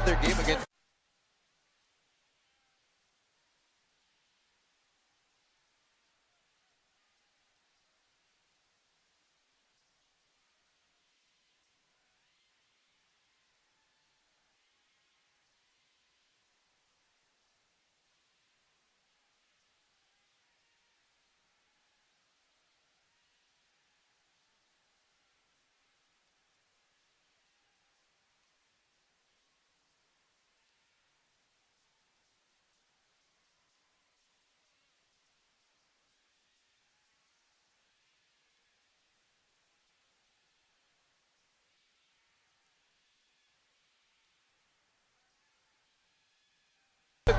their game against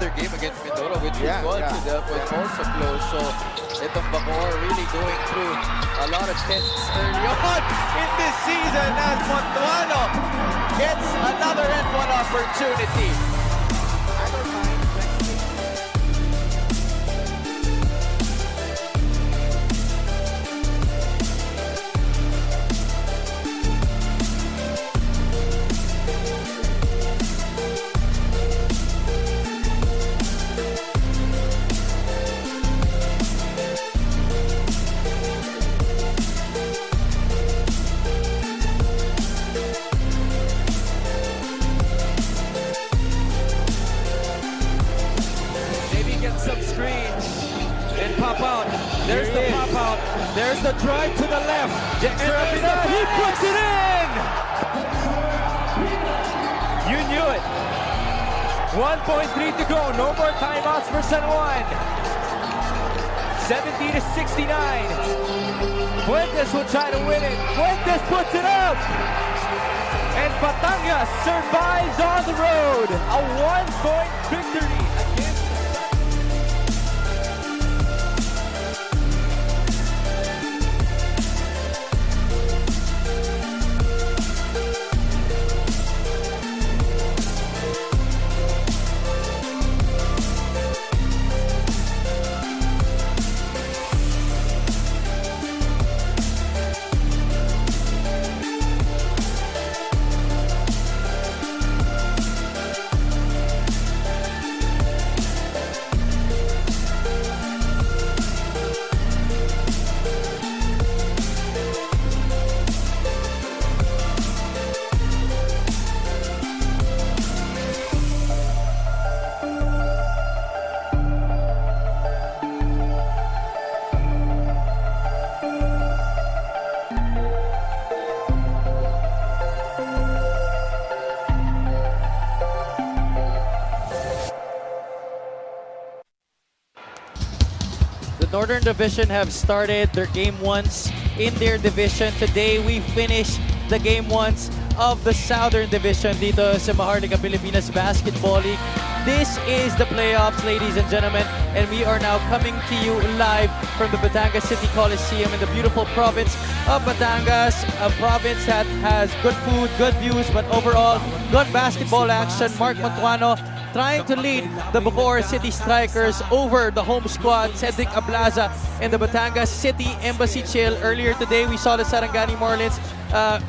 their game against Mindoro, which was also close. So itong BACOOR really going through a lot of tests early on in this season as Montuano gets another N1 opportunity. Some screens and pop out. There's the pop out. There's the drive to the left. He puts it in! You knew it. 1.3 to go. No more timeouts for San Juan. 70-69. Fuentes will try to win it. Fuentes puts it up. And Batangas survives on the road. A 1-point victory. The Northern Division have started their game ones in their division. Today, we finished the game ones of the Southern Division dito sa Maharlika Pilipinas Basketball League. This is the playoffs, ladies and gentlemen, and we are now coming to you live from the Batangas City Coliseum in the beautiful province of Batangas, a province that has good food, good views, but overall, good basketball action. Mark Montuano trying to lead the BACOOR City Strikers over the home squad, Cedric Ablaza and the Batangas City Embassy Chill. Earlier today, we saw the Sarangani Marlins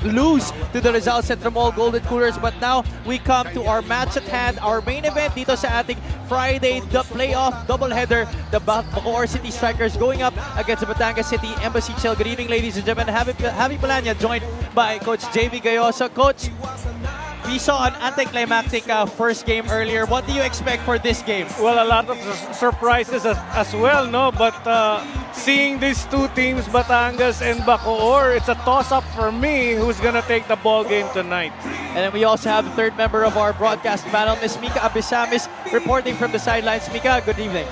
lose to the Rizal Xentro Golden Coolers, but now we come to our match at hand, our main event dito sa ating Friday, the playoff doubleheader. The BACOOR City Strikers going up against the Batangas City Embassy Chill. Good evening, ladies and gentlemen. Javi Palanya joined by Coach JV Gayoso. Coach, we saw an anticlimactic first game earlier. What do you expect for this game? Well, a lot of surprises as well, no? But seeing these two teams, Batangas and BACOOR, it's a toss-up for me who's gonna take the ball game tonight. And then we also have the third member of our broadcast panel, Ms. Mika Abisamis, reporting from the sidelines. Mika, good evening.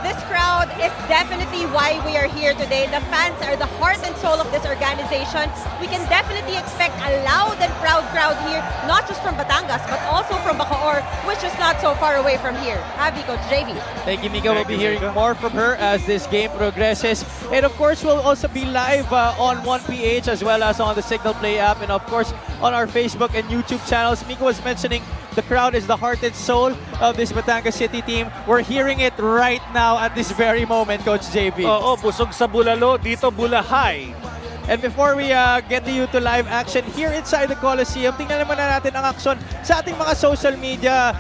This crowd is definitely why we are here today. The fans are the heart and soul of this organization. We can definitely expect a loud and proud crowd here, not just from Batangas, but also from BACOOR, which is not so far away from here. Happy Coach JV. Thank you, Mika. We'll be hearing more from her as this game progresses. And of course, we'll also be live on 1PH as well as on the Signal Play app and of course on our Facebook and YouTube channels. Mika was mentioning the crowd is the heart and soul of this Batangas City team. We're hearing it right now at this very moment, Coach JV. Oo, busog sa bulalo, dito bulahay. And before we get you to live action here inside the Coliseum, tingnan naman na natin ang action sa ating mga social media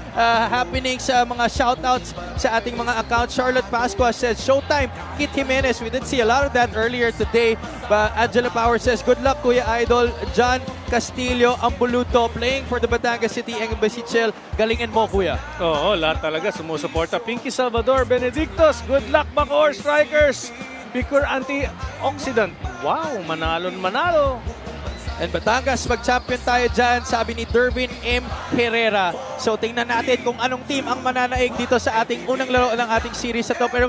happenings, mga shoutouts sa ating mga accounts. Charlotte Pascua says, Showtime, Kyt Jimenez. We did see a lot of that earlier today. But Angela Power says, good luck, Kuya Idol. John Castillo Ambuluto playing for the Batangas City Embassy Chill. Galingin mo, Kuya. Oo, lahat talaga sumusuporta. Pinky Salvador Benedictos, good luck BACOOR Strikers. BACOOR antioxidant. Wow, manalo. And Batangas, mag-champion tayo dyan, sabi ni Dervin M. Herrera. So tingnan natin kung anong team ang mananaig dito sa ating unang laro ng ating series na to. Pero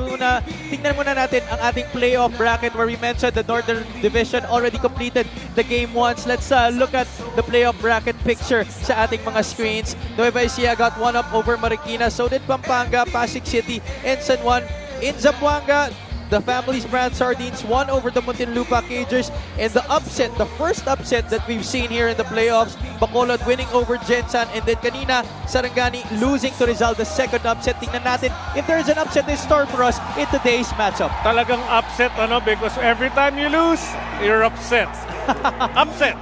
tingnan muna natin ang ating playoff bracket where we mentioned the Northern Division already completed the game once. Let's look at the playoff bracket picture sa ating mga screens. Nueva Ecija got one up over Marikina. So did Pampanga, Pasig City, and San Juan. In Zamboanga, the Family's Brand Sardines won over the Muntinlupa Cagers, and the upset, the first upset that we've seen here in the playoffs, Bacolod winning over Gensan, and then kanina, Sarangani losing to Rizal, the second upset. Tingnan natin if there's an upset in store for us in today's matchup. Talagang upset, because every time you lose, you're upset. Upset.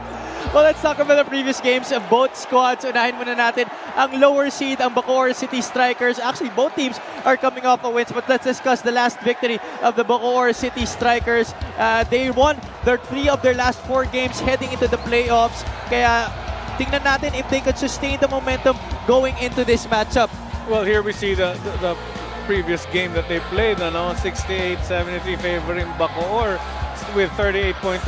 Well, let's talk about the previous games of both squads. Unahin muna natin ang lower seed, ang BACOOR City Strikers. Actually, both teams are coming off a wins, but let's discuss the last victory of the BACOOR City Strikers. They won their 3 of their last 4 games heading into the playoffs. Kaya tingnan natin if they could sustain the momentum going into this matchup. Well, here we see the previous game that they played, 68-73 favoring BACOOR with 38.2%.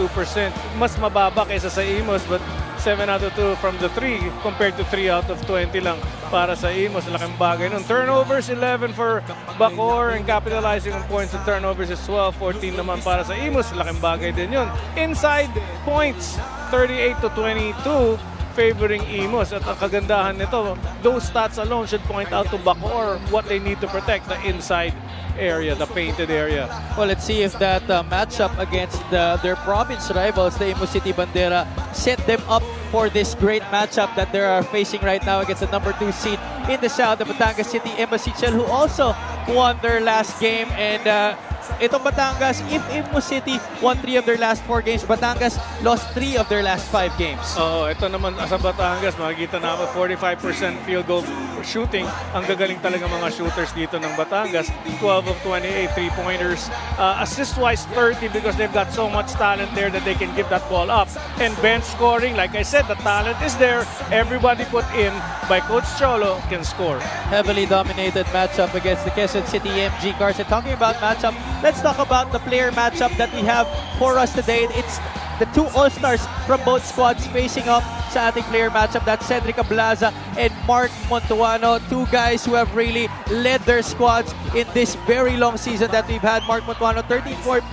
Mas mababa kaysa sa Imos, but 7 out of 2 from the 3 compared to 3 out of 20 lang para sa Imos. Laking bagay nun. Turnovers, 11 for BACOOR, and capitalizing on points and turnovers is 12. 14 naman para sa Imos. Laking bagay din yun. Inside points, 38-22 favoring Imos. At ang kagandahan nito, those stats alone should point out to BACOOR what they need to protect, the inside area, the painted area. Well, let's see if that matchup against their province rivals, the Imo City Bandera, set them up for this great matchup that they are facing right now against the number 2 seed in the South, the Batangas City Embassy Chill, who also won their last game. And itong Batangas, if Imo City won 3 of their last 4 games, Batangas lost 3 of their last 5 games. Ito naman sa Batangas, makikita namin 45% field goal shooting. Ang gagaling talaga mga shooters dito ng Batangas. 12 of 28 3-pointers. Assist-wise, 30 because they've got so much talent there that they can give that ball up. And bench scoring, like I said, the talent is there. Everybody put in by Coach Cholo can score. Heavily dominated matchup against the Quezon City MG Cars. And talking about matchup, let's talk about the player matchup that we have for us today. It's the 2 All-Stars from both squads facing up sa ating player matchup. That's Cedric Ablaza and Mark Montuano, 2 guys who have really led their squads in this very long season that we've had. Mark Montuano, 13.4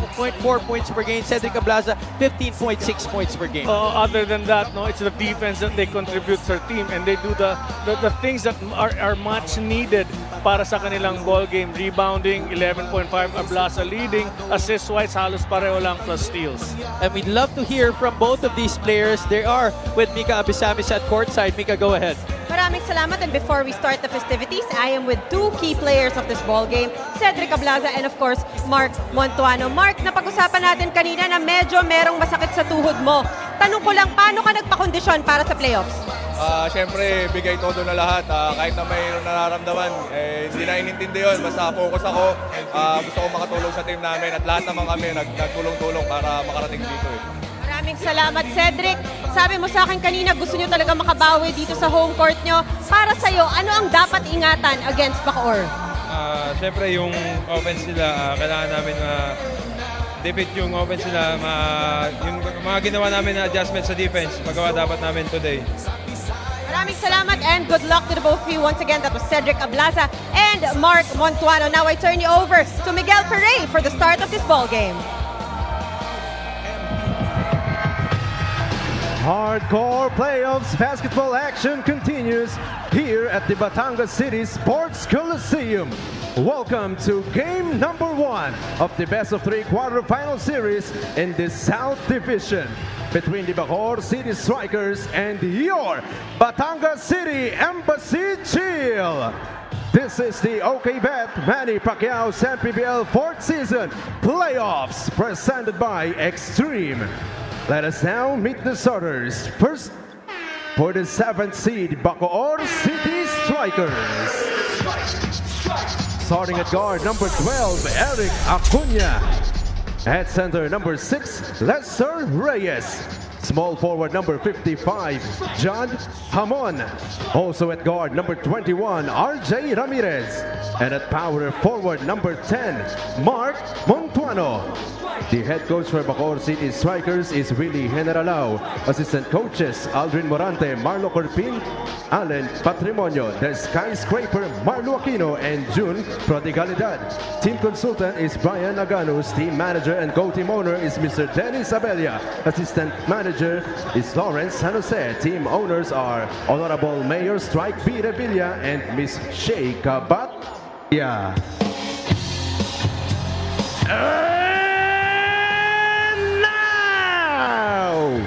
points per game. Cedric Ablaza, 15.6 points per game. Other than that, it's the defense that they contribute to their team, and they do the things that are much needed para sa kanilang ball game. Rebounding, 11.5 Ablaza leading. Assist-wise, halos pareho lang plus steals. And we'd love to hear from both of these players. They are with Mika Abisamis at courtside. Mika, go ahead. Maraming salamat, and before we start the festivities, I am with 2 key players of this ball game, Cedric Ablaza and of course, Mark Montuano. Mark, napag-usapan natin kanina na medyo merong masakit sa tuhod mo. Tanong ko lang, paano ka nagpakondisyon para sa playoffs? Siyempre, bigay todo na lahat. Kahit na may nararamdaman, hindi na inintindi yun. Basta focus ako. Gusto ko makatulong sa team namin at lahat naman kami nagtulong-tulong para makarating dito. Maraming salamat, Cedric. Sabi mo sa akin kanina, gusto nyo talaga makabawi dito sa home court nyo. Para sa'yo, ano ang dapat ingatan against BACOOR? Siyempre, yung offense nila, kailangan namin defeat yung offense nila. Yung mga ginawa namin na adjustment sa defense, magawa dapat namin today. Maraming salamat and good luck to the both of you. Once again, that was Cedric Ablaza and Mark Montuano. Now I turn you over to Miguel Perey for the start of this ball game. Hardcore playoffs basketball action continues here at the Batangas City Sports Coliseum. Welcome to game number 1 of the best of 3 quarterfinal series in the South Division between the BACOOR City Strikers and your Batangas City Embassy Chill. This is the OKBet Manny Pacquiao's MPBL 4th season playoffs presented by Extreme. Let us now meet the starters. First, for the 7th seed, BACOOR City Strikers. Starting at guard, number 12, Eric Acuna. At center, number 6, Lester Reyes. Small forward, number 55, John Hamon. Also at guard, number 21, RJ Ramirez. And at power forward, number 10, Mark Montuano. The head coach for BACOOR City Strikers is Willie Generalao. Assistant coaches, Aldrin Morante, Marlo Corpin, Allen Patrimonio, The Skyscraper, Marlo Aquino, and June Prodigalidad. Team consultant is Brian Aganus. Team manager and co-team owner is Mr. Dennis Abella. Assistant manager is Lawrence San Jose. Team owners are Honorable Mayor Strike B. Revilla and Miss Shay Kabat. Yeah. And now,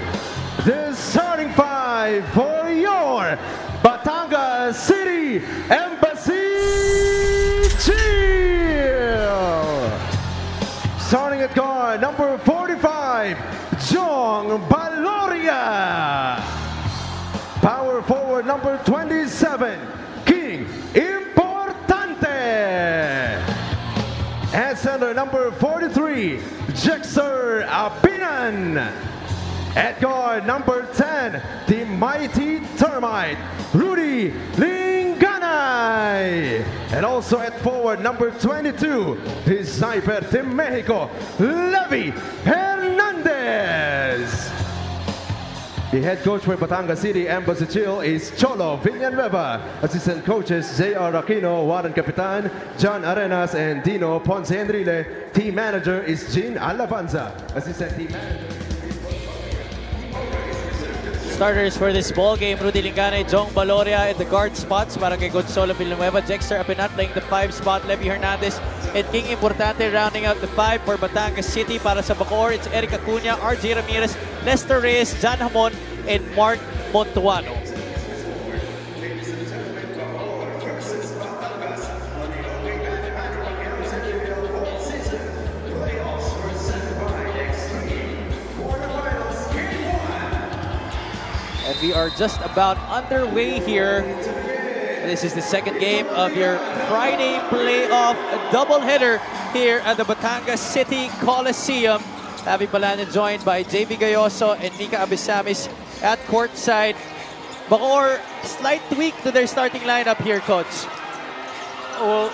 the starting five for your Batangas City Embassy Chill. Starting at guard, number 45, Jong Baloria. Power forward, number 27, King Importante. At center, number 43, Jexter Apinan. At guard, number 10, the mighty Termite, Rudy Linganay. And also at forward, number 22, the Sniper de Mexico, Levi Hernandez. The head coach for Batangas City Embassy Chill is Cholo Villanueva. Assistant coaches J.R. Aquino, Warren Capitan, John Arenas, and Dino Ponce Enrile. Team manager is Jean Alabanza. Assistant team manager. Starters for this ball game, Rudy Lingane, Jong Baloria at the guard spots para kay Gonzalo Villanueva, Jexter Apinat playing the 5 spot, Levi Hernandez, and King Importante rounding out the 5 for Batangas City. Para sa BACOOR, it's Eric Acuna, RJ Ramirez, Lester Reyes, John Hamon, and Mark Montuano. And we are just about underway here. This is the second game of your Friday playoff doubleheader here at the Batangas City Coliseum. Avi Palanan joined by JV Gayoso and Mika Abisamis at courtside. BACOOR, slight tweak to their starting lineup here, Coach. Well,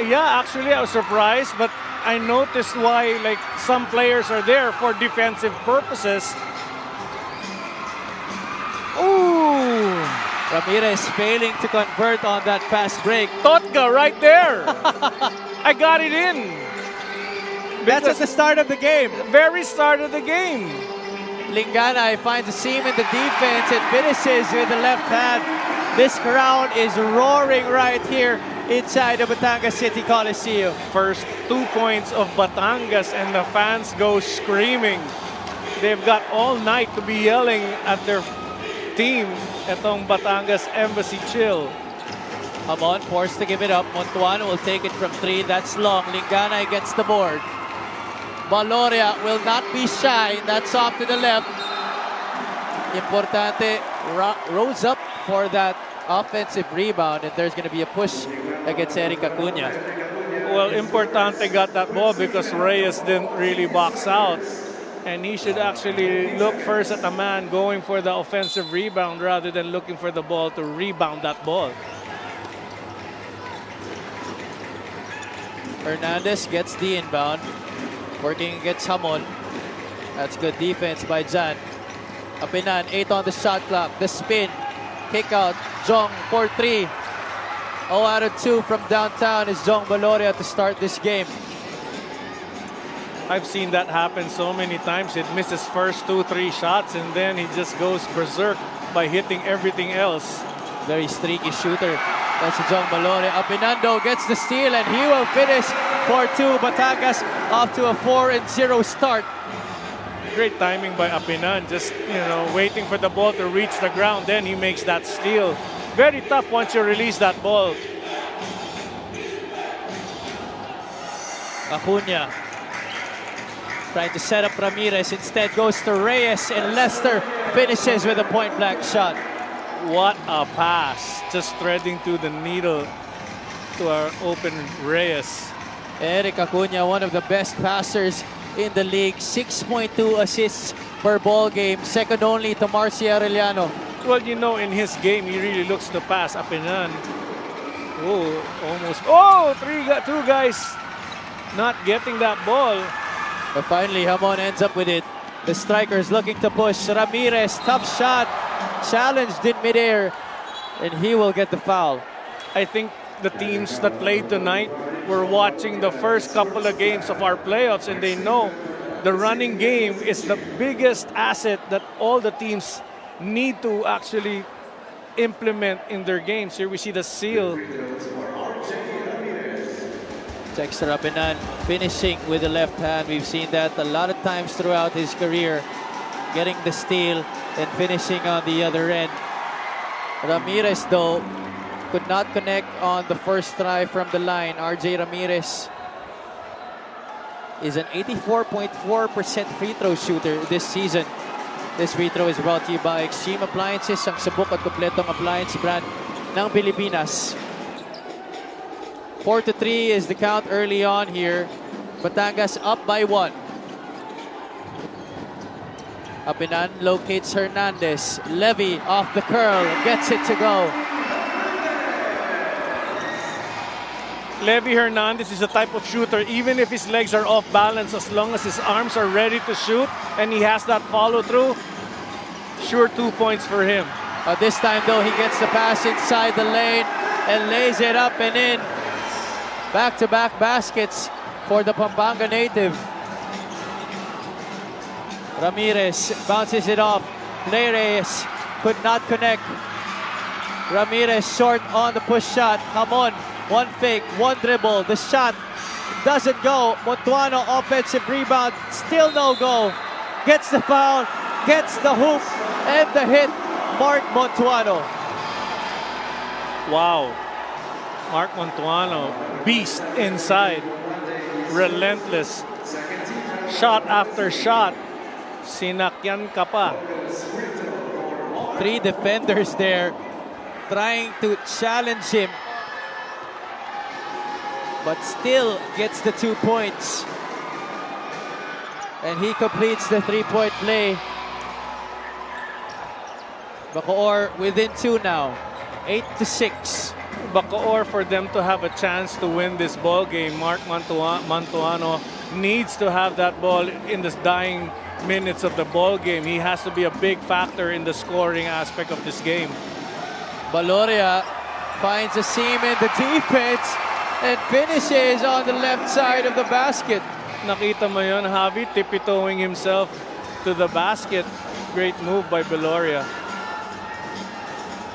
yeah, actually I was surprised, but I noticed why like some players are there for defensive purposes. Ooh! Ramirez failing to convert on that fast break. Totka right there! I got it in! That's at the start of the game. Very start of the game. Lingana finds a seam in the defense and finishes with the left hand. This crowd is roaring right here inside the Batangas City Coliseum. First 2 points of Batangas and the fans go screaming. They've got all night to be yelling at their team. Itong Batangas Embassy Chill. Hamon forced to give it up. Montuano will take it from 3. That's long. Lingana against the board. Baloria will not be shy. That's off to the left. Importante rose up for that offensive rebound, and there's going to be a push against Eric Acuna. Well, Importante got that ball because Reyes didn't really box out. And he should actually look first at the man going for the offensive rebound rather than looking for the ball to rebound that ball. Hernandez gets the inbound. Working against Hamon. That's good defense by Jan. Apinan, 8 on the shot clock. The spin. Kick out. Jong for 3. 0 out of 2 from downtown is Jong Baloria to start this game. I've seen that happen so many times. It misses first 2-3 shots and then he just goes berserk by hitting everything else. Very streaky shooter. That's Jong Baloria. Apinando gets the steal and he will finish for 2. Batangas off to a 4-0 start. Great timing by Apinan. Just, waiting for the ball to reach the ground. Then he makes that steal. Very tough once you release that ball. Acuna. Trying to set up Ramirez. Instead goes to Reyes, and Lester finishes with a point-blank shot. What a pass. Just threading through the needle to our open Reyes. Eric Acuna, one of the best passers in the league. 6.2 assists per ball game. Second only to Marcy Arellano. Well, you know, in his game, he really looks to pass up and on. Oh, almost. Oh, two guys not getting that ball. But finally, Hamon ends up with it. The strikers looking to push. Ramirez, tough shot. Challenged in midair. And he will get the foul. I think the teams that played tonight were watching the first couple of games of our playoffs, and they know the running game is the biggest asset that all the teams need to actually implement in their games. Here we see the seal. Dexter Apenan finishing with the left hand. We've seen that a lot of times throughout his career. Getting the steal and finishing on the other end. Ramirez, though, could not connect on the first try from the line. RJ Ramirez is an 84.4% free throw shooter this season. This free throw is brought to you by Extreme Appliances, ang subok at kompletong appliance brand ng Pilipinas. 4-3 is the count early on here. Batangas up by 1. Apinan locates Hernandez. Levy off the curl, gets it to go. Levy Hernandez is a type of shooter, even if his legs are off balance, as long as his arms are ready to shoot and he has that follow through, sure 2 points for him. This time though, he gets the pass inside the lane and lays it up and in. Back-to-back baskets for the Pampanga native. Ramirez bounces it off. Reyes could not connect. Ramirez short on the push shot. Hamon, one fake, one dribble. The shot doesn't go. Montuano offensive rebound, still no go. Gets the foul, gets the hoop, and the hit. Mark Montuano. Wow. Mark Montuano, beast inside. Relentless. Shot after shot. Sinakyan ka pa. 3 defenders there trying to challenge him, but still gets the 2 points. And he completes the 3-point play. BACOOR within 2 now. 8-6. BACOOR, for them to have a chance to win this ball game, Mark Montuano needs to have that ball in the dying minutes of the ball game. He has to be a big factor in the scoring aspect of this game. Baloria finds a seam in the defense and finishes on the left side of the basket. Nakita mo yun, Javi, tippy-toeing himself to the basket. Great move by Baloria.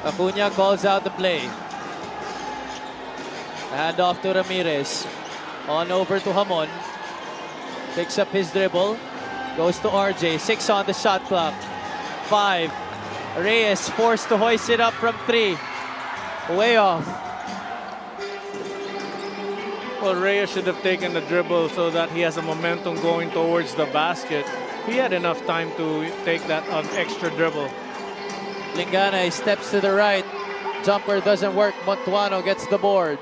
Acuna calls out the play. Hand off to Ramirez. On over to Hamon. Picks up his dribble. Goes to RJ. 6 on the shot clock. 5. Reyes forced to hoist it up from 3. Way off. Well, Reyes should have taken the dribble so that he has a momentum going towards the basket. He had enough time to take that extra dribble. Lingana steps to the right. Jumper doesn't work. Montuano gets the board.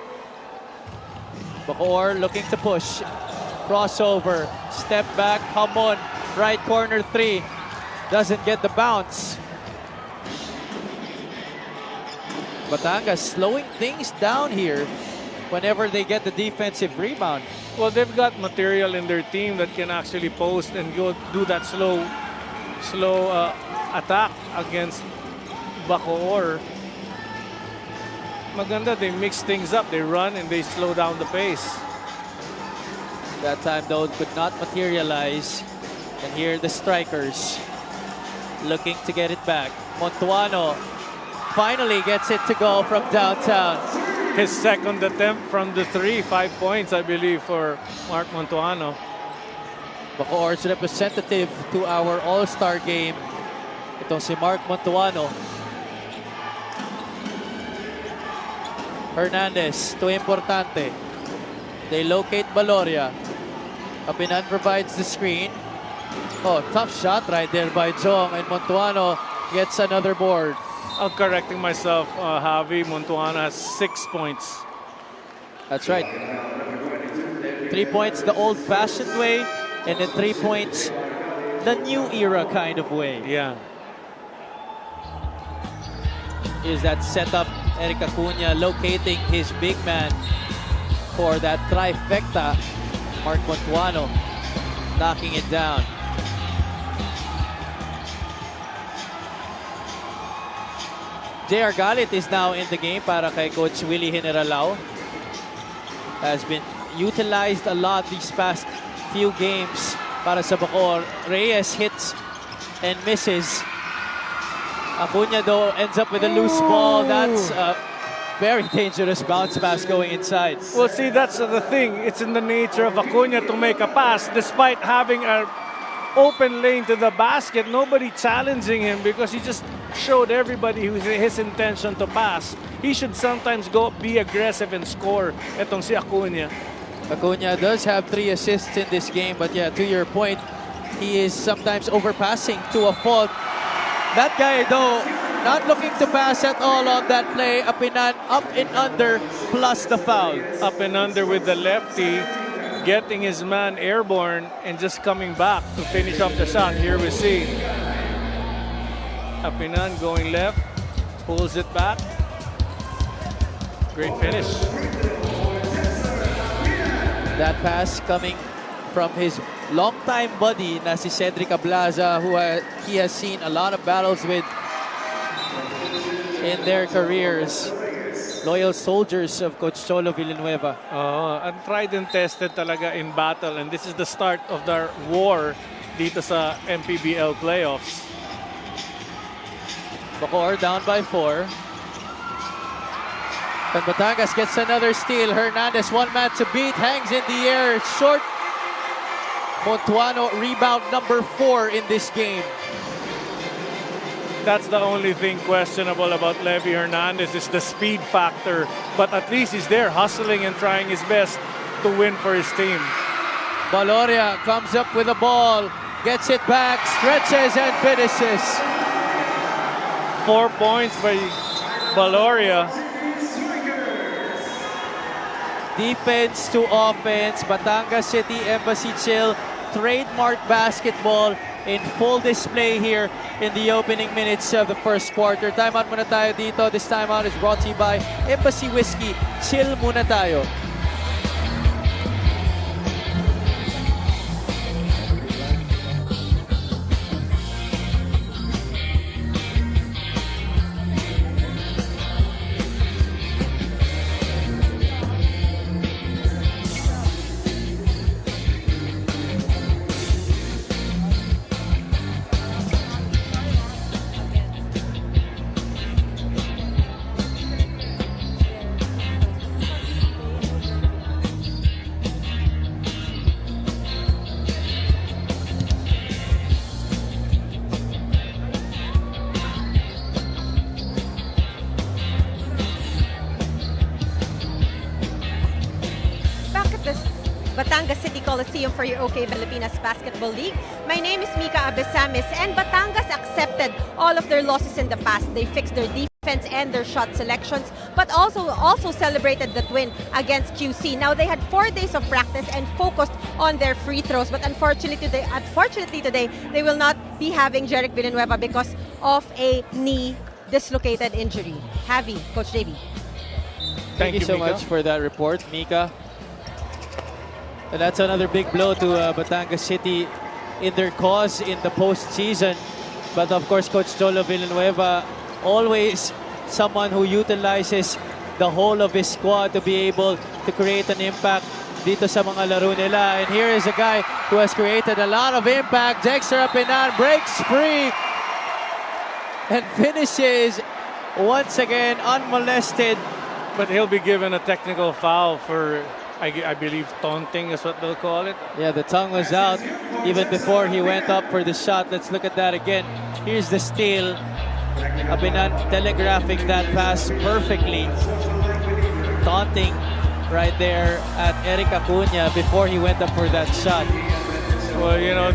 BACOOR looking to push. Crossover. Step back. Hamon. Right corner 3. Doesn't get the bounce. Batangas slowing things down here whenever they get the defensive rebound. Well, they've got material in their team that can actually post and go do that slow attack against BACOOR. Maganda, they mix things up. They run and they slow down the pace. That time, though, could not materialize. And here the strikers looking to get it back. Montuano finally gets it to go from downtown. His second attempt from the 3, 5 points, I believe, for Mark Montuano. BACOOR's representative to our All-Star game. Itong si Mark Montuano. Hernandez to Importante. They locate Baloria. Apinan provides the screen. Oh, tough shot right there by Jong, and Montuano gets another board. I'm correcting myself, Javi. Montuano has 6 points. That's right. 3 points the old-fashioned way, and then 3 points the new era kind of way. Yeah. Is that setup, Eric Acuna locating his big man for that trifecta. Mark Montuano knocking it down. JR Galit is now in the game para kay Coach Willie Generalao. Has been utilized a lot these past few games para sa BACOOR. Reyes hits and misses. Acuna though ends up with a loose ball. That's a very dangerous bounce pass going inside. Well, see, that's the thing. It's in the nature of Acuna to make a pass despite having an open lane to the basket. Nobody challenging him because he just showed everybody his intention to pass. He should sometimes go be aggressive and score. Etong si Acuna. Acuna does have 3 assists in this game, but yeah, to your point, he is sometimes overpassing to a fault. That guy though, not looking to pass at all on that play. Up and under plus the foul. Up and under with the lefty, getting his man airborne and just coming back to finish off the shot. Here we see Apinan going left, pulls it back. Great finish. That pass coming from his longtime buddy na si Cedric Ablaza, who he has seen a lot of battles with in their careers. Loyal soldiers of Coach Cholo Villanueva. And tried and tested talaga in battle, and this is the start of their war dito sa MPBL playoffs. BACOOR down by 4. And Batangas gets another steal. Hernandez, one man to beat, hangs in the air, short. Montuano, rebound number 4 in this game. That's the only thing questionable about Levy Hernandez is the speed factor. But at least he's there hustling and trying his best to win for his team. Valoria comes up with a ball, gets it back, stretches and finishes. 4 points by Valoria. Defense to offense. Batangas City Embassy Chill. Trademark basketball in full display here in the opening minutes of the first quarter. Timeout muna tayo dito. This timeout is brought to you by Embassy Whiskey. Chill muna tayo. Batangas City Coliseum for your OK Filipinas Basketball League. My name is Mika Abesamis, and Batangas accepted all of their losses in the past. They fixed their defense and their shot selections, but also celebrated that win against QC. Now, they had 4 days of practice and focused on their free throws, but unfortunately today, they will not be having Jeric Villanueva because of a knee dislocated injury. Javi, Coach JV. Thank you so Mika. much for that report, Mika. And that's another big blow to Batangas City in their cause in the postseason. But of course, Coach Cholo Villanueva, always someone who utilizes the whole of his squad to be able to create an impact dito sa mga laro nila. And here is a guy who has created a lot of impact. Dexter Apinan breaks free and finishes once again unmolested. But he'll be given a technical foul for, I believe, taunting is what they'll call it. Yeah, the tongue was out even before he went up for the shot. Let's look at that again. Here's the steal. Apinan telegraphing that pass perfectly. Taunting right there at Eric Acuna before he went up for that shot. Well, you know,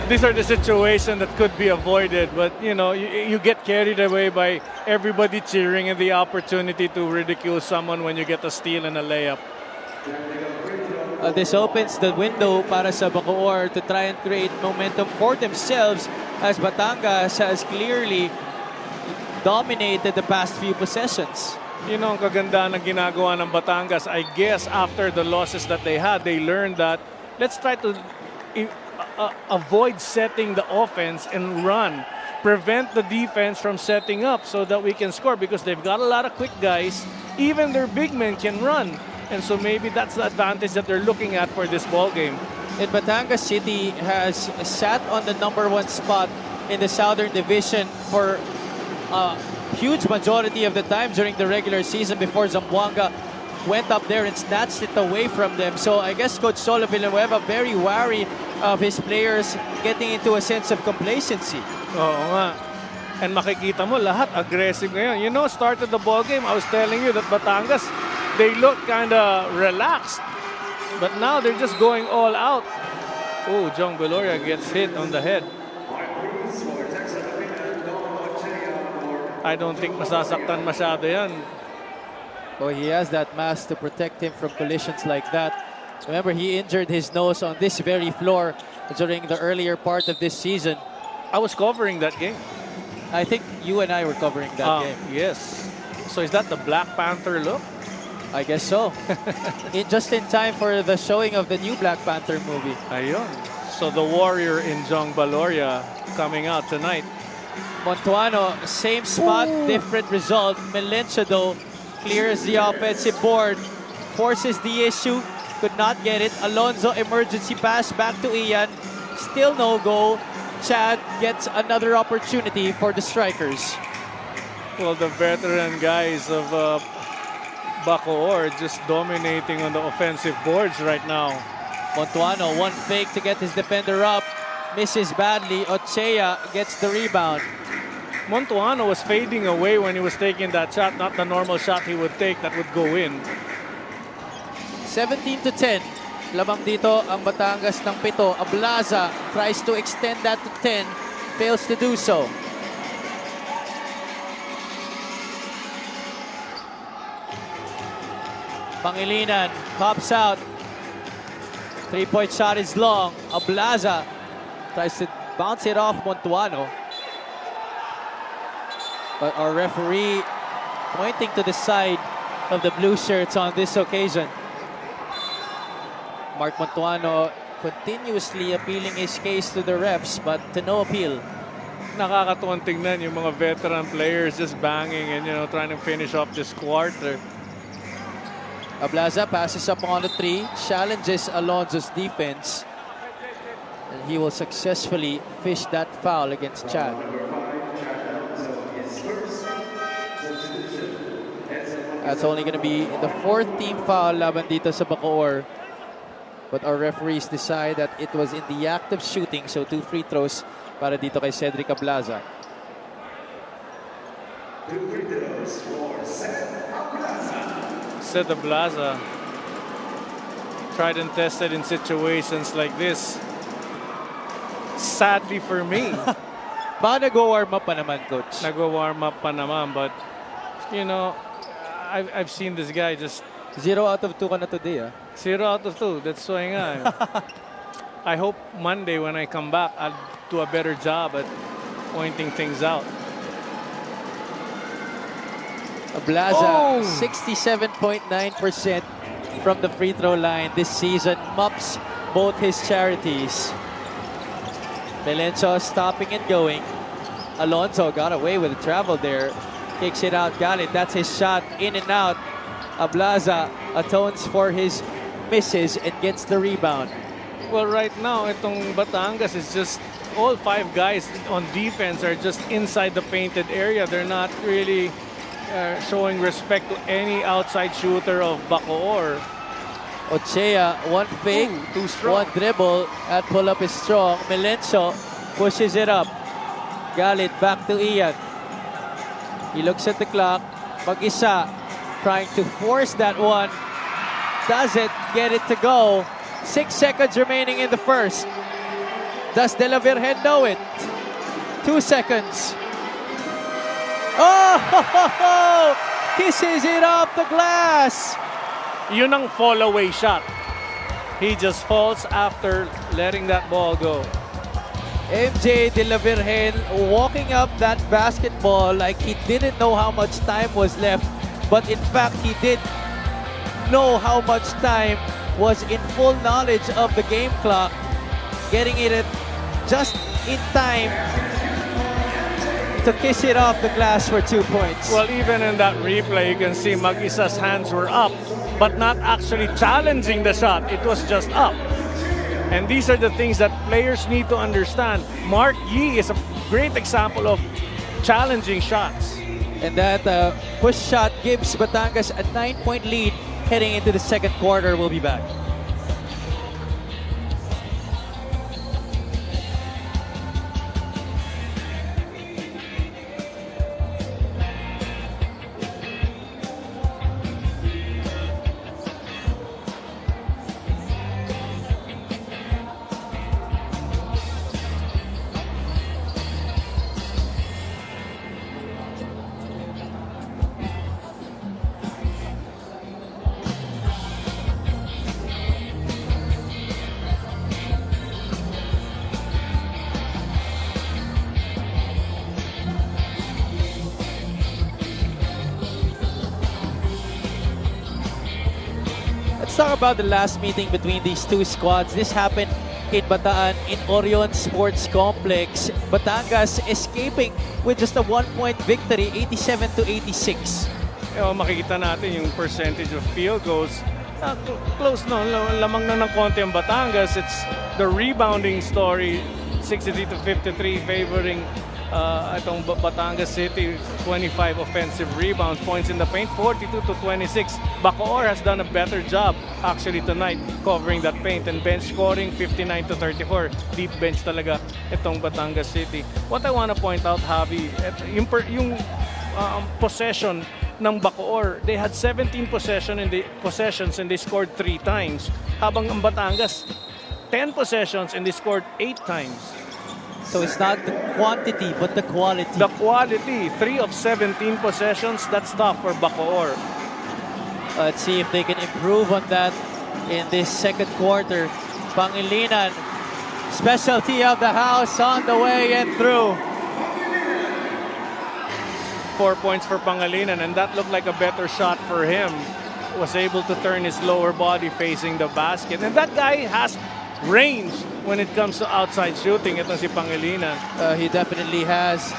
these are the situations that could be avoided, but you get carried away by everybody cheering and the opportunity to ridicule someone when you get a steal and a layup. This opens the window para sa BACOOR to try and create momentum for themselves, as Batangas has clearly dominated the past few possessions. Ang kagandaan ng ginagawa ng Batangas, I guess after the losses that they had, they learned that let's try to avoid setting the offense and run. Prevent the defense from setting up so that we can score, because they've got a lot of quick guys. Even their big men can run. And so maybe that's the advantage that they're looking at for this ball game. And Batangas City has sat on the #1 spot in the Southern Division for a huge majority of the time during the regular season before Zamboanga went up there and snatched it away from them. So I guess Coach Solo Villanueva very wary of his players getting into a sense of complacency. Oo nga. And makikita mo lahat aggressive ngayon. Start of the ball game, I was telling you that Batangas, they look kind of relaxed. But now they're just going all out. Oh, Jong Beloria gets hit on the head. I don't think masasaktan masyado yan. Oh, he has that mask to protect him from collisions like that. Remember, he injured his nose on this very floor during the earlier part of this season. I was covering that game. I think you and I were covering that game. Yes. So is that the Black Panther look? I guess so. Just in time for the showing of the new Black Panther movie. Ayun. So the warrior in Jong Baloria coming out tonight. Montuano, same spot, different result. Melencio, though, clears the offensive board, forces the issue, could not get it. Alonzo, emergency pass back to Ian. Still no goal. Chad gets another opportunity for the strikers. Well, the veteran guys of BACOOR just dominating on the offensive boards right now. Montuano, one fake to get his defender up. Misses badly. Ochea gets the rebound. Montuano was fading away when he was taking that shot, not the normal shot he would take that would go in. 17-10. Lamang dito ang Batangas ng 7. Ablaza tries to extend that to 10. Fails to do so. Pangilinan pops out. 3-point shot is long. Ablaza tries to bounce it off Montuano. But our referee pointing to the side of the blue shirts on this occasion. Mark Montuano continuously appealing his case to the refs, but to no appeal. Nakakatuwang tingnan yung mga veteran players just banging and trying to finish off this quarter. Ablaza passes up on the 3, challenges Alonzo's defense, and he will successfully fish that foul against Chad. That's only going to be the 4th team foul laban dito sa BACOOR. But our referees decide that it was in the act of shooting, so 2 free throws para dito kay Cedric Ablaza. 2 free throws for Seth Ablaza, tried and tested in situations like this. Sadly for me. Baka nag-warm up pa naman, Coach. Nag-warm up pa naman, but I've seen this guy just 0 out of 2 ka na today, 0 out of 2. That's why nga. I hope Monday when I come back, I'll do a better job at pointing things out. Ablaza, 67.9% from the free throw line this season. Mops both his charities. Melencio stopping and going. Alonzo got away with the travel there. Kicks it out. Galit, that's his shot. In and out. Ablaza atones for his misses and gets the rebound. Well, right now, itong Batangas is just all 5 guys on defense are just inside the painted area. They're not really showing respect to any outside shooter of BACOOR. Ochea, one fake, too strong. one dribble, at pull-up is strong. Melencio pushes it up. Galit back to Ian. He looks at the clock. Mag-isa, trying to force that one. Doesn't get it to go. 6 seconds remaining in the first. Does De La Virgen know it? 2 seconds. Oh! Kisses it off the glass. Yun ang fall away shot. He just falls after letting that ball go. MJ De La Virgen walking up that basketball like he didn't know how much time was left. But in fact, he did know how much time was in full knowledge of the game clock. Getting it at just in time to kiss it off the glass for 2 points. Well, even in that replay, you can see Mag-isa's hands were up, but not actually challenging the shot. It was just up. And these are the things that players need to understand. Mark Yee is a great example of challenging shots. And that push shot gives Batangas a 9-point lead heading into the second quarter. We'll be back. Let's talk about the last meeting between these two squads. This happened in Bataan in Orion Sports Complex. Batangas escaping with just a 1-point victory, 87-86. Makikita natin yung percentage of field goals. Close no, lamang na ng konti ang Batangas. It's the rebounding story, 63-53 favoring itong Batangas City. 25 offensive rebounds, points in the paint, 42-26. BACOOR has done a better job actually tonight covering that paint, and bench scoring 59-34. Deep bench talaga itong Batangas City. What I want to point out, Javi, yung possession ng BACOOR, they had 17 possessions and they scored 3 times. Habang ang Batangas, 10 possessions and they scored 8 times. So it's not the quantity, but the quality. The quality, 3 of 17 possessions, that's tough for BACOOR. Let's see if they can improve on that in this second quarter. Pangilinan, specialty of the house on the way and through. 4 points for Pangilinan, and that looked like a better shot for him. Was able to turn his lower body facing the basket. And that guy has range when it comes to outside shooting. Ito si Pangilinan. He definitely has.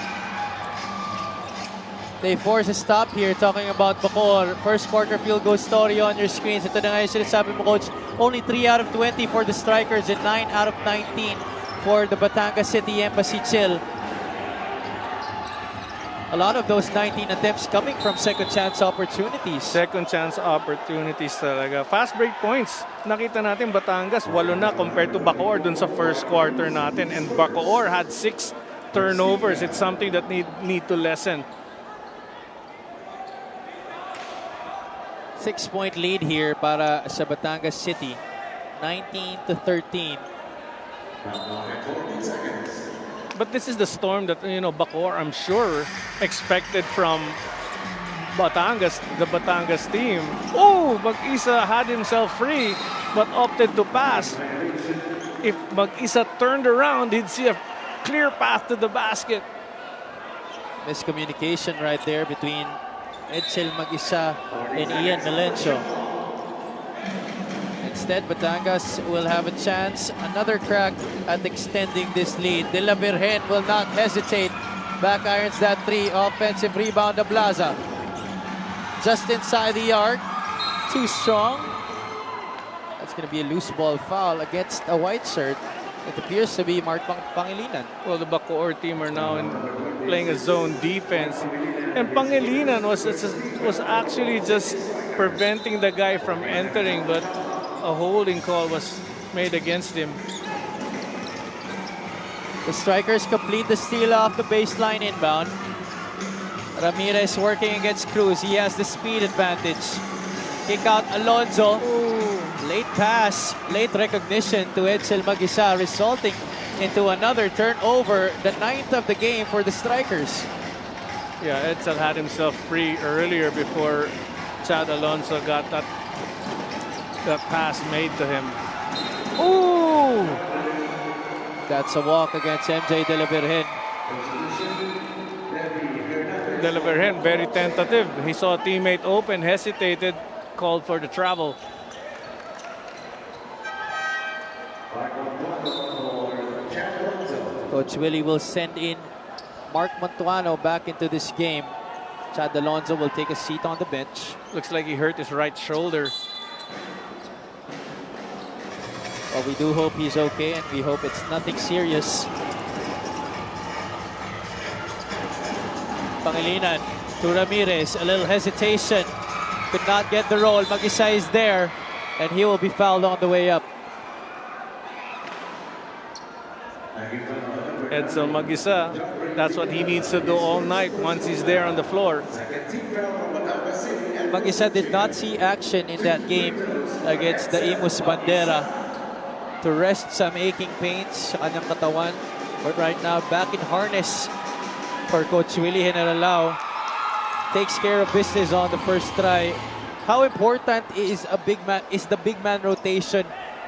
They force a stop here talking about BACOOR. First quarter field goal story on your screens. Ito na nga yung sinasabi mo, Coach. Only 3 out of 20 for the Strikers and 9 out of 19 for the Batangas City Embassy Chill. A lot of those 19 attempts coming from second chance opportunities. Second chance opportunities talaga. Fast break points. Nakita natin Batangas, 8 na compared to BACOOR dun sa first quarter natin. And BACOOR had 6 turnovers. It's something that need to lessen. 6-point lead here para sa Batangas City. 19-13. But this is the storm that, BACOOR, I'm sure, expected from Batangas, the Batangas team. Oh, Mag-isa had himself free, but opted to pass. If Mag-isa turned around, he'd see a clear path to the basket. Miscommunication right there between Edsel Mag-isa and Ian Melencio. Instead, Batangas will have a chance, another crack at extending this lead. De La Virgen will not hesitate. Back irons that 3. Offensive rebound to Blaza. Just inside the arc. Too strong. That's going to be a loose ball foul against a white shirt. It appears to be Mark Pangilinan. Well, the BACOOR team are now playing a zone defense. And Pangilinan was actually just preventing the guy from entering, but a holding call was made against him. The Strikers complete the steal off the baseline inbound. Ramirez working against Cruz. He has the speed advantage. Kick out Alonzo. Ooh. Late pass, late recognition to Edsel Mag-isa, resulting into another turnover, the 9th of the game for the strikers. Yeah, Edsel had himself free earlier before Chad Alonso got that pass made to him. Ooh! That's a walk against MJ De La Virgen. De La Virgen, very tentative. He saw a teammate open, hesitated, called for the travel. Coach Willie will send in Mark Montuano back into this game. Chad Alonso will take a seat on the bench. Looks like he hurt his right shoulder. Well, we do hope he's okay, and we hope it's nothing serious. Pangilinan to Ramirez, a little hesitation. Could not get the roll. Mag-isa is there, and he will be fouled on the way up. Edsel Mag-isa, that's what he needs to do all night once he's there on the floor. Mag-isa did not see action in that game against the Imus Bandera to rest some aching pains sa kanyang katawan. But right now, back in harness for Coach Willie Generalao. Takes care of business on the first try. How important is the big man rotation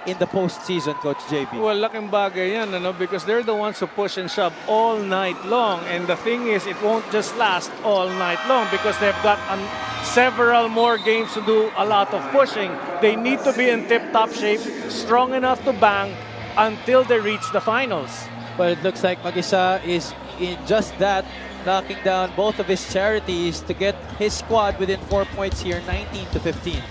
in the postseason, Coach JP? Well, laking bagay yan, because they're the ones who push and shove all night long. And the thing is, it won't just last all night long because they've got several more games to do a lot of pushing. They need to be in tip-top shape, strong enough to bang until they reach the finals. But it looks like Mag-isa is in just that, knocking down both of his charities to get his squad within 4 points here, 19-15.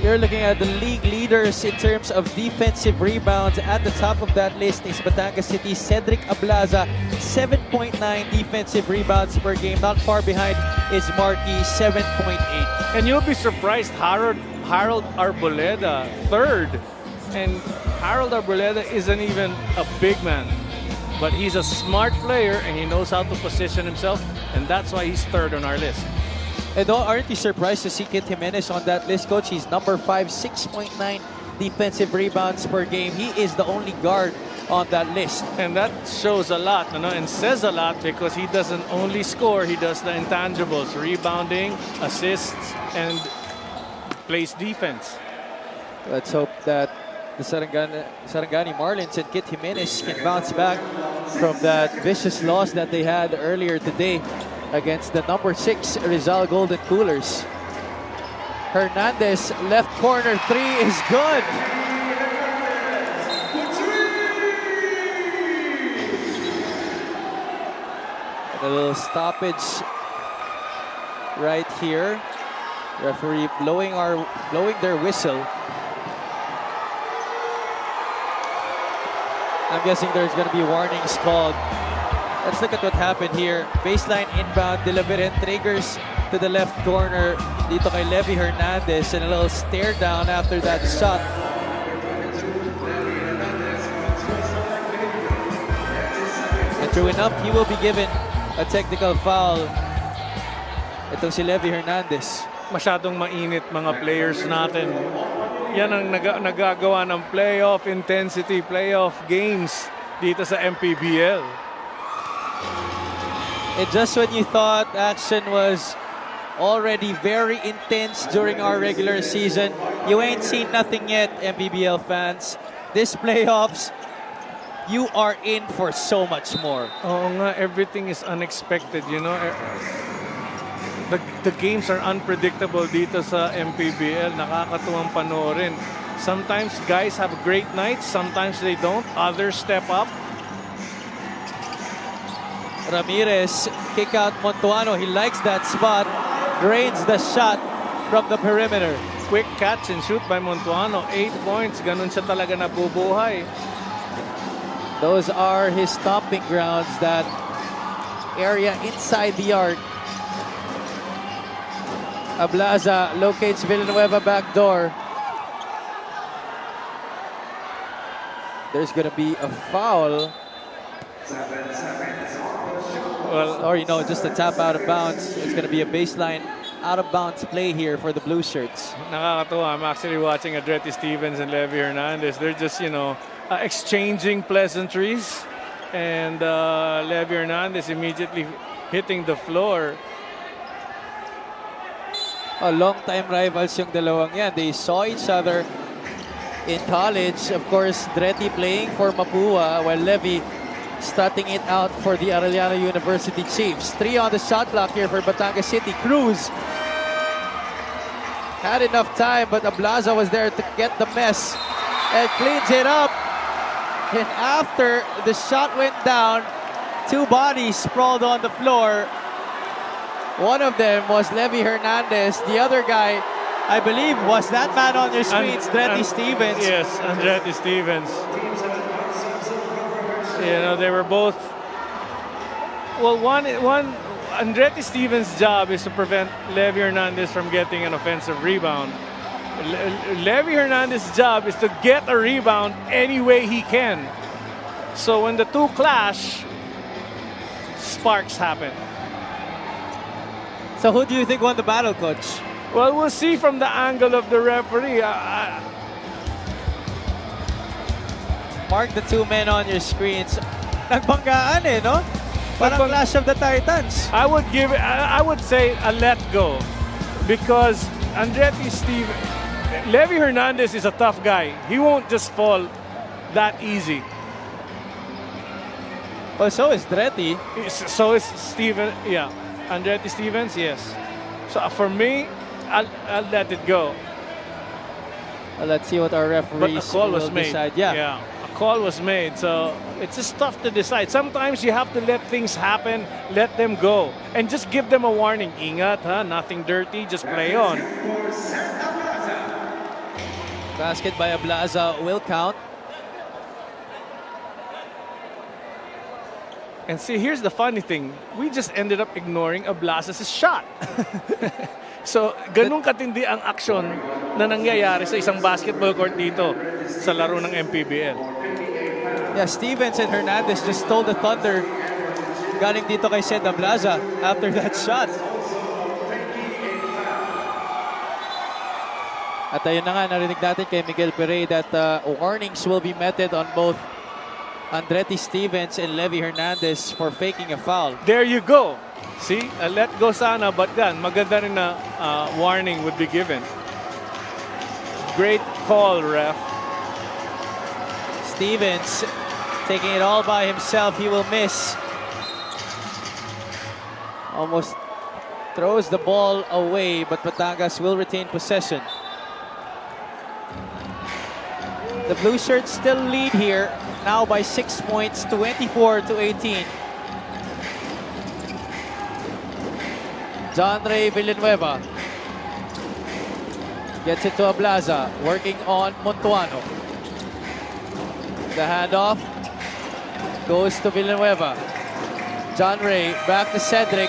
You're looking at the league leaders in terms of defensive rebounds. At the top of that list is Batangas City, Cedric Ablaza, 7.9 defensive rebounds per game. Not far behind is Marquis, 7.8. And you'll be surprised, Harold Arboleda, third. And Harold Arboleda isn't even a big man, but he's a smart player and he knows how to position himself, and that's why he's third on our list. And aren't you surprised to see Kyt Jimenez on that list, Coach? He's number 5, 6.9 defensive rebounds per game. He is the only guard on that list. And that shows a lot, and says a lot, because he doesn't only score, he does the intangibles, rebounding, assists, and plays defense. Let's hope that the Sarangani Marlins and Kyt Jimenez can bounce back from that vicious loss that they had earlier today against the number 6 Rizal Golden Coolers. Hernandez, left corner 3 is good. And a little stoppage right here. Referee blowing their whistle. I'm guessing there's going to be warnings called. Let's look at what happened here. Baseline inbound, De La Virgen triggers to the left corner dito kay Levy Hernandez, and a little stare down after that shot. And true enough, he will be given a technical foul. Itong si Levy Hernandez. Masyadong mainit mga players natin. Yan ang nagagawa ng playoff intensity, playoff games dito sa MPBL. And just when you thought action was already very intense during our regular season, you ain't seen nothing yet, MPBL fans. This playoffs, you are in for so much more. Oo nga, everything is unexpected, the games are unpredictable dito sa MPBL. Nakakatuwang panoorin. Sometimes guys have great nights, sometimes they don't. Others step up. Ramirez, kick out Montuano. He likes that spot. Drains the shot from the perimeter. Quick catch and shoot by Montuano. 8 points. Ganun siya talaga nabubuhay. Those are his stomping grounds, that area inside the arc. Ablaza locates Villanueva back door. There's going to be a foul. Well, Or, just a tap out of bounds. It's going to be a baseline out of bounds play here for the Blue Shirts. nakakatuwa. I'm actually watching Andretti Stevens and Levy Hernandez. They're just, exchanging pleasantries. And Levy Hernandez immediately hitting the floor. Long-time rivals yung dalawang yan. They saw each other in college. Of course, Andretti playing for Mapua while Levy starting it out for the Arellano University Chiefs. 3 on the shot clock here for Batangas City. Cruz had enough time, but Ablaza was there to get the mess and cleans it up. And after the shot went down, 2 bodies sprawled on the floor. One of them was Levy Hernandez. The other guy, I believe, was that man on your screens, Andretti Stevens. Yes, Andretti Stevens. They were both. Well, one Andretti Stevens' job is to prevent Levy Hernandez from getting an offensive rebound. Levy Hernandez's job is to get a rebound any way he can. So when the two clash, sparks happen. So who do you think won the battle, Coach? Well, we'll see from the angle of the referee. Mark the 2 men on your screens. Nagbanggaan no? Parang Clash of the Titans. I would say a let go, because Levy Hernandez is a tough guy. He won't just fall that easy. Well, so is Andretti. So is Steven. Yeah, Andretti Stevens. Yes. So for me, I'll let it go. Well, let's see what our referees But a call was will made. decide. Yeah. A call was made. So it's just tough to decide. Sometimes you have to let things happen, let them go, and just give them a warning. Ingat, nothing dirty, just play on. Basket by Ablaza will count. And see, here's the funny thing. We just ended up ignoring Ablaza's shot. So, ganun katindi ang aksyon na nangyayari sa isang basketball court dito sa laro ng MPBL. Yeah, Stevens and Hernandez just stole the thunder galing dito kay Sed Ablaza after that shot. At ayun na nga, narinig natin kay Miguel Perey that warnings will be meted on both Andretti Stevens and Levy Hernandez for faking a foul. There you go. See, let go sana, but yan, maganda rin na warning would be given. Great call, ref. Stevens taking it all by himself. He will miss. Almost throws the ball away, but Batangas will retain possession. The Blue Shirts still lead here, now by 6 points, 24-18. John Ray Villanueva gets it to Ablaza, working on Montuano. The handoff goes to Villanueva. John Ray back to Cedric.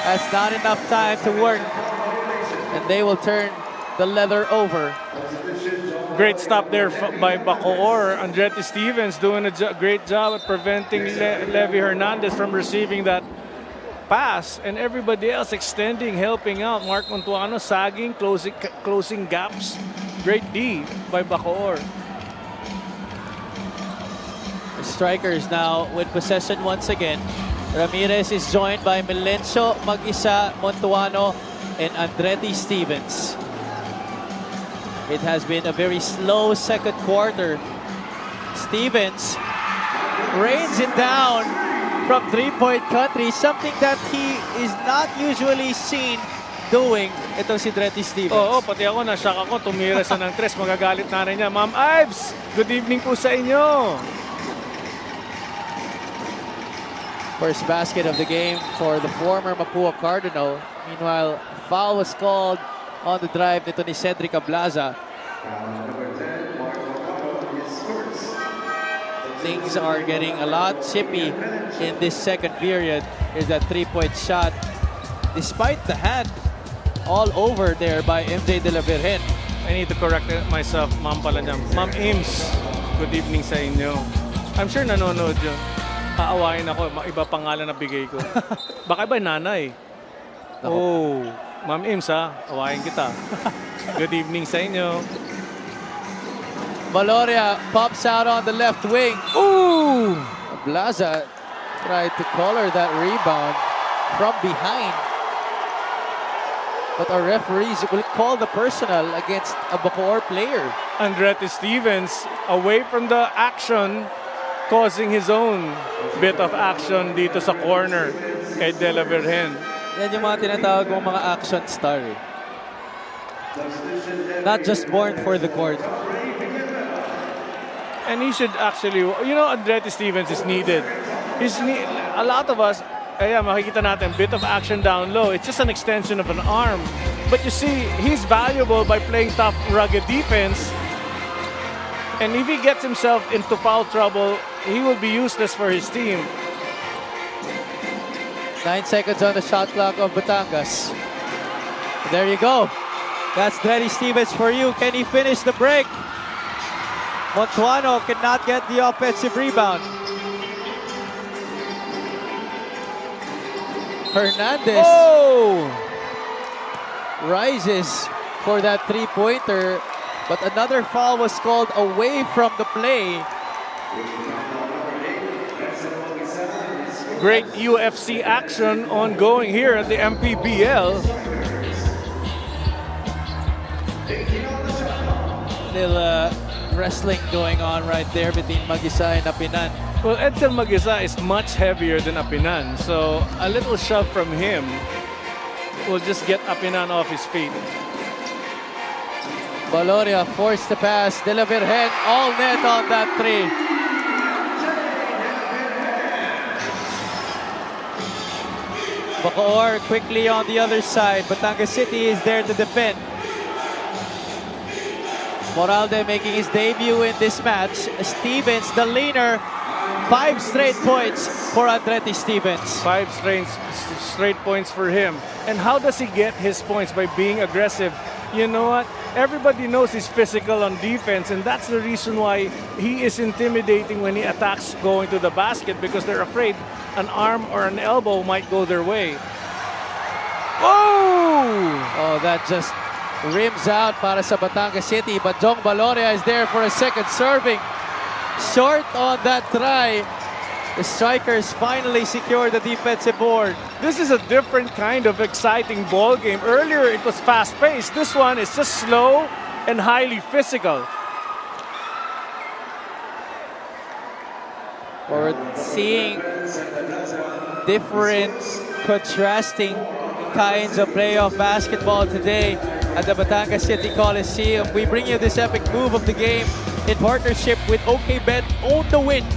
Has not enough time to work, and they will turn the leather over. Great stop there by BACOOR. Andretti Stevens doing a great job at preventing Levy Hernandez from receiving that pass, and everybody else extending, helping out. Mark Montuano sagging, closing gaps. Great D by BACOOR. The strikers now with possession once again. Ramirez is joined by Melencio, Mag-isa, Montuano, and Andretti Stevens. It has been a very slow second quarter. Stevens rains it down from three-point country, something that he is not usually seen doing itong si Dretty Stevens. Oo, pati ako, na-shock ako. Tumira siya ng tres. Magagalit na rin niya. Ma'am Ives, good evening po sa inyo. First basket of the game for the former Mapua Cardinal. Meanwhile, foul was called on the drive nito ni Cedric Ablaza. Things are getting a lot chippy in this second period. Here's that three-point shot. Despite the hand all over there by MJ De La Virgen. I need to correct myself, ma'am pala niya. Ma'am Ames, good evening sa inyo. I'm sure nanonood yun. Aawain ako, iba pangalan na bigay ko. Baka iba nanay. Oh, Ma'am Ames ha, awain kita. Good evening sa inyo. Valoria pops out on the left wing. Ooh! Ablaza tried to collar that rebound from behind. But our referees will call the personal against a BACOOR player. Andretti Stevens away from the action, causing his own bit of action dito sa corner kay De La Virgen. Yan yung mga tinatawag mong mga action star. Not just born for the court. And he should actually, you know, Andretti Stevens is needed. A lot of us, ayan, makikita natin, bit of action down low. It's just an extension of an arm. But you see, he's valuable by playing tough, rugged defense. And if he gets himself into foul trouble, he will be useless for his team. 9 seconds on the shot clock of Batangas. There you go. That's Dretty Stevens for you. Can he finish the break? Montuano cannot get the offensive rebound. Hernandez rises for that three-pointer, but another foul was called away from the play. Great UFC action ongoing here at the MPBL. Little wrestling going on right there between Mag-isa and Apinan. Well, Edsel Mag-isa is much heavier than Apinan, so a little shove from him will just get Apinan off his feet. Valoria forced to pass. De La Virgen all net on that three. BACOOR quickly on the other side. Batangas City is there to defend. Moralde making his debut in this match. Stevens, the leaner. 5 straight points for Andretti Stevens. 5 straight points for him. And how does he get his points? By being aggressive. You know what? Everybody knows he's physical on defense, and that's the reason why he is intimidating when he attacks going to the basket, because they're afraid an arm or an elbow might go their way. Oh, that just rims out para sa Batangas City, but Jong Valoria is there for a second serving. Short on that try. The strikers finally secure the defensive board. This is a different kind of exciting ball game. Earlier, it was fast-paced. This one is just slow and highly physical. We're seeing different, contrasting kinds of playoff basketball today at the Batangas City Coliseum. We bring you this epic move of the game in partnership with OKBet. Own the win.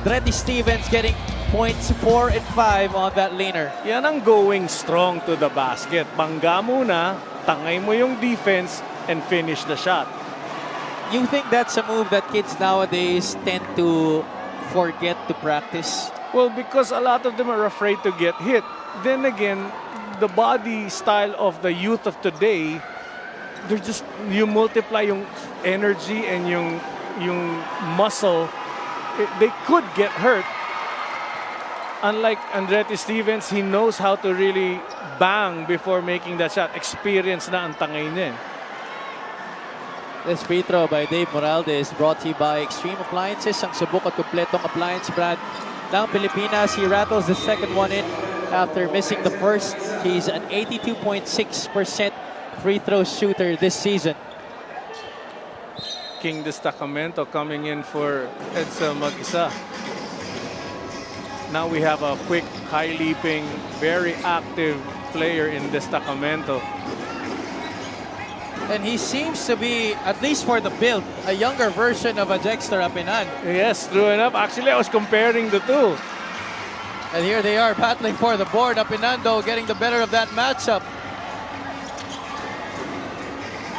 Dretty Stevens getting points 4 and 5 on that leaner. Yan ang going strong to the basket. Bangga muna, tangay mo yung defense, and finish the shot. You think that's a move that kids nowadays tend to forget to practice? Well, because a lot of them are afraid to get hit. Then again, the body style of the youth of today, they're just, you multiply yung energy and yung muscle, they could get hurt. Unlike Andretti Stevens, he knows how to really bang before making that shot. Experience na ang tangay niya. This free throw by Dave Moralde is brought to you by Extreme Appliances, ang subok at kumpletong appliance brand ng Pilipinas. He rattles the second one in after missing the first. He's an 82.6% free throw shooter this season. King Destacamento coming in for Edsel Mag-isa. Now we have a quick, high-leaping, very active player in Destacamento. And he seems to be, at least for the build, a younger version of a Dexter Apinan. Yes, true enough. Actually, I was comparing the two. And here they are battling for the board. Apinando getting the better of that matchup.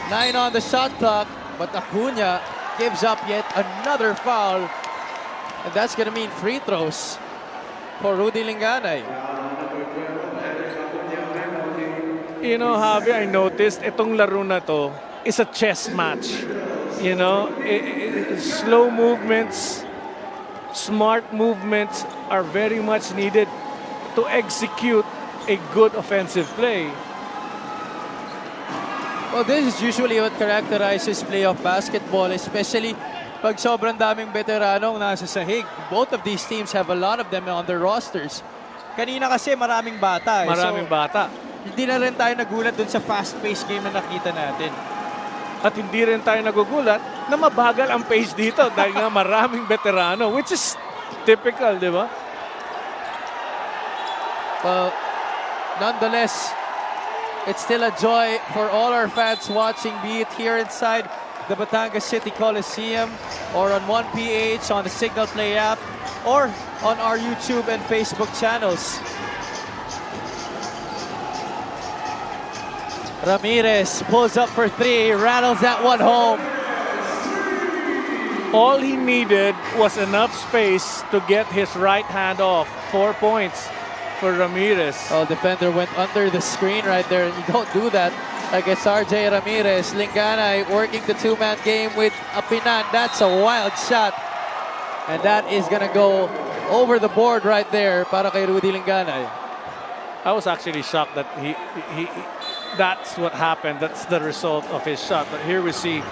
9 on the shot clock, but Acuna gives up yet another foul. And that's going to mean free throws for Rudy Linganay. You know, Javi, I noticed itong laro na to is a chess match. You know, slow movements, smart movements are very much needed to execute a good offensive play. Well, this is usually what characterizes playoff basketball, especially pag sobrang daming veteranong nasa sahig. Both of these teams have a lot of them on their rosters. Kanina kasi maraming bata. Maraming bata. Hindi na rin tayo nagulat dun sa fast-paced game na nakita natin. At hindi rin tayo nagugulat na mabagal ang pace dito dahil nga maraming veterano, which is typical, di ba? Well, nonetheless, it's still a joy for all our fans watching, be it here inside the Batangas City Coliseum or on 1PH on the Signal Play app or on our YouTube and Facebook channels. Ramirez pulls up for 3, rattles that one home. All he needed was enough space to get his right hand off. 4 points for Ramirez. Oh, defender went under the screen right there. You don't do that against RJ Ramirez. Linganay working the two-man game with Apinan. That's a wild shot. And that is going to go over the board right there para kay Rudy Linganay. I was actually shocked that he that's what happened. That's the result of his shot. But here we see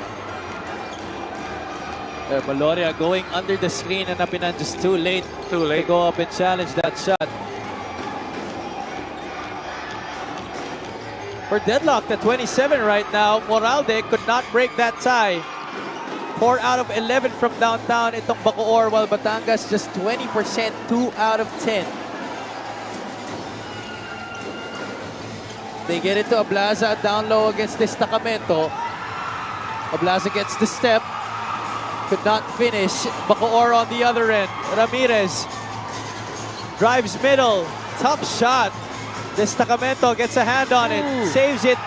Valoria going under the screen and Apinan just too late to go up and challenge that shot. We're deadlocked at 27 right now. Moralde could not break that tie. 4 out of 11 from downtown itong BACOOR, while Batangas just 20%, 2 out of 10. They get it to Ablaza down low against Destacamento. Ablaza gets the step. Could not finish. BACOOR on the other end. Ramirez drives middle. Tough shot. Destacamento gets a hand on it. Saves it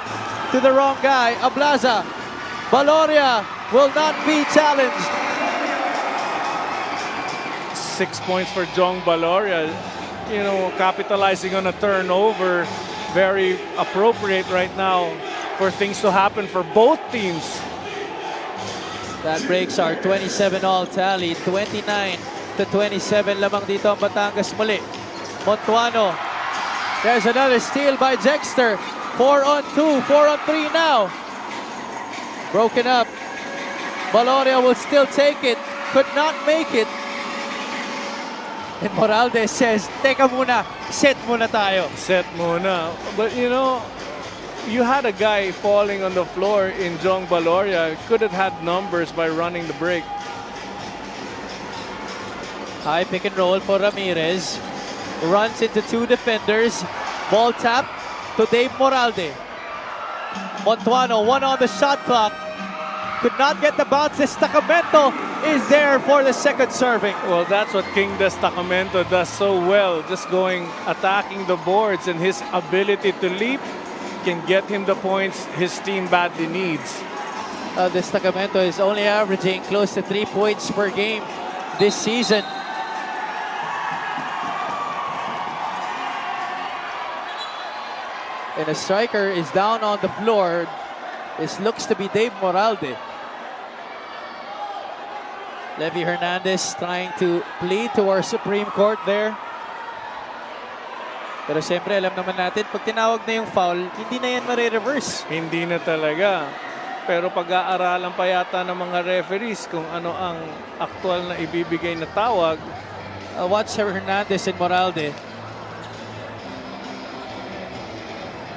to the wrong guy. Ablaza. Valoria will not be challenged. 6 points for Jong Valoria. You know, capitalizing on a turnover. Very appropriate right now for things to happen for both teams. That breaks our 27-all tally. 29-27 lamang dito ang Batangas muli. Montuano. There's another steal by Dexter. 4 on 2, 4 on 3 now. Broken up. Valoria will still take it. Could not make it. And Moralde says, teka muna, set muna tayo. Set muna. But you know, you had a guy falling on the floor in Jong Valoria. Could have had numbers by running the break. High pick and roll for Ramirez. Runs into 2 defenders. Ball tap to Dave Moralde. Montuano, 1 on the shot clock. Could not get the bounce. Destacamento is there for the second serving. Well, that's what King Destacamento does so well. Just attacking the boards, and his ability to leap can get him the points his team badly needs. Destacamento is only averaging close to 3 points per game this season. And a striker is down on the floor. This looks to be Dave Moralde. Levy Hernandez trying to plead to our Supreme Court there. Pero siyempre, alam naman natin, pag tinawag na yung foul, hindi na yan mare-reverse. Hindi na talaga. Pero pag-aaralan pa yata ng mga referees kung ano ang aktual na ibibigay na tawag. Watch Hernandez and Moralde.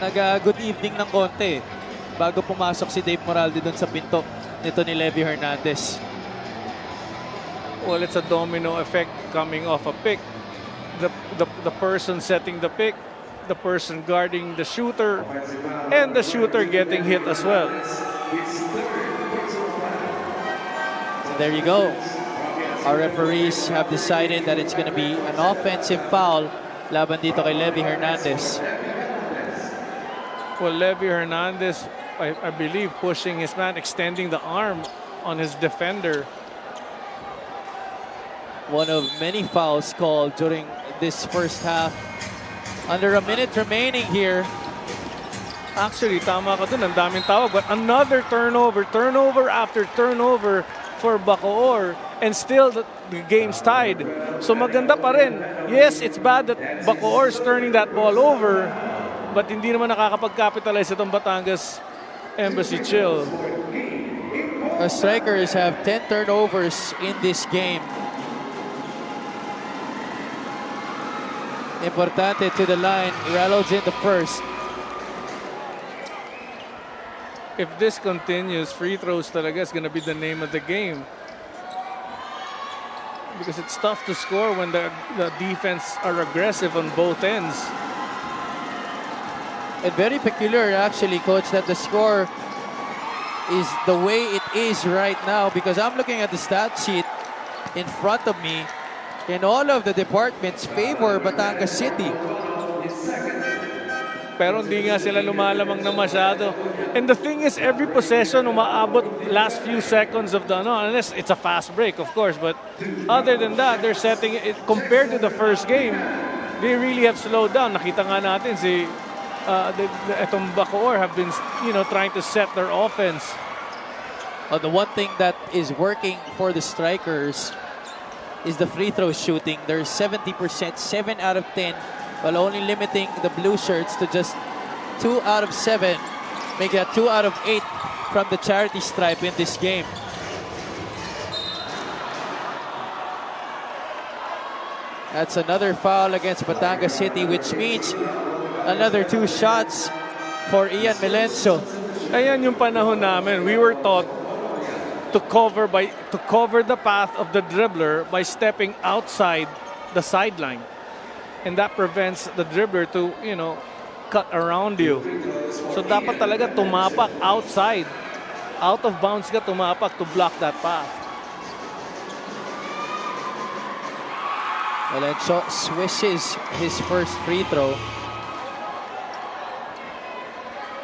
Nag-good evening ng konti bago pumasok si Dave Moralde doon sa pinto nito ni Levy Hernandez. Well, it's a domino effect coming off a pick. The person setting the pick the person guarding the shooter and the shooter getting hit as well. So there you go. Our referees have decided that it's going to be an offensive foul laban dito kay Levy Hernandez. Well, Levy Hernandez, I believe, pushing his man, extending the arm on his defender. One of many fouls called during this first half. Under a minute remaining here. Actually, tama ka dun. Ang daming tawag. But another turnover. Turnover after turnover for BACOOR. And still, the game's tied. So maganda pa rin. Yes, it's bad that BACOOR is turning that ball over. But hindi naman nakakapag-capitalize itong Batangas Embassy Chill. The strikers have 10 turnovers in this game. Importante to the line. Reynolds in the first. If this continues, free throws talaga is going to be the name of the game. Because it's tough to score when the defense are aggressive on both ends. And very peculiar actually, Coach, that the score is the way it is right now, because I'm looking at the stat sheet in front of me and all of the departments favor Batangas City. Pero hindi nga sila lumalamang na masyado. And the thing is, every possession umaabot last few seconds of the, unless it's a fast break, of course. But other than that, they're setting it, compared to the first game, they really have slowed down. Nakita nga natin itong BACOOR have been, trying to set their offense. The one thing that is working for the strikers is the free throw shooting. They're 70%, 7 out of 10, while only limiting the blue shirts to just 2 out of 7. Make that 2 out of 8 from the charity stripe in this game. That's another foul against Batangas City, which means another 2 shots for Ian Melencio. Ayan yung panahon namin. We were taught to cover the path of the dribbler by stepping outside the sideline. And that prevents the dribbler to, cut around you. So dapat talaga tumapak outside. Out of bounds ka tumapak to block that path. Melencio swishes his first free throw.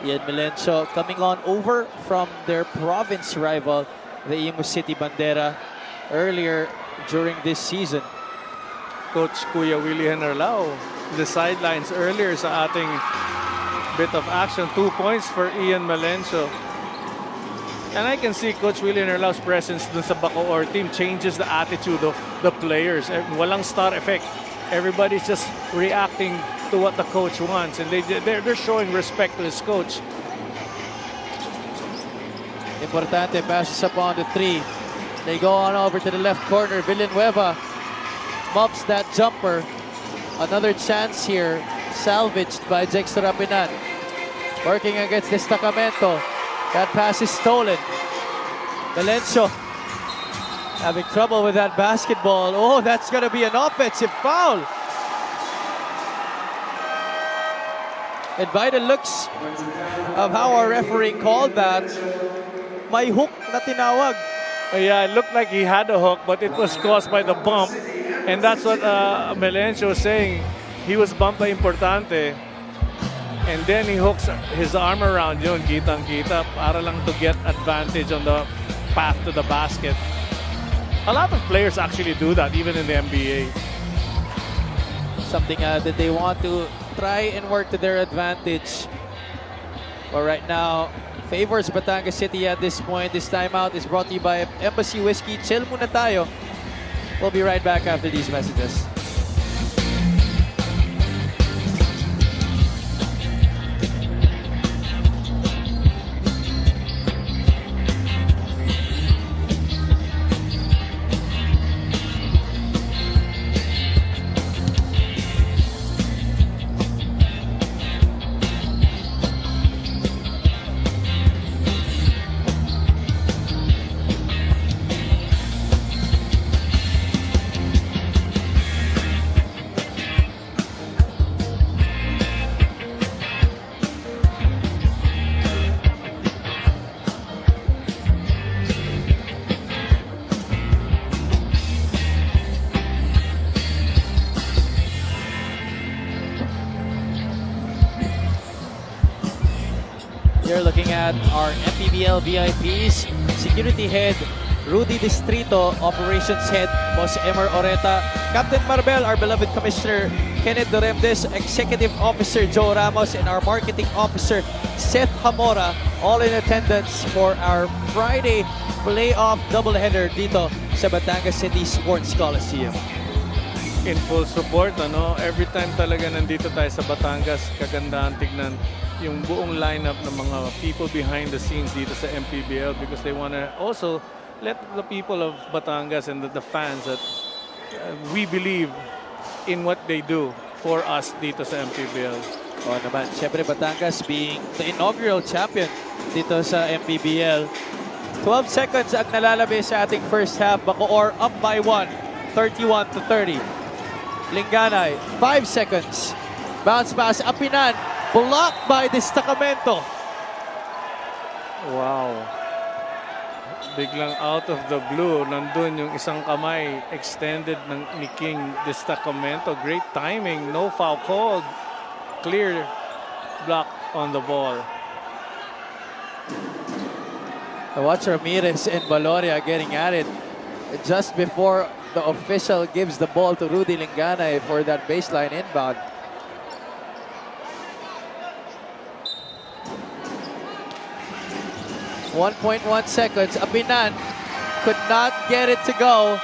Ian Melencio coming on over from their province rival, the Imus City Bandera, earlier during this season. Coach Kuya Willie Hennerlao, the sidelines earlier sa ating bit of action. 2 points for Ian Melencio. And I can see Coach Willie Hennerlao's presence dun sa BACOOR team changes the attitude of the players. Walang star effect. Everybody's just reacting to what the coach wants, and they're showing respect to his coach. Importante passes up on the 3. They go on over to the left corner. Villanueva muffs that jumper. Another chance here, salvaged by Xentro Rapinan. Working against Destacamento. That pass is stolen. Melencio having trouble with that basketball. Oh, that's going to be an offensive foul. And by the looks of how our referee called that, may hook na tinawag. Yeah, it looked like he had a hook, but it was caused by the bump. And that's what Melencio was saying. He was bumped by Importante. And then he hooks his arm around yun, kitang-kita, para lang to get advantage on the path to the basket. A lot of players actually do that, even in the NBA. Something that they want to try and work to their advantage. But right now, favors Batangas City at this point. This timeout is brought to you by Embassy Whiskey. Chill muna tayo. We'll be right back after these messages. here looking at our MPBL VIPs. Security Head, Rudy Distrito. Operations Head, Boss Emer Oreta. Captain Marbel, our beloved Commissioner Kenneth Doremdes. Executive Officer Joe Ramos. And our Marketing Officer Seth Hamora. All in attendance for our Friday playoff doubleheader dito sa Batangas City Sports Coliseum. In full support, ano? Every time talaga nandito tayo sa Batangas, kagandahan tignan yung buong lineup ng mga people behind the scenes dito sa MPBL because they want to also let the people of Batangas and the fans that we believe in what they do for us dito sa MPBL. O naman, syempre Batangas being the inaugural champion dito sa MPBL. 12 seconds ang nalalabi sa ating first half. BACOOR up by 1, 31-30. Linganay, 5 seconds. Bounce pass, Apinan, blocked by Destacamento. Wow. Biglang out of the blue, nandun yung isang kamay extended ni King Destacamento. Great timing, no foul called. Clear block on the ball. Watch Ramirez and Valoria getting at it just before the official gives the ball to Rudy Linganay for that baseline inbound. .1 seconds. Apinan could not get it to go.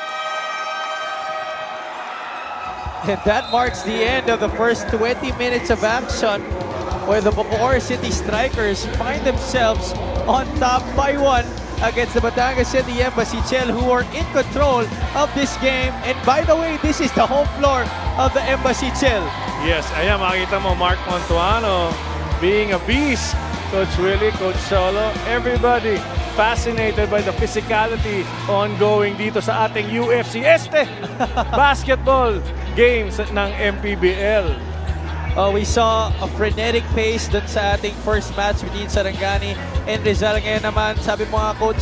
And that marks the end of the first 20 minutes of action where the BACOOR City Strikers find themselves on top by 1 against the Batangas City Embassy Chill, who are in control of this game. And by the way, this is the home floor of the Embassy Chill. Yes, ayan, makita mo Mark Montuano being a beast. Coach Willie, Coach Solo, everybody fascinated by the physicality ongoing dito sa ating UFC basketball games ng MPBL. We saw a frenetic pace dun sa ating first match between Sarangani and Rizal. Ngayon naman, sabi mo nga coach,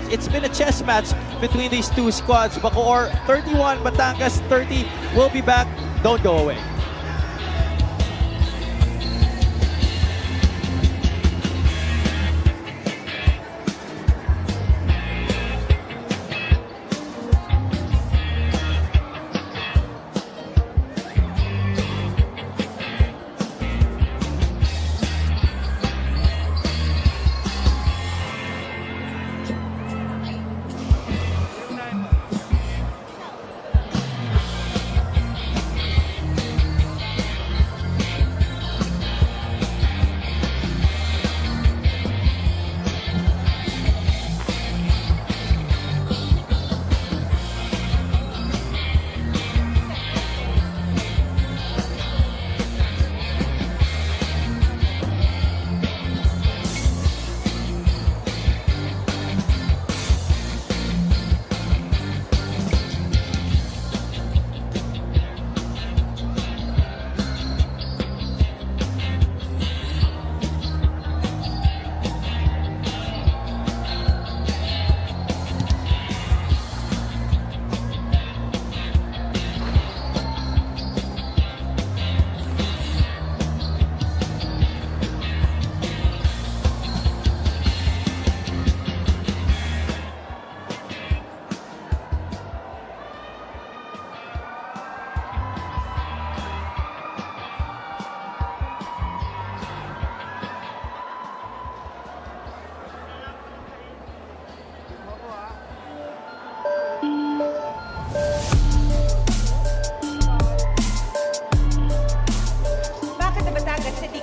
it's been a chess match between these two squads. BACOOR 31, Batangas 30. We'll be back. Don't go away.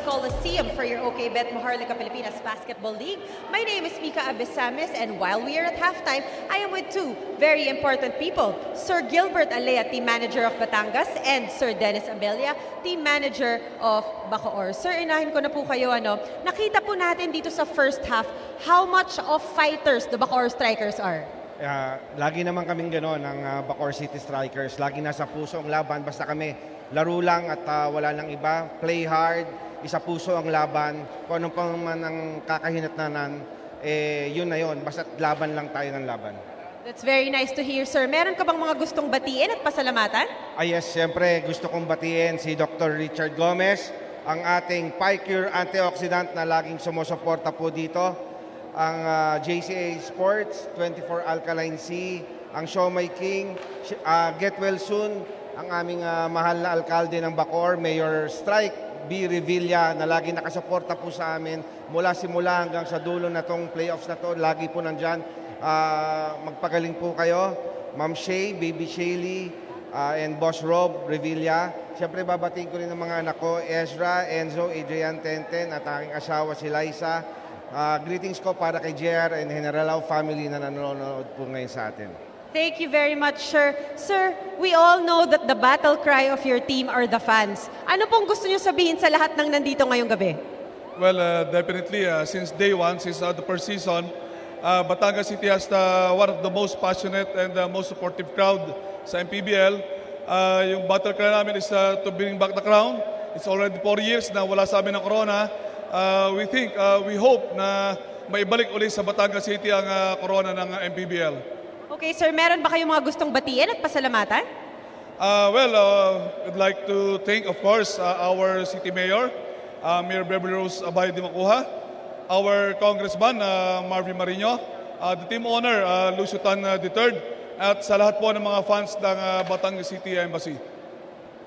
Coliseum for your OK-Bet Maharlika Pilipinas Basketball League. My name is Mika Abesames, and while we are at halftime, I am with two very important people. Sir Gilbert Alea, Team Manager of Batangas, and Sir Dennis Abelia, Team Manager of BACOOR. Sir, inahin ko na po kayo. Nakita po natin dito sa first half how much of fighters the BACOOR Strikers are. Lagi naman kaming gano'n ng BACOOR City Strikers. Lagi nasa puso ang laban. Basta kami laro lang at wala nang iba. Play hard, isa puso ang laban. Kung anong pa man ang kakahinatnanan, yun na yun. Basta laban lang tayo ng laban. That's very nice to hear, sir. Meron ka bang mga gustong batiin at pasalamatan? Yes, siyempre gusto kong batiin si Dr. Richard Gomez, ang ating PACOOR antioxidant na laging sumusuporta po dito, ang JCA Sports, 24 Alkaline C, ang Siomai King, Get Well Soon, ang aming mahal na alkalde ng BACOOR, Mayor Strike B. Revilla, na lagi nakasuporta po sa amin mula simula hanggang sa dulo na tong playoffs na to. Lagi po nandyan. Magpagaling po kayo. Ma'am Shay, Baby Shaylee, and Boss Rob Revilla. Siyempre babatiin ko rin ang mga anak ko, Ezra, Enzo, Adrian Tenten, at aking asawa si Liza. Greetings ko para kay JR and General family na nanonood po ngayon sa atin. Thank you very much, sir. Sir, we all know that the battle cry of your team are the fans. Ano pong gusto niyo sabihin sa lahat ng nandito ngayong gabi? Well, definitely, since day one, since the first season, Batangas City has one of the most passionate and most supportive crowd sa MPBL. Yung battle cry namin is to bring back the crown. It's already 4 years na wala sa amin ng corona. We hope na maibalik ulit sa Batangas City ang corona ng MPBL. Okay, sir, meron ba kayong mga gustong batiin at pasalamatan? I'd like to thank, of course, our City Mayor, Mayor Beverly Rose Abay Dimacuha, our Congressman, Marvin Marino, the team owner, Lucio Tan III, at sa lahat po ng mga fans ng Batangas City Embassy.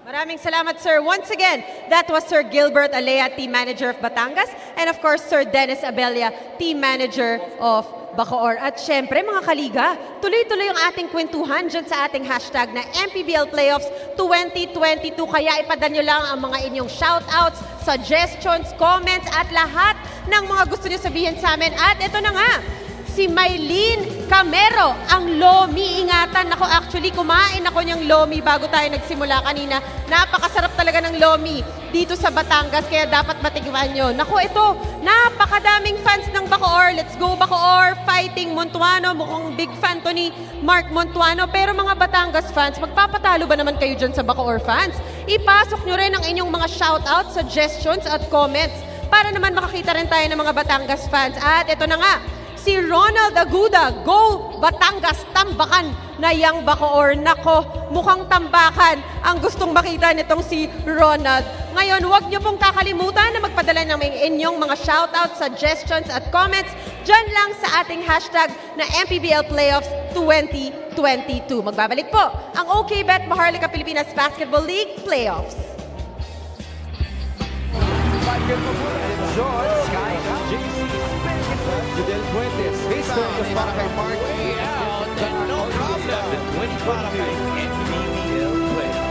Maraming salamat, sir. Once again, that was Sir Gilbert Alea, Team Manager of Batangas, and of course, Sir Dennis Abella, Team Manager of BACOOR. At syempre, mga kaliga, tuloy-tuloy ang ating kwentuhan dyan sa ating hashtag na MPBL Playoffs 2022. Kaya ipadala lang ang mga inyong shoutouts, suggestions, comments, at lahat ng mga gusto niyo sabihin sa amin. At ito na nga, si Maylene Camero, ang lomi. Ingatan ako, actually, kumain ako niyang lomi bago tayo nagsimula kanina. Napakasarap talaga ng lomi dito sa Batangas, kaya dapat matikman nyo. Naku, ito, napakadaming fans ng BACOOR. Let's go, BACOOR! Fighting Montuano. Mukhang big fan to ni Mark Montuano. Pero mga Batangas fans, magpapatalo ba naman kayo dyan sa BACOOR fans? Ipasok nyo rin ang inyong mga shoutouts, suggestions, at comments para naman makakita rin tayo ng mga Batangas fans. At ito na nga, si Ronald Aguda, go Batangas, tambakan na yang BACOOR. Nako, mukhang tambakan ang gustong makita nitong si Ronald. Ngayon, huwag niyo pong kakalimutan na magpadala ng inyong mga shoutouts, suggestions at comments dyan lang sa ating hashtag na MPBL Playoffs 2022. Magbabalik po ang OKBet Maharlika Pilipinas Basketball League Playoffs. Enjoy Kyt Jimenez. Fidel Fuentes, Mr. para kay Parky. No problem. The 2022 MPBL Playoffs.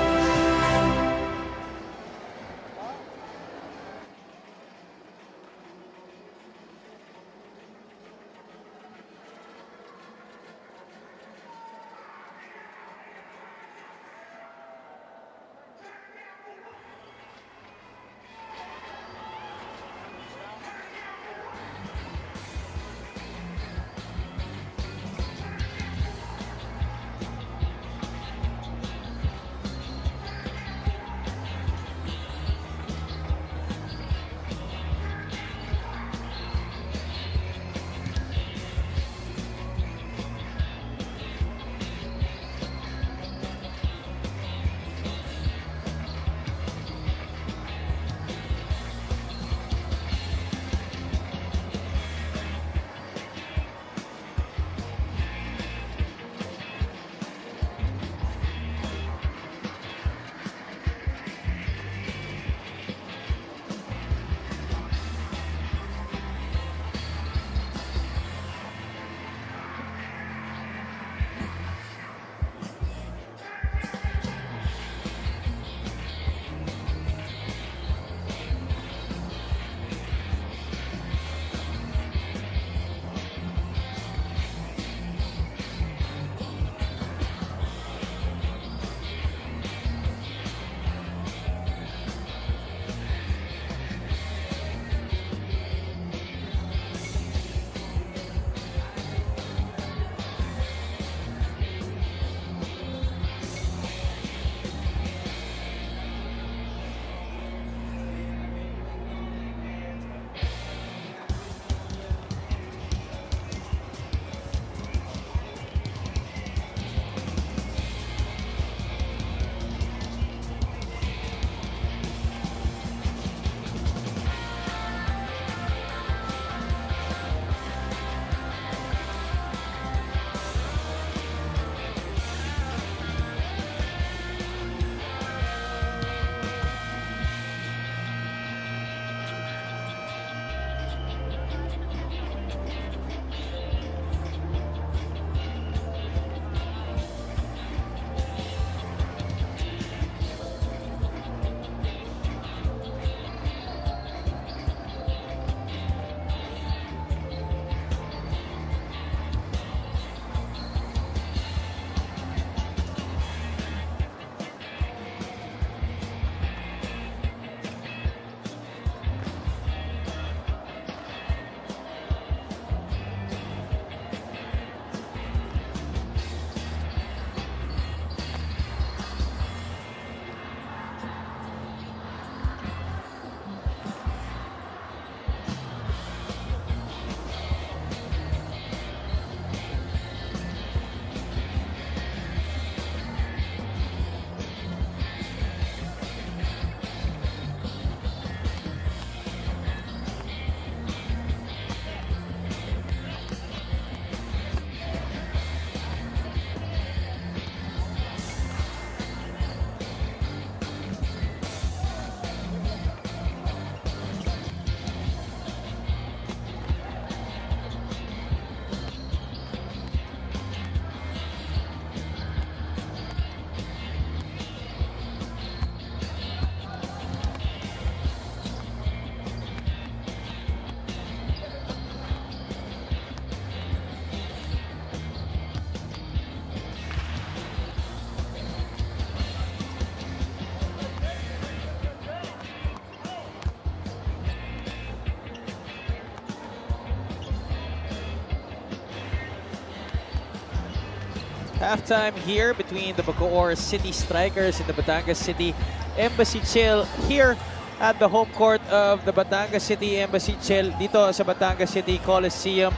halftime here between the BACOOR City Strikers and the Batangas City Embassy Chill here at the home court of the Batangas City Embassy Chill dito sa Batangas City Coliseum.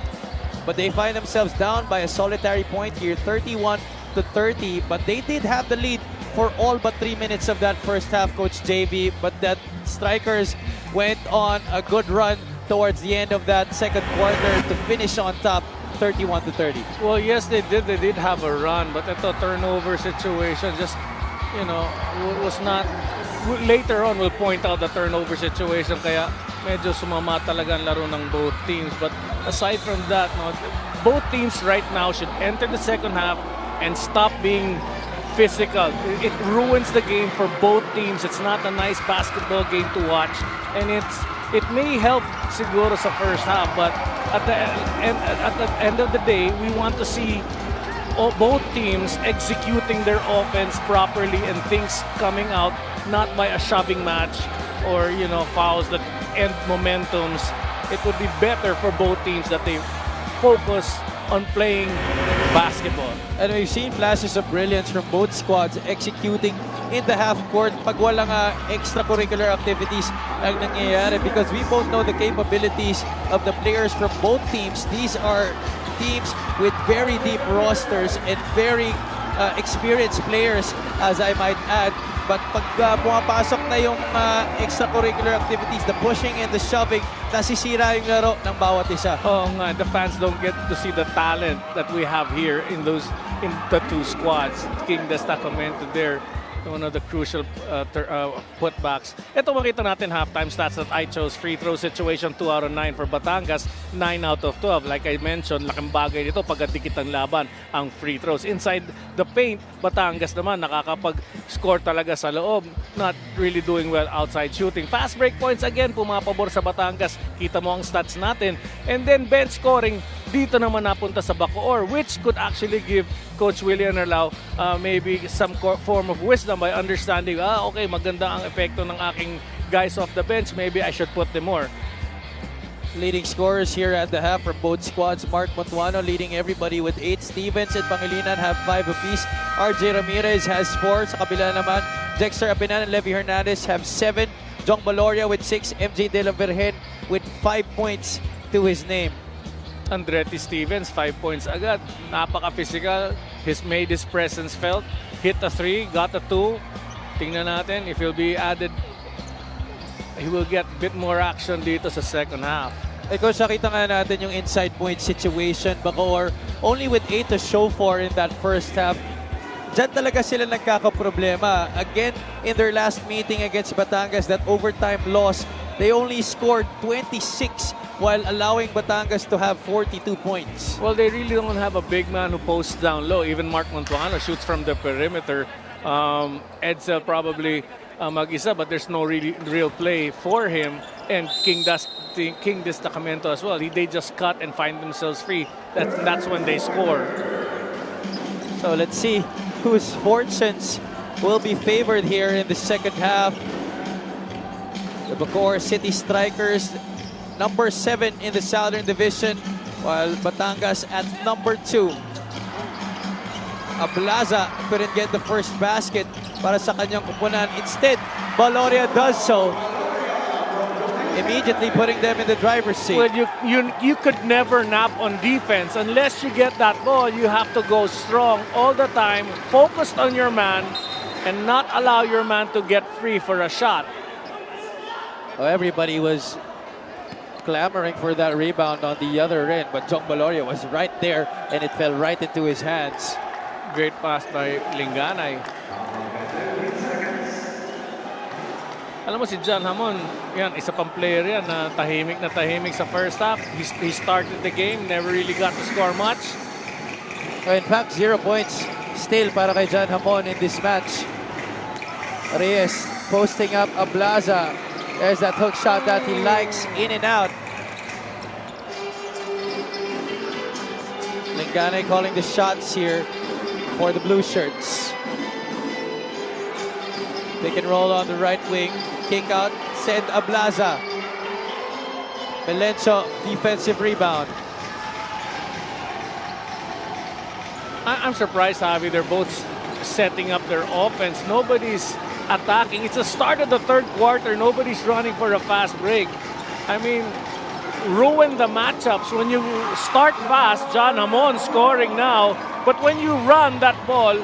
But they find themselves down by a solitary point here, 31-30. But they did have the lead for all but 3 minutes of that first half, Coach JV. But that Strikers went on a good run towards the end of that second quarter to finish on top, 31-30. Well, yes, they did. They did have a run, but ito turnover situation just, was not. Later on, we'll point out the turnover situation. Kaya medyo sumama talaga ang laro ng both teams. But aside from that, both teams right now should enter the second half and stop being physical. It ruins the game for both teams. It's not a nice basketball game to watch, and it may help siguro sa first half, but at the end of the day, we want to see both teams executing their offense properly and things coming out not by a shoving match or fouls that end momentums. It would be better for both teams that they focus on playing basketball. And we've seen flashes of brilliance from both squads executing in the half court pag walang extracurricular activities ang nangyayari, because we both know the capabilities of the players from both teams. These are teams with very deep rosters and very experienced players, as I might add. But pag pumapasok na yung extracurricular activities, the pushing and the shoving, nasisira yung laro ng bawat isa. Oh, nga, the fans don't get to see the talent that we have here in the two squads. King Desta commented there, one of the crucial putbacks. Ito makita natin halftime stats that I chose. Free throw situation, 2 out of 9 for Batangas, 9 out of 12. Like I mentioned, laking bagay dito pagkadikit ng laban ang free throws. Inside the paint, Batangas naman nakakapag-score talaga sa loob. Not really doing well outside shooting. Fast break points again, pumapabor sa Batangas. Kita mo ang stats natin. And then bench scoring, dito naman napunta sa BACOOR, which could actually give Coach William Arlao maybe some form of wisdom by understanding, okay, maganda ang epekto ng aking guys off the bench. Maybe I should put them more. Leading scorers here at the half for both squads. Mark Montuano leading everybody with 8. Stevens and Pangilinan have 5 apiece. RJ Ramirez has 4. Sa kabila naman, Dexter Apinan and Levy Hernandez have 7. Jong Baloria with 6. MJ De La Virgen with 5 points to his name. Andretti Stevens, 5 points agad. Napaka-physical. He's made his presence felt. Hit a 3, got a 2. Tingnan natin if he'll be added. He will get a bit more action dito sa second half. Coach, nakita nga natin yung inside point situation. BACOOR only with 8 to show for in that first half. Diyan talaga sila nagkakaproblema. Again, in their last meeting against Batangas, that overtime loss, they only scored 26 while allowing Batangas to have 42 points. Well, they really don't have a big man who posts down low. Even Mark Montuano shoots from the perimeter. Edsel probably mag-isa, but there's no real play for him. And King Destacamento as well. They just cut and find themselves free. That's when they score. So let's see whose fortunes will be favored here in the second half. The BACOOR City Strikers, number 7 in the Southern Division, while Batangas at number 2. Ablaza couldn't get the first basket para sa kanyang kupunan. Instead, Baloria does so, immediately putting them in the driver's seat. Well, you could never nap on defense. Unless you get that ball, you have to go strong all the time, focused on your man, and not allow your man to get free for a shot. Well, everybody was clamoring for that rebound on the other end, but Jong Baloria was right there, and it fell right into his hands. Great pass by Linganay. Alam mo si John Hamon, yan, isa pang player yan na tahimik sa first half. He started the game, never really got to score much. In fact, 0 points still para kay John Hamon in this match. Reyes posting up Ablaza. There's that hook shot that he likes, in and out. Linganay calling the shots here for the blue shirts. Pick and roll on the right wing. Kick out, send Ablaza. Melencio, defensive rebound. I'm surprised, Javi. They're both setting up their offense. Nobody's attacking. It's the start of the third quarter. Nobody's running for a fast break. I mean, ruin the matchups. When you start fast, John Hamon scoring now, but when you run that ball,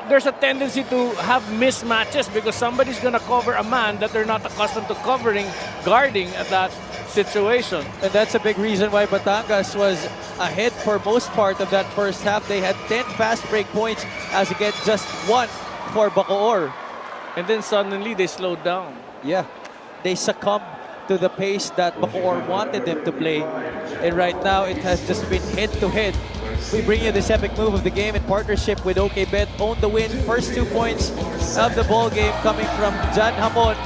there's a tendency to have mismatches because somebody's going to cover a man that they're not accustomed to covering, guarding at that situation. And that's a big reason why Batangas was ahead for most part of that first half. They had 10 fast break points as against just 1 for BACOOR. And then suddenly they slowed down. Yeah, they succumbed to the pace that BACOOR wanted them to play. And right now, it has just been head-to-head. We bring you this epic move of the game in partnership with OKBet. Own the win. First 2 points of the ball game coming from John Hamon.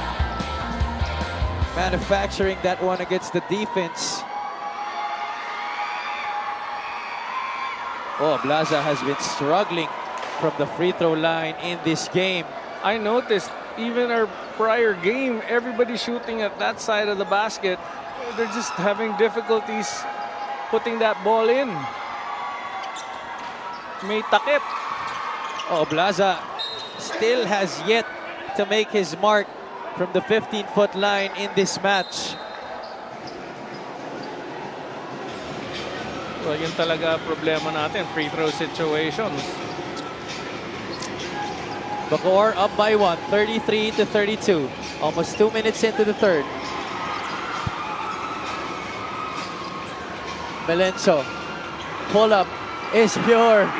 Manufacturing that one against the defense. Oh, Blaza has been struggling from the free throw line in this game. I noticed even our prior game, everybody shooting at that side of the basket. They're just having difficulties putting that ball in. May takip. Oh, Blaza still has yet to make his mark from the 15-foot line in this match. Well, yun talaga problema natin, free throw situations. BACOOR up by 1, 33-32. Almost 2 minutes into the third. Melencio. Pull up is pure.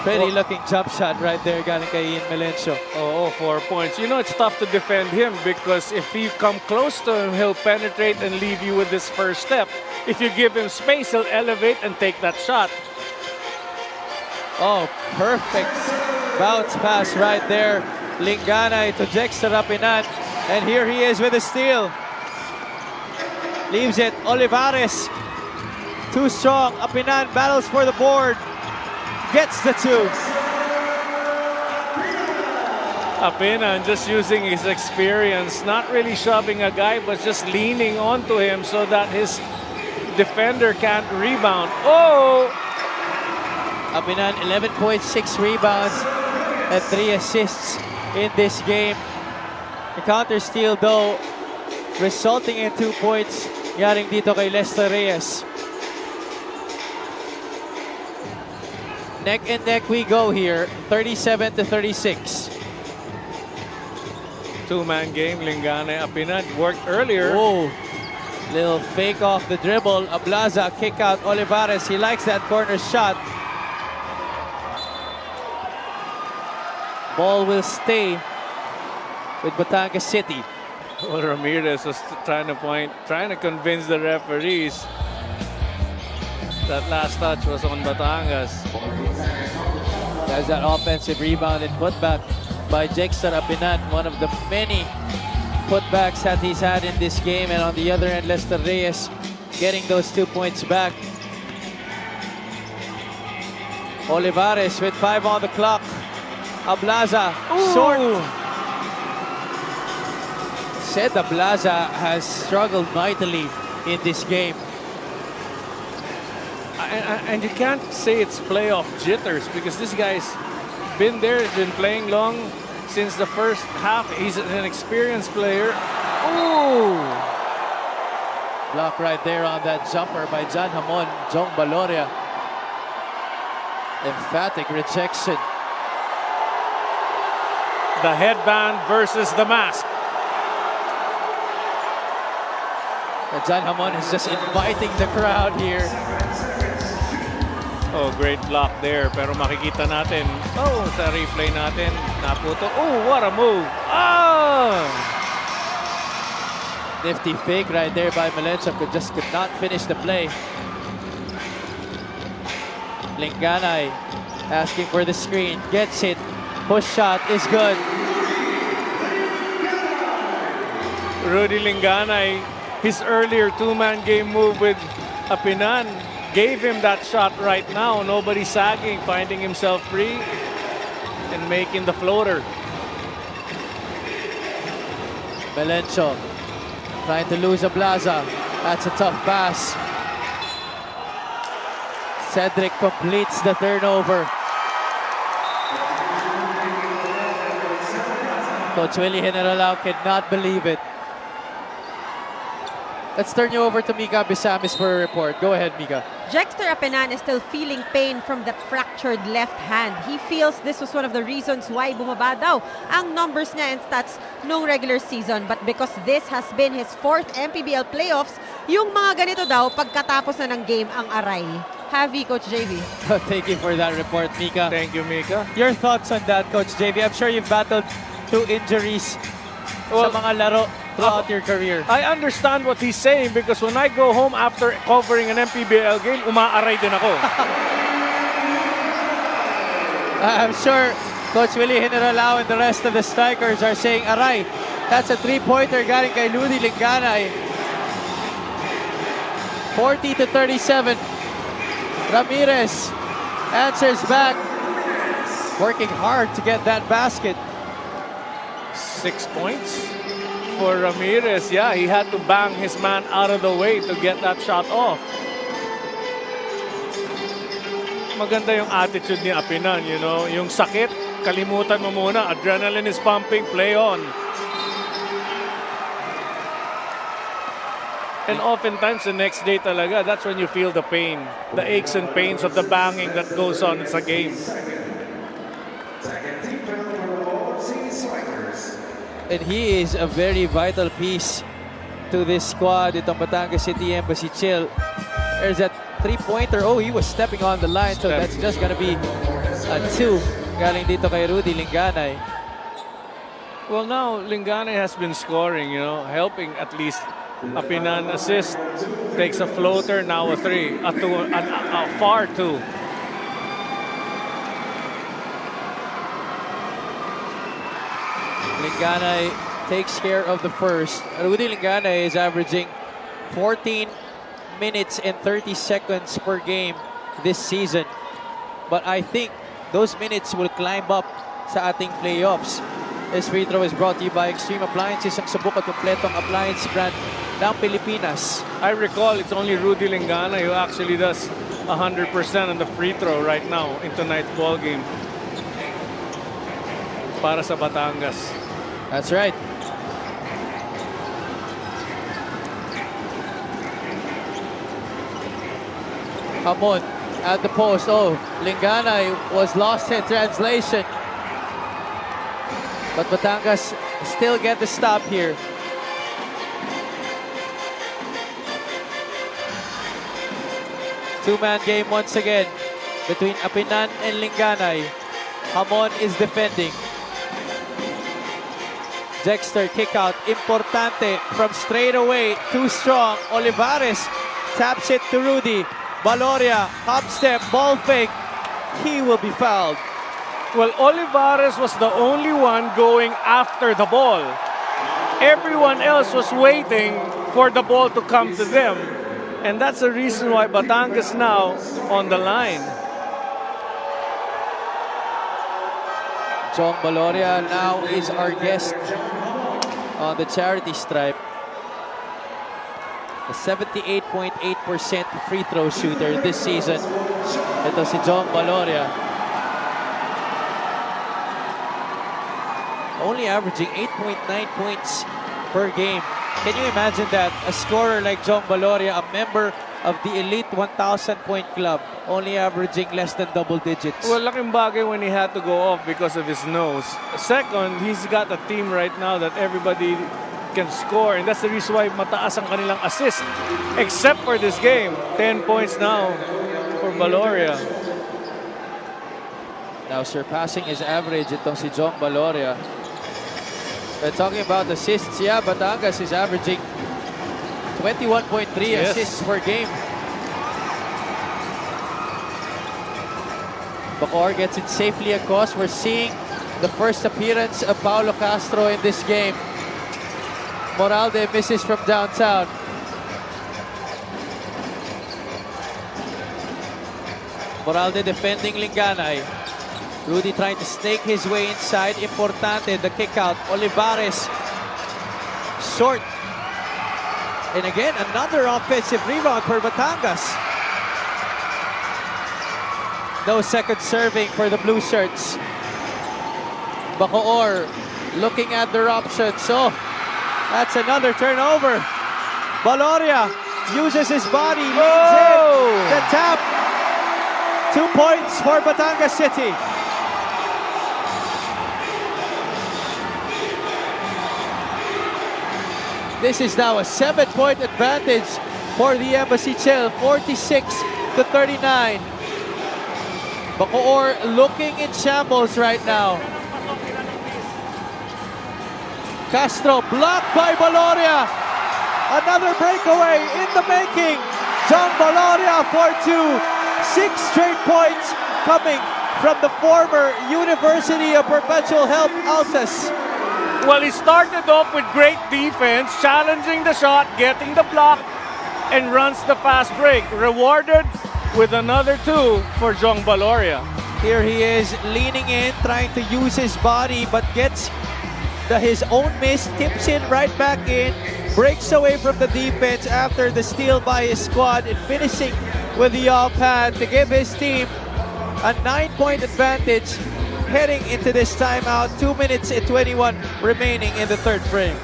Pretty looking jump shot right there, galing kay Ian Melencio. Oh, 4 points. You know, it's tough to defend him because if you come close to him, he'll penetrate and leave you with this first step. If you give him space, he'll elevate and take that shot. Oh, perfect bounce pass right there. Linganay to Jexter Rapinan. And here he is with a steal. Leaves it. Olivares. Too strong. Apinan battles for the board. Gets the 2. Apinan just using his experience, not really shoving a guy, but just leaning onto him so that his defender can't rebound. Oh! Apinan, 11.6 rebounds and 3 assists in this game. The counter steal though, resulting in 2 points yaring dito kay Lester Reyes. Neck and neck we go here, 37-36. Two-man game, Linganay Apinan worked earlier. Oh, little fake off the dribble. Ablaza kick out Olivares. He likes that corner shot. Ball will stay with Batangas City. Well, Ramirez was trying to convince the referees that last touch was on Batangas. There's that offensive rebound and putback by Jexter Apinan, one of the many putbacks that he's had in this game. And on the other end, Lester Reyes getting those 2 points back. Olivares with 5 on the clock. Ablaza, short. Said Ablaza has struggled mightily in this game. And you can't say it's playoff jitters because this guy's been there, he's been playing long since the first half. He's an experienced player. Ooh! Block right there on that jumper by John Hamon, Jong Baloria. Emphatic rejection. The headband versus the mask. And John Hamon is just inviting the crowd here. Oh, great block there. Pero makikita natin, sa replay natin, naputo. Oh, what a move. Oh! Nifty fake right there by Melencio. Could not finish the play. Linganay asking for the screen. Gets it. Push shot is good. Rudy Linganay, his earlier two-man game move with Apinan gave him that shot right now. Nobody sagging, finding himself free and making the floater. Melencio trying to lose Ablaza. That's a tough pass. Cedric completes the turnover. Coach Willie Generalao cannot believe it. Let's turn you over to Mika Bisamis for a report. Go ahead, Mika. Jexter Apenan is still feeling pain from that fractured left hand. He feels this was one of the reasons why bumaba daw ang numbers niya and stats nung regular season. But because this has been his 4th MPBL playoffs, yung mga ganito daw pagkatapos na ng game ang aray. Have you, Coach JV? Thank you for that report, Mika. Thank you, Mika. Your thoughts on that, Coach JV? I'm sure you've battled 2 injuries sa mga laro throughout your career. I understand what he's saying because when I go home after covering an MPBL game, umaaray din ako. I'm sure Coach Willie Generalao and the rest of the strikers are saying, aray, that's a 3-pointer galing kay Ludi Linganay. 40-37. Ramirez answers back, working hard to get that basket. 6 points for Ramirez. Yeah, he had to bang his man out of the way to get that shot off. Maganda yung attitude ni Apinan, you know. Yung sakit, kalimutan mo muna. Adrenaline is pumping, play on. And oftentimes, the next day talaga, that's when you feel the pain. The aches and pains of the banging that goes on in a game. And he is a very vital piece to this squad. Itong Batangas City Embassy Chill. There's that 3-pointer. Oh, he was stepping on the line. So that's just gonna be a 2. Galing dito kay Rudy Linganay. Well, now Linganay has been scoring, you know, helping at least. Apinan assist, takes a floater, now a 3, a far 2. Linganay takes care of the first. Rudy Linganay is averaging 14 minutes and 30 seconds per game this season. But I think those minutes will climb up sa ating playoffs. This free throw is brought to you by Extreme Appliances, ang subok at kumpletong appliance brand ng Pilipinas. I recall it's only Rudy Linganay who actually does 100% on the free throw right now in tonight's ball game. Para sa Batangas. That's right. Hamon at the post. Oh, Linganay was lost in translation. But Batangas still get the stop here. Two-man game once again between Apinan and Linganay. Hamon is defending. Dexter kick out, importante from straight away, too strong. Olivares taps it to Rudy. Valoria, hop step, ball fake. He will be fouled. Well, Olivares was the only one going after the ball. Everyone else was waiting for the ball to come to them. And that's the reason why Batangas now on the line. Jong Valoria now is our guest on the charity stripe. A 78.8% free throw shooter this season. Ito si Jong Valoria. Only averaging 8.9 points per game. Can you imagine that? A scorer like Jong Valoria, a member of the elite 1,000 point club, only averaging less than double digits. Well, laking bagay when he had to go off because of his nose. Second, he's got a team right now that everybody can score, and that's the reason why mataas ang kanilang assist. Except for this game, 10 points now for Valoria. Now surpassing his average itong si Jong Valoria. We're talking about assists. Yeah, Batangas is averaging 21.3 assists per game. BACOOR gets it safely across. We're seeing the first appearance of Paulo Castro in this game. Moralde misses from downtown. Moralde defending Linganay. Rudy trying to snake his way inside. Importante, the kick out. Olivares, short. And again, another offensive rebound for Batangas. No second serving for the blue shirts. BACOOR looking at their options. So that's another turnover. Valoria uses his body, leans in, the tap. 2 points for Batangas City. This is now a 7-point advantage for the Embassy Chill, 46-39. BACOOR looking in shambles right now. Castro blocked by Valoria. Another breakaway in the making. John Valoria for 2. 6 straight points coming from the former University of Perpetual Help Alces. Well, he started off with great defense, challenging the shot, getting the block, and runs the fast break. Rewarded with another 2 for Jong Valoria. Here he is leaning in, trying to use his body, but gets his own miss, tips in right back in, breaks away from the defense after the steal by his squad, and finishing with the offhand to give his team a 9-point advantage heading into this timeout. 2 minutes and 21 remaining in the third frame.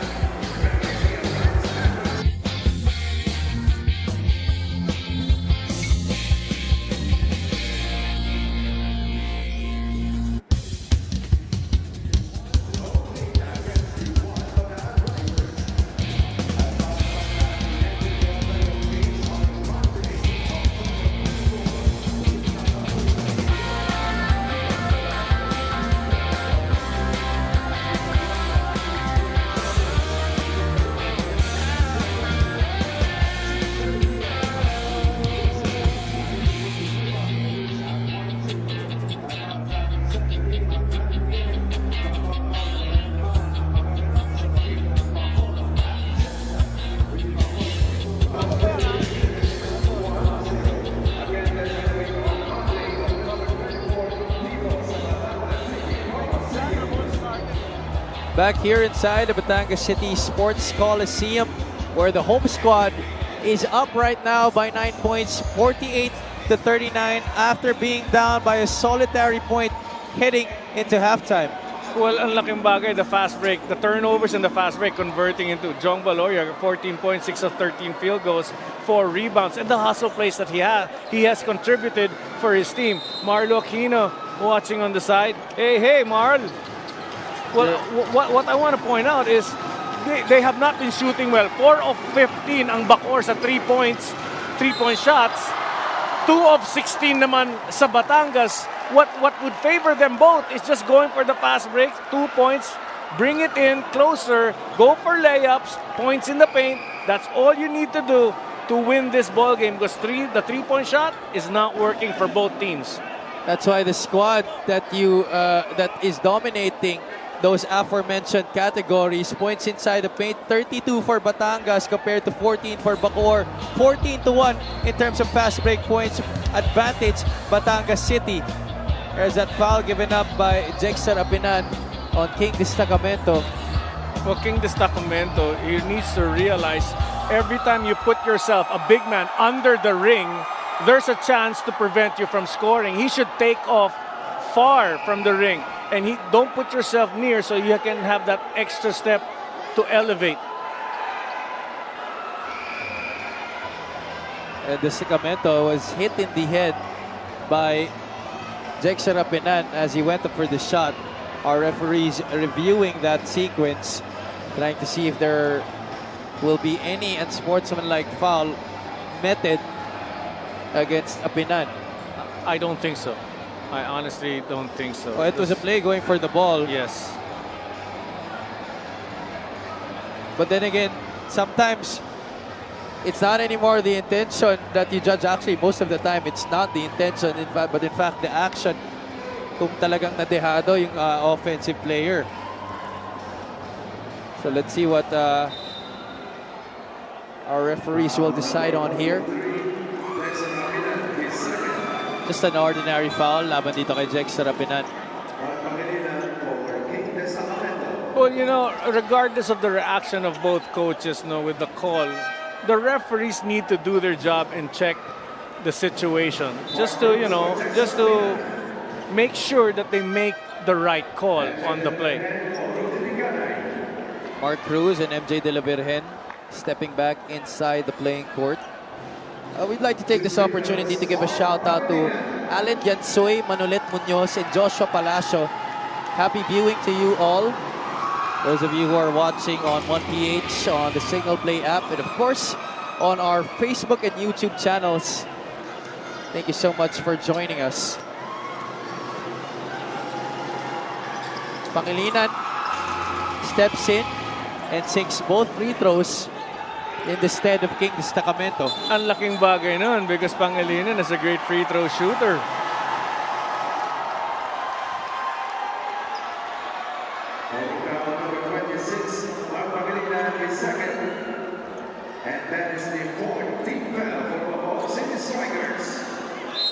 Back here inside the Batangas City Sports Coliseum, where the home squad is up right now by 9 points, 48-39, after being down by a solitary point heading into halftime. Well, ang laking bagay, the fast break, the turnovers and the fast break converting into Jong Valoria, 14 points, 6 of 13 field goals, 4 rebounds, and the hustle plays that he has contributed for his team. Marlo Aquino watching on the side. Hey, Marl. Well, what I want to point out is they have not been shooting well. 4 of 15 ang BACOOR sa 3-point shots. 2 of 16 naman sa Batangas. What would favor them both is just going for the fast break, 2 points, bring it in closer, go for layups, points in the paint. That's all you need to do to win this ball game, because the 3-point shot is not working for both teams. That's why the squad that is dominating those aforementioned categories, points inside the paint, 32 for Batangas compared to 14 for BACOOR, 14-1 in terms of fast break points advantage Batangas City. There's that foul given up by Jexter Apinan on King Destacamento. Well, King Destacamento, he needs to realize every time you put yourself, a big man, under the ring, there's a chance to prevent you from scoring. He should take off far from the ring, and don't put yourself near so you can have that extra step to elevate. And Destacamento was hit in the head by Jexter Apinan as he went up for the shot. Our referees reviewing that sequence, trying to see if there will be any unsportsmanlike foul meted against Apinan. I don't think so. I honestly don't think so. Oh, it was a play going for the ball. Yes. But then again, sometimes it's not anymore the intention that you judge. Actually, most of the time, it's not the intention, but in fact, the action, kung talagang nadehado yung offensive player. So let's see what our referees will decide on here. Just an ordinary foul laban dito kay Jexter Apinan. Well, regardless of the reaction of both coaches, with the call, the referees need to do their job and check the situation, just to, just to make sure that they make the right call on the play. Mark Cruz and MJ De La Virgen stepping back inside the playing court. We'd like to take this opportunity to give a shout out to Alan Yansoy, Manolet Munoz, and Joshua Palacio. Happy viewing to you all. Those of you who are watching on 1PH on the Signal Play app, and of course on our Facebook and YouTube channels. Thank you so much for joining us. Pangilinan steps in and sinks both free throws in the stead of King Destacamento. Ang laking bagay nun because Pangilinan is a great free throw shooter.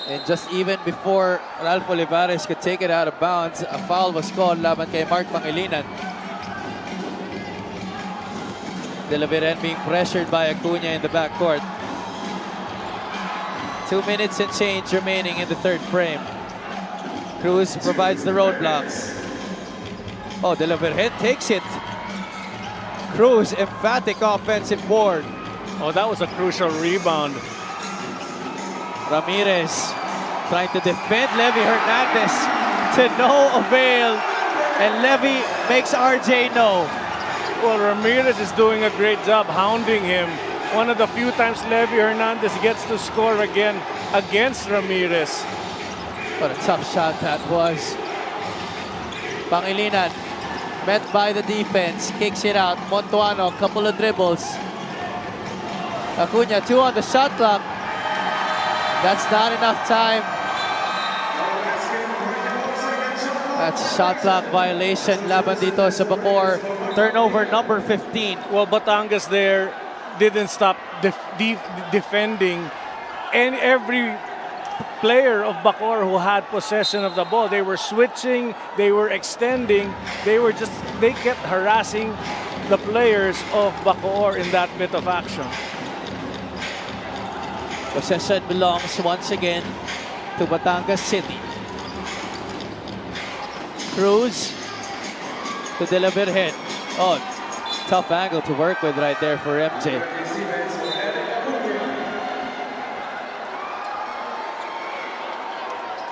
And just even before Ralph Olivares could take it out of bounds, a foul was called laban kay Mark Pangilinan. De La Virgen being pressured by Acuna in the backcourt. 2 minutes and change remaining in the third frame. Cruz provides the roadblocks. Oh, De La Virgen takes it. Cruz, emphatic offensive board. Oh, that was a crucial rebound. Ramirez trying to defend Levy Hernandez to no avail. And Levy makes RJ know. Well, Ramirez is doing a great job hounding him. One of the few times Levy Hernandez gets to score again against Ramirez. What a tough shot that was. Pangilinan met by the defense, kicks it out. Montuano, couple of dribbles. Acuna, 2 on the shot clock. That's not enough time. That's shot clock violation laban dito sa BACOOR. Turnover number 15. Well, Batangas there didn't stop defending. And every player of BACOOR who had possession of the ball, they were switching, they were extending, they kept harassing the players of BACOOR in that bit of action. Possession belongs once again to Batangas City. Cruz to De La Virgen. Oh, tough angle to work with right there for MJ.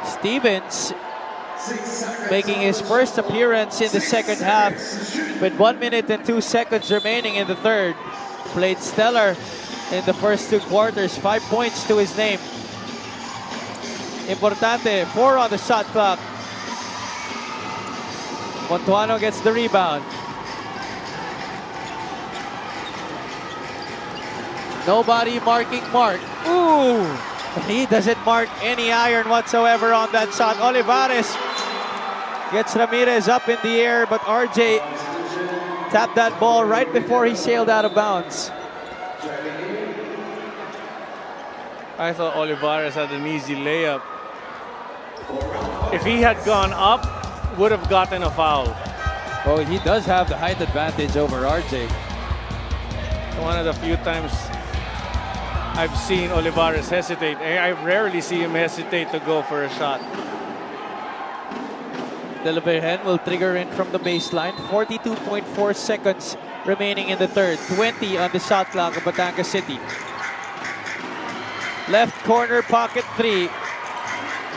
Stevens making his first appearance in the second half with 1 minute and 2 seconds remaining in the third. Played stellar in the first 2 quarters, 5 points to his name. Importante, 4 on the shot clock. Montuano gets the rebound. Nobody marking Mark. Ooh! He doesn't mark any iron whatsoever on that shot. Olivares gets Ramirez up in the air, but RJ tapped that ball right before he sailed out of bounds. I thought Olivares had an easy layup. If he had gone up, would have gotten a foul. Oh, he does have the height advantage over RJ. One of the few times I've seen Olivares hesitate. I rarely see him hesitate to go for a shot. De La Virgen will trigger in from the baseline. 42.4 seconds remaining in the third. 20 on the shot clock of Batangas City. Left corner pocket 3.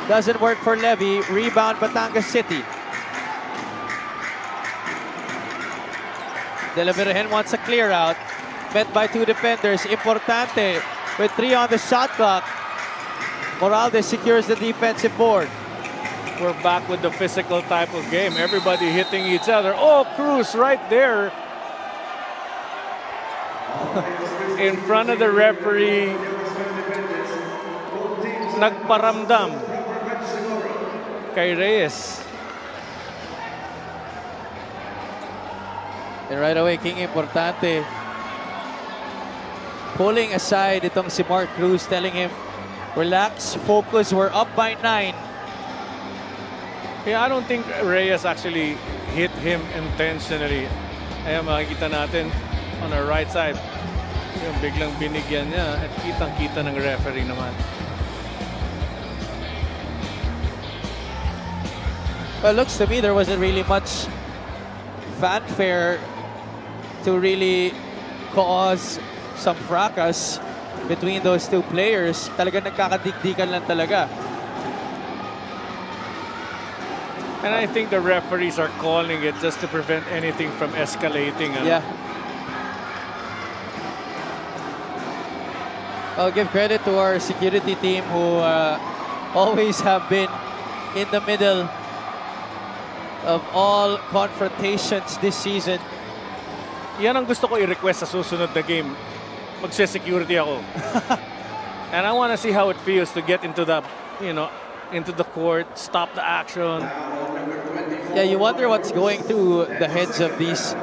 Doesn't work for Levy. Rebound Batangas City. De La Virgen wants a clear out. Met by 2 defenders. Importante with 3 on the shot clock. Morales secures the defensive board. We're back with the physical type of game. Everybody hitting each other. Oh, Cruz right there. In front of the referee. Nagparamdam kay Reyes. And right away, King Importante pulling aside itong si Mark Cruz, telling him, relax, focus, we're up by 9. Yeah, I don't think Reyes actually hit him intentionally. Ayan, makikita natin on the right side. Yung biglang binigyan niya at kitang-kita ng referee naman. Well, looks to me there wasn't really much fanfare to really cause some fracas between those two players. Talagang nagkakadikdikan lang talaga. And I think the referees are calling it just to prevent anything from escalating. Yeah. I'll give credit to our security team who always have been in the middle of all confrontations this season. Yan ang gusto ko i-request sa susunod na game. Magse-security ako. And I want to see how it feels to get into the, into the court, stop the action. Yeah, you wonder what's going through the heads of these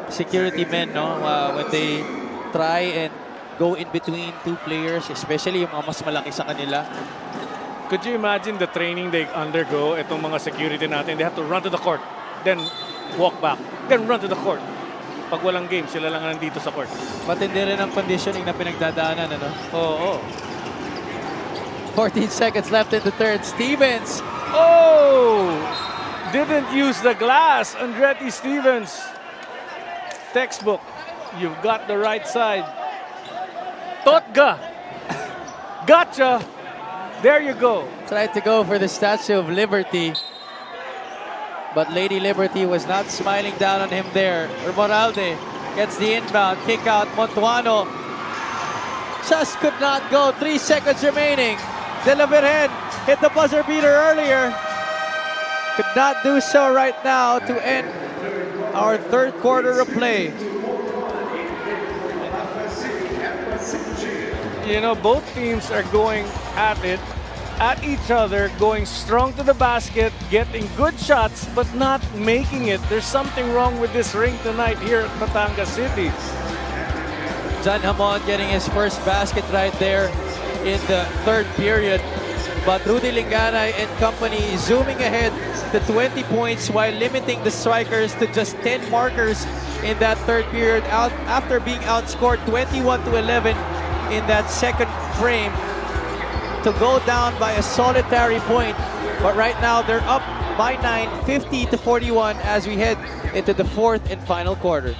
security men, no? When they try and go in between two players, especially yung mga mas malaki sa kanila. Could you imagine the training they undergo, itong mga security natin? They have to run to the court, then walk back, then run to the court. Pag walang game, sila lang nandito sa court. Matindi rin ang conditioning na pinagdadaanan, ano? Oo. 14 seconds left in the third. Stevens! Oh! Didn't use the glass, Andretti Stevens. Textbook. You've got the right side. Totga! Gotcha! There you go. Tried to go for the Statue of Liberty. But Lady Liberty was not smiling down on him there. Moralde gets the inbound. Kick out Montuano. Just could not go. 3 seconds remaining. De La Virgen hit the buzzer beater earlier. Could not do so right now to end our third quarter of play. You know, both teams are going at it, at each other, going strong to the basket, getting good shots, but not making it. There's something wrong with this ring tonight here at Batangas City. John Hamon getting his first basket right there in the third period. But Rudy Linganay and company zooming ahead to 20 points while limiting the strikers to just 10 markers in that third period after being outscored 21-11 in that second frame to go down by a solitary point. But right now they're up by 9, 50-41 as we head into the fourth and final quarter.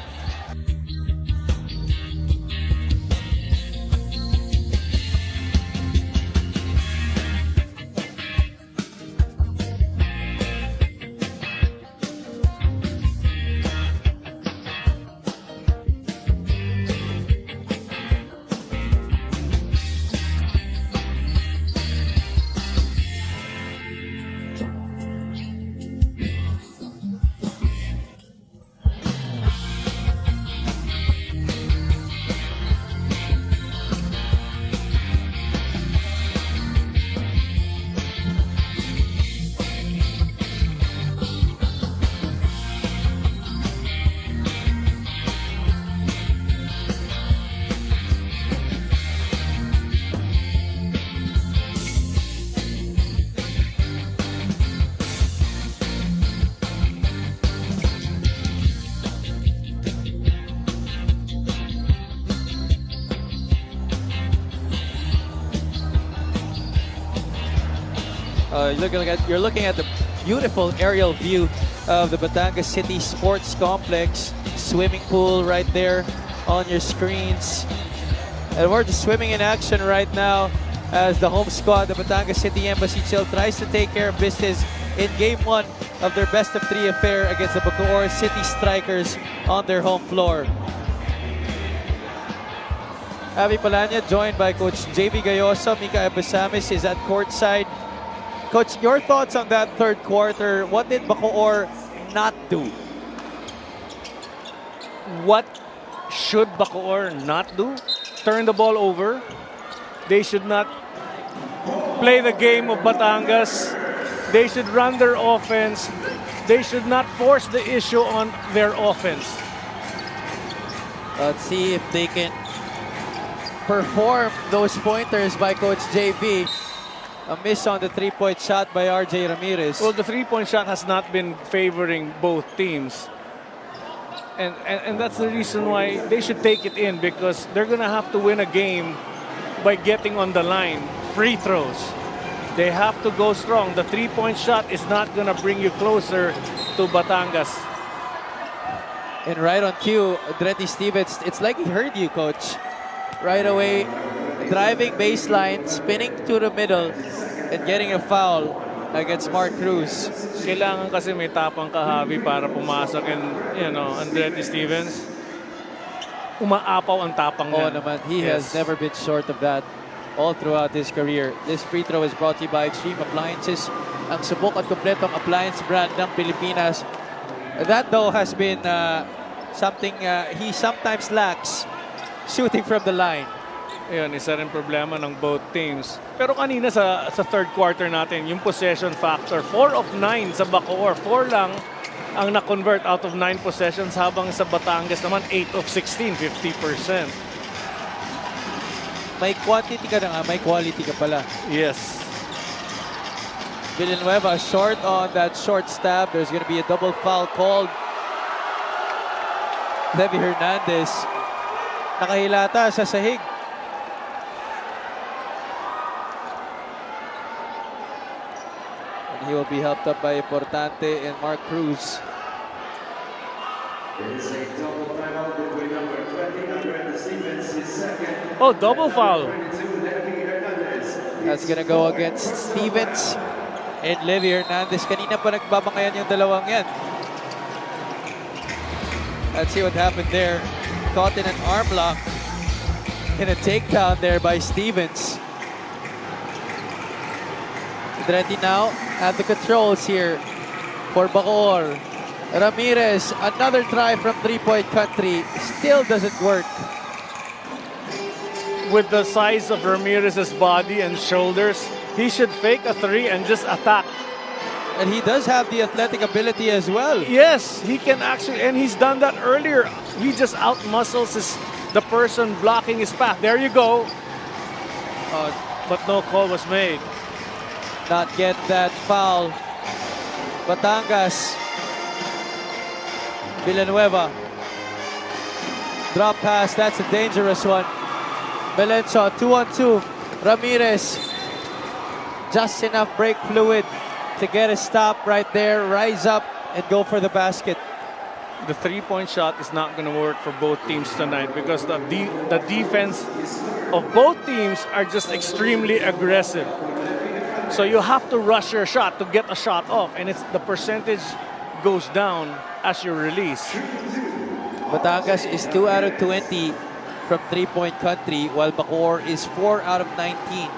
You're looking at the beautiful aerial view of the Batangas City Sports Complex. Swimming pool right there on your screens. And we're just swimming in action right now as the home squad, the Batangas City Embassy Chill, tries to take care of business in Game 1 of their best-of-3 affair against the BACOOR City Strikers on their home floor. Avi Palanya joined by Coach JB Gayoso. Mika Ebasamis is at courtside. Coach, your thoughts on that third quarter? What did BACOOR not do? What should BACOOR not do? Turn the ball over. They should not play the game of Batangas. They should run their offense. They should not force the issue on their offense. Let's see if they can perform those pointers by Coach JB. A miss on the three-point shot by RJ Ramirez. Well, the three-point shot has not been favoring both teams. And that's the reason why they should take it in, because they're going to have to win a game by getting on the line. Free throws. They have to go strong. The three-point shot is not going to bring you closer to Batangas. And right on cue, Andretti Stevens, it's like he heard you, Coach. Right away, driving baseline, spinning to the middle, and getting a foul against Mark Cruz. Kailangan kasi may tapang kahabi para pumasok. And, you know, Andretti Stevens, umaapaw ang tapang Oh, niya. naman. He has never been short of that all throughout his career. This free throw is brought to you by Extreme Appliances, ang subok at kompletong appliance brand ng Pilipinas. That, though, has been something he sometimes lacks, shooting from the line. Ayun, isa rin problema ng both teams. Pero kanina sa third quarter natin, yung possession factor, 4 of 9 sa BACOOR. 4 lang ang na-convert out of 9 possessions, habang sa Batangas naman 8 of 16, 50%. May quantity ka na nga, may quality ka pala. Yes. Villanueva short on that short stab. There's going to be a double foul called. Levi Hernandez nakahilata sa sahig. And he will be helped up by Importante and Mark Cruz. Oh, double foul. That's gonna go against Stevens and Levi Hernandez. Kanina pa nagbabangayan yung dalawang yan. Let's see what happened there. Caught in an arm lock. And a takedown there by Stevens. Andretti now at the controls here for BACOOR. Ramirez, another try from three-point country. Still doesn't work. With the size of Ramirez's body and shoulders, he should fake a three and just attack. And he does have the athletic ability as well. Yes, he can actually, and he's done that earlier. He just out-muscles the person blocking his path. There you go. But no call was made. Not get that foul. Batangas. Villanueva. Drop pass, that's a dangerous one. Melencio, 2-on-2. Ramirez. Just enough break fluid to get a stop right there, rise up and go for the basket. The three-point shot is not going to work for both teams tonight because the defense of both teams are just extremely aggressive. So you have to rush your shot to get a shot off, and the percentage goes down as you release. Batangas is 2 out of 20 from three-point country, while BACOOR is 4 out of 19.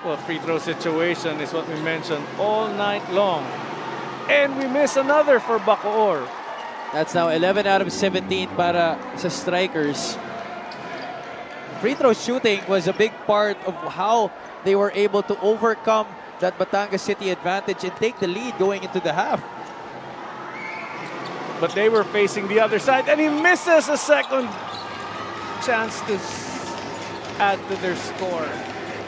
Well, free throw situation is what we mentioned all night long. And we miss another for BACOOR. That's now 11 out of 17 para sa strikers. Free throw shooting was a big part of how they were able to overcome that Batangas City advantage and take the lead going into the half. But they were facing the other side, and he misses a second chance to add to their score.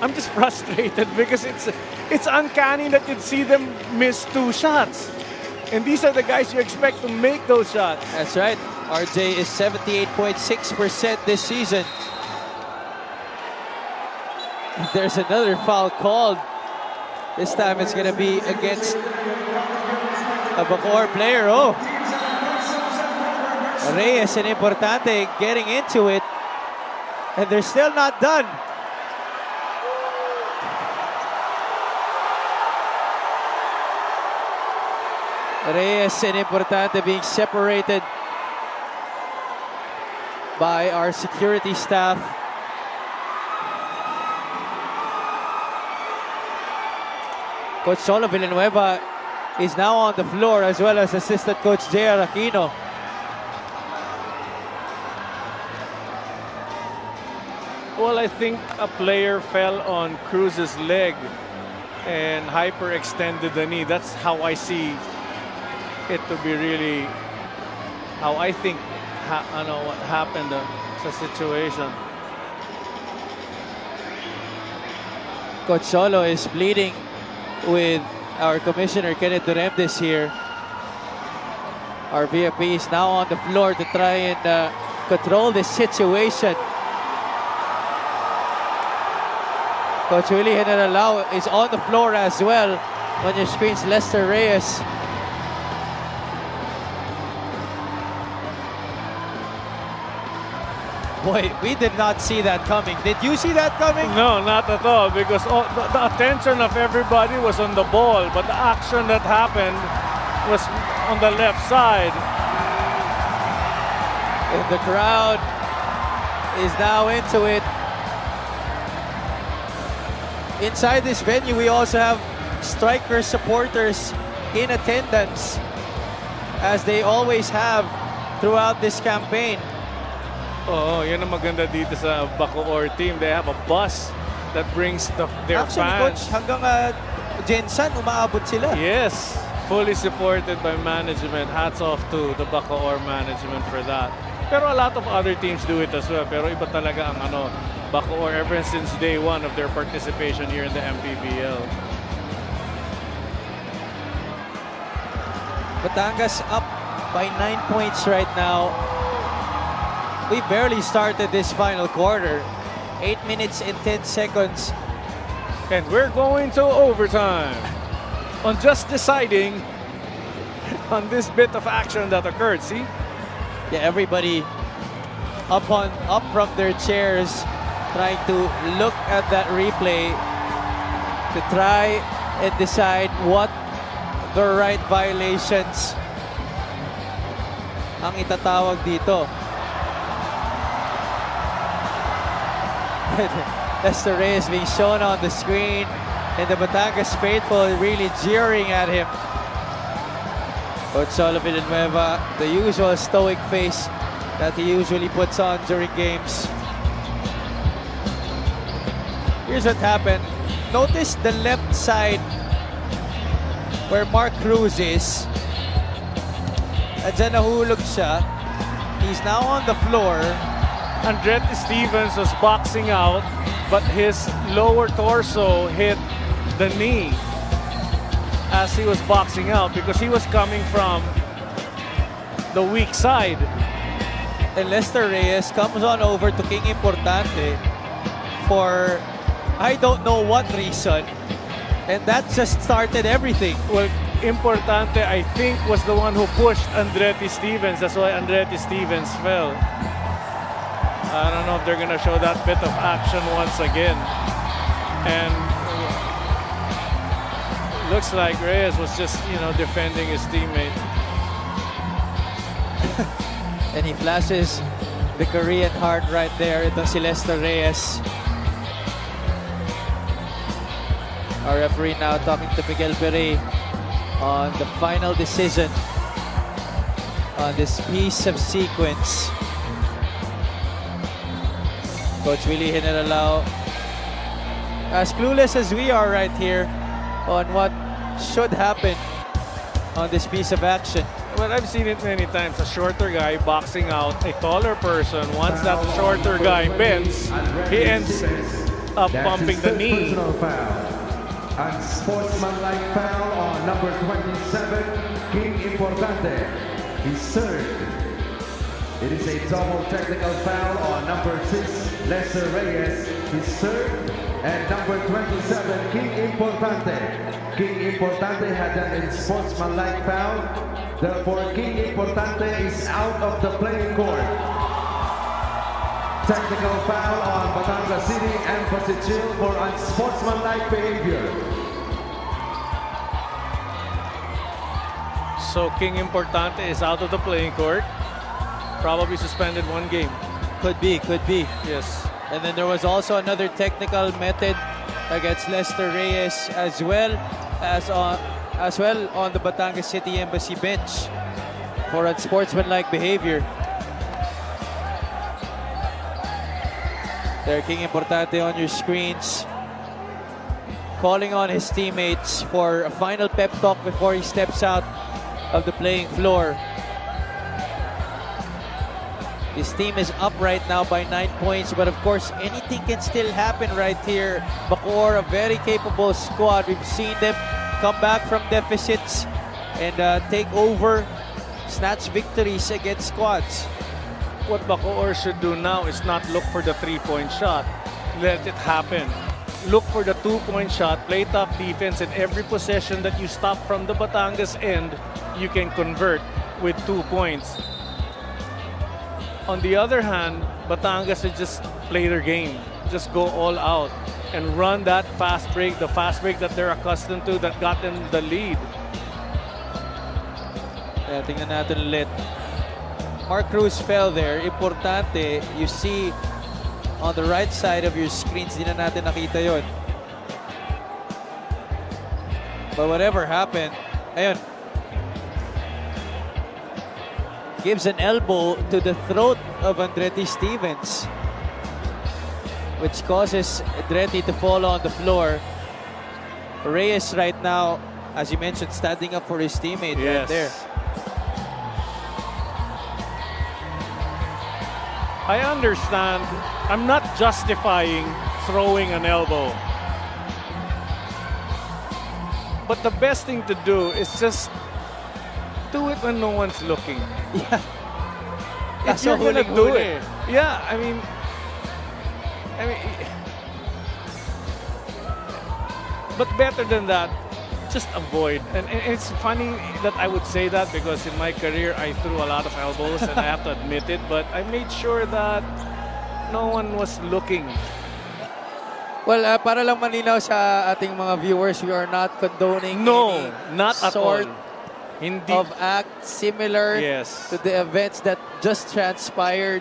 I'm just frustrated because it's uncanny that you'd see them miss 2 shots. And these are the guys you expect to make those shots. That's right. RJ is 78.6% this season. There's another foul called. This time it's going to be against a BACOOR player. Oh, Reyes and Importante getting into it. And they're still not done. Reyes and Importante being separated by our security staff. Coach Solo Villanueva is now on the floor, as well as assistant coach J.R. Aquino. Well, I think a player fell on Cruz's leg and hyperextended the knee. That's how I see it to be really, how I think what happened sa situation. Coach Solo is pleading with our commissioner Kenneth Duremdes here. Our VFP is now on the floor to try and control this situation. Coach Willie Generalao is on the floor as well. On your screens, Lester Reyes. Boy, we did not see that coming. Did you see that coming? No, not at all, because the attention of everybody was on the ball, but the action that happened was on the left side. And the crowd is now into it. Inside this venue, we also have Striker supporters in attendance, as they always have throughout this campaign. Oh, yun ang maganda dito sa BACOOR team. They have a bus that brings their Actually, fans. Coach, hanggang Jensen, umaabot sila. Yes, fully supported by management. Hats off to the BACOOR management for that. Pero a lot of other teams do it as well. Pero iba talaga ang BACOOR ever since day one of their participation here in the MPBL. Batangas up by 9 points right now. We barely started this final quarter. 8 minutes and 10 seconds. And we're going to overtime on just deciding on this bit of action that occurred. See? Yeah, everybody up from their chairs, trying to look at that replay to try and decide what the right violations ang itatawag dito. Lester Reyes being shown on the screen, and the Batangas faithful really jeering at him. Coach Solo Villanueva, the usual stoic face that he usually puts on during games. Here's what happened. Notice the left side where Mark Cruz is. At dyan nahulog siya. He's now on the floor. Andretti Stevens was boxing out, but his lower torso hit the knee as he was boxing out because he was coming from the weak side. And Lester Reyes comes on over to King Importante for I don't know what reason. And that just started everything. Well, Importante, I think, was the one who pushed Andretti Stevens. That's why Andretti Stevens fell. I don't know if they're going to show that bit of action once again. And looks like Reyes was just, defending his teammate. And he flashes the Korean heart right there. Ito si Lester Reyes. Our referee now talking to Miguel Pere on the final decision on this piece of sequence. Coach Willie Generalao, as clueless as we are right here on what should happen on this piece of action. Well, I've seen it many times. A shorter guy boxing out a taller person. Once that shorter guy bends, he ends up bumping the knee. Unsportsmanlike foul on number 27, King Importante. His third. It is a double technical foul on number 6, Lester Reyes. His third. And number 27, King Importante. King Importante had an unsportsmanlike foul. Therefore, King Importante is out of the playing court. Technical foul on Batangas City Embassy Chill for unsportsmanlike behavior. So King Importante is out of the playing court. Probably suspended 1 game. Could be. Yes. And then there was also another technical method against Lester Reyes as well on the Batangas City Embassy bench for unsportsmanlike behavior. There, King Importante on your screens, calling on his teammates for a final pep talk before he steps out of the playing floor. His team is up right now by 9 points, but of course, anything can still happen right here. BACOOR, a very capable squad. We've seen them come back from deficits and take over, snatch victories against squads. What BACOOR should do now is not look for the 3-point shot. Let it happen. look for the 2-point shot, play tough defense, and every possession that you stop from the Batangas end, you can convert with 2 points. On the other hand, Batangas should just play their game. Just go all out and run that fast break, the fast break that they're accustomed to that got them the lead. Kaya tingnan natin ulit. Mark Cruz fell there. Importante, you see on the right side of your screens, di na natin nakita yon. But whatever happened, ayun. Gives an elbow to the throat of Andretti Stevens, which causes Andretti to fall on the floor. Reyes right now, as you mentioned, standing up for his teammate right there. I understand. I'm not justifying throwing an elbow. But the best thing to do is just do it when no one's looking. Yeah. If you're gonna do it. Yeah, I mean, but better than that, just avoid. And it's funny that I would say that because in my career I threw a lot of elbows and I have to admit it, but I made sure that no one was looking. Well, para lang malinaw sa ating mga viewers, we are not condoning No, any not at sort all. Hindi. of act similar Yes. to the events that just transpired.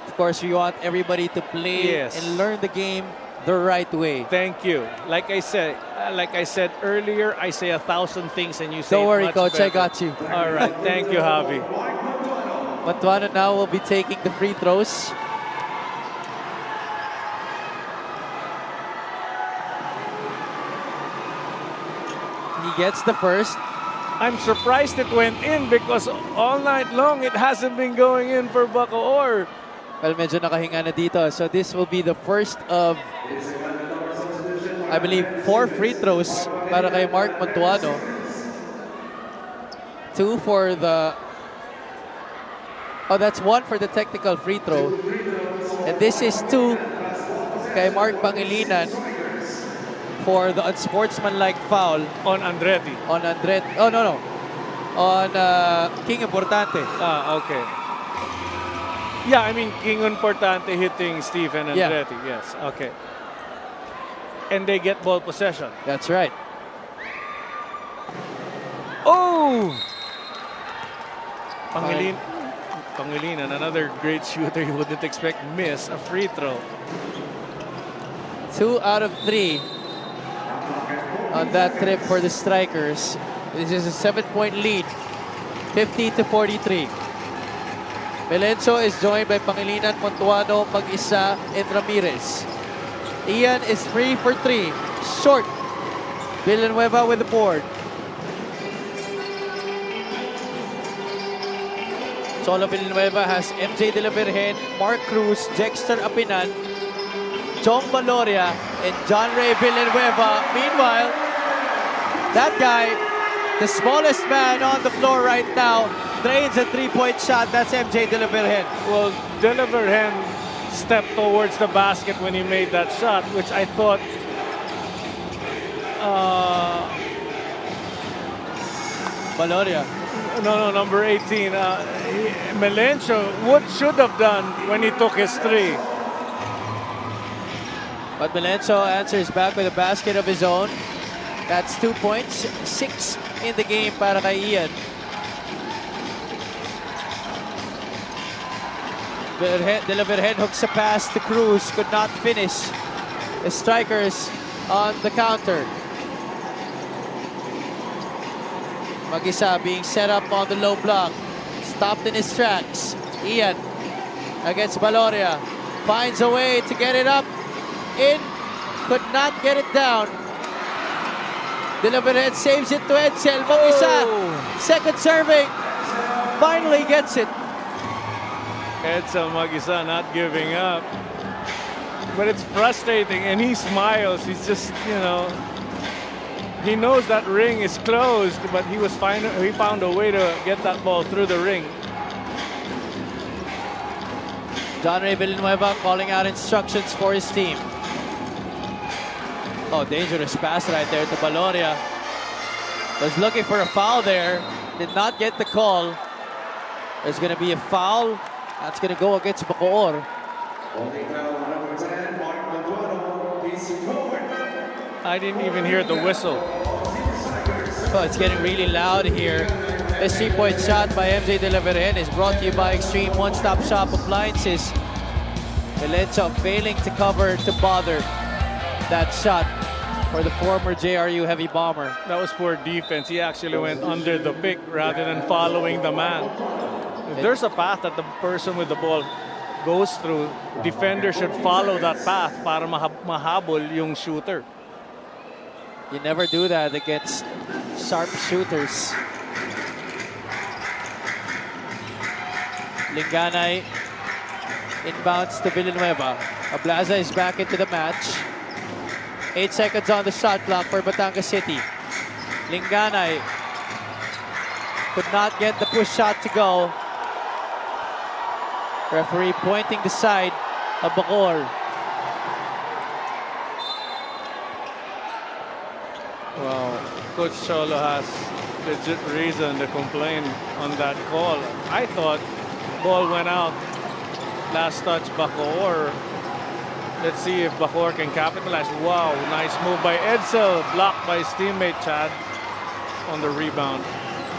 Of course, we want everybody to play Yes. and learn the game the right way. Thank you. Like I said earlier, I say 1,000 things and you say Don't it worry, much Coach, I better. got you. All right, thank you, Javi. Matuano now will be taking the free throws. He gets the first. I'm surprised it went in because all night long it hasn't been going in for BACOOR. Well, medyo nakahinga na dito. So this will be the first of, I believe, 4 free throws para kay Mark Mantuano. 2 for the... Oh, that's 1 for the technical free throw. And this is 2 kay Mark Pangilinan for the unsportsmanlike foul On Andretti. on Andret. Oh, no. On King Importante. Okay. Yeah, I mean, King Importante hitting Stephen Yeah. Andretti. Yes, okay. And they get ball possession. That's right. Oh! Pangilinan, another great shooter you wouldn't expect, miss a free throw. 2 out of 3 on that trip for the Strikers. This is a 7-point lead, 50-43. Melenso is joined by Pangilinan, Montuano, Mag-isa, and Ramirez. Ian is 3 for 3, short. Villanueva with the board. Solo Villanueva has MJ De La Virgen, Mark Cruz, Dexter Apinan, John Valoria, and John Ray Villanueva. Meanwhile, that guy, the smallest man on the floor right now, drains a 3-point shot. That's MJ De La Virgen. Well, De La Virgen stepped towards the basket when he made that shot, which I thought Valoria. no, number 18. Melencio should have done when he took his 3. But Melenso answers back with a basket of his own. That's 2 points, 6 in the game para kay Ian. De La Virgen hooks a pass to Cruz, could not finish. The Strikers on the counter. Mag-isa being set up on the low block. Stopped in his tracks. Ian against Valoria. Finds a way to get it up. In, could not get it down. De La Virgen saves it to Edsel. Mag-isa, second serving. Finally gets it. Edsel Mag-isa not giving up. But it's frustrating, and he smiles. He's just, he knows that ring is closed, but he found a way to get that ball through the ring. John Ray Villanueva calling out instructions for his team. Oh, dangerous pass right there to Baloria. Was looking for a foul there. Did not get the call. There's going to be a foul. That's going to go against BACOOR. I didn't even hear the whistle. Oh, it's getting really loud here. This 3-point shot by MJ De La Virgen is brought to you by Extreme One-Stop Shop Appliances. Valencia failing to cover to bother that shot for the former JRU heavy bomber. That was poor defense. He actually went under the pick rather than following the man. If there's a path that the person with the ball goes through, defender should follow that path para mahabol yung shooter. You never do that against sharp shooters. Linganay inbounds to Villanueva. Ablaza is back into the match. 8 seconds on the shot clock for Batangas City. Linganay could not get the push shot to go. Referee pointing the side of BACOOR. Wow, Coach Cholo has legit reason to complain on that call. I thought ball went out. Last touch BACOOR. Let's see if BACOOR can capitalize. Wow, nice move by Edsel. Blocked by his teammate Chad on the rebound.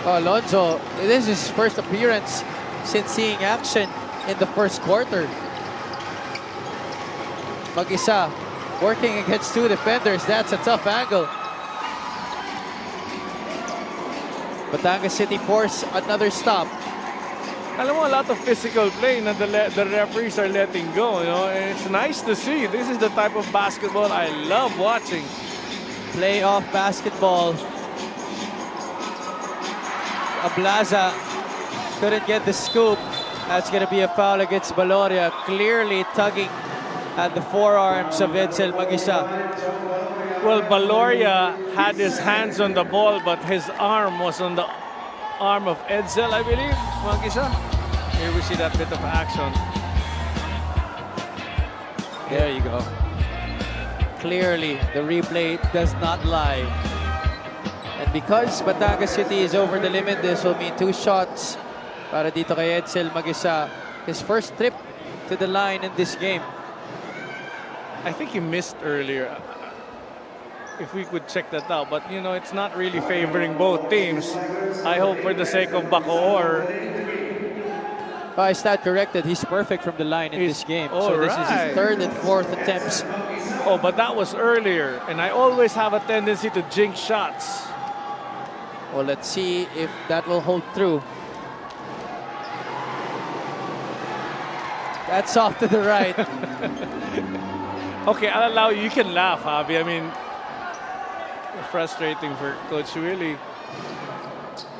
Oh, Alonzo, this is his first appearance since seeing action in the first quarter. Mag-isa, working against 2 defenders. That's a tough angle. Batangas City force another stop. Alam mo, a lot of physical play na the referees are letting go. You know, and it's nice to see. This is the type of basketball I love watching. Playoff basketball. Ablaza couldn't get the scoop. That's going to be a foul against Baloria. Clearly tugging at the forearms of Edsel Mag-isa. Well, Baloria had his hands on the ball, but his arm was on the arm of Edsel, I believe. Mag-isa. Here we see that bit of action. There you go. Clearly, the replay does not lie. And because Batangas City is over the limit, this will mean 2 shots para dito kay Edsel Mag-isa. His first trip to the line in this game. I think he missed earlier. If we could check that out. But, you know, it's not really favoring both teams. I hope for the sake of BACOOR. I stand corrected. He's perfect from the line in this game. So this is his 3rd and 4th attempts. Oh, but that was earlier. And I always have a tendency to jinx shots. Well, let's see if that will hold through. That's off to the right. Okay, I'll allow you. You can laugh, Javi. I mean, frustrating for Coach Willie.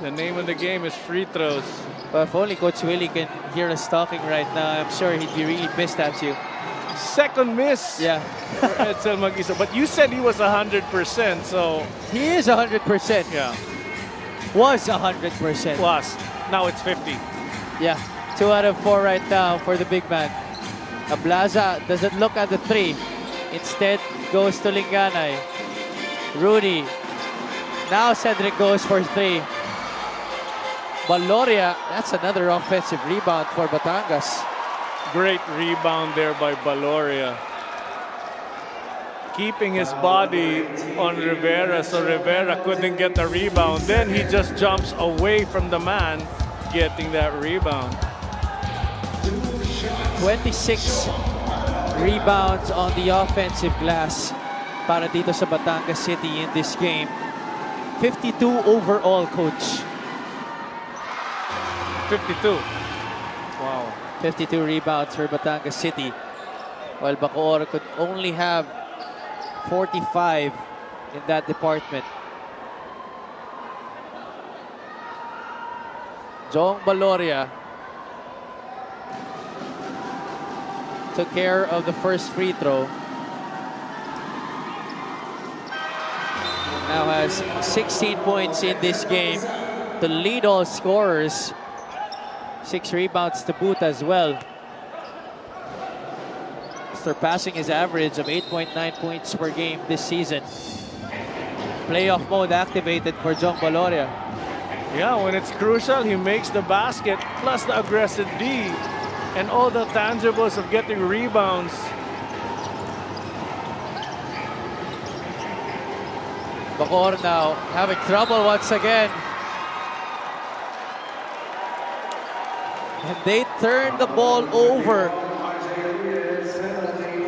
The name of the game is free throws. But if only Coach Willie can hear us talking right now, I'm sure he'd be really pissed at you. Second miss. Yeah. For Edsel Mag-isa. But you said he was 100%, so... He is 100%. Yeah. Was 100%. Was. Now it's 50. Yeah. 2 out of 4 right now for the big man. Ablaza doesn't look at the 3. Instead, goes to Linganay. Rudy. Now Cedric goes for 3. Baloria, that's another offensive rebound for Batangas. Great rebound there by Baloria. Keeping his body on Rivera, so Rivera couldn't get the rebound. Then he just jumps away from the man getting that rebound. 26 rebounds on the offensive glass para dito sa Batangas City in this game. 52 overall, Coach. 52. Wow. 52 rebounds for Batangas City. While BACOOR could only have 45 in that department. Jong Baloria took care of the first free throw. Now has 16 points in this game to lead all scorers. 6 rebounds to boot as well. surpassing his average of 8.9 points per game this season. Playoff mode activated for Jong Baloria. Yeah, when it's crucial, he makes the basket, plus the aggressive D, and all the tangibles of getting rebounds. BACOOR now having trouble once again. And they turn the ball over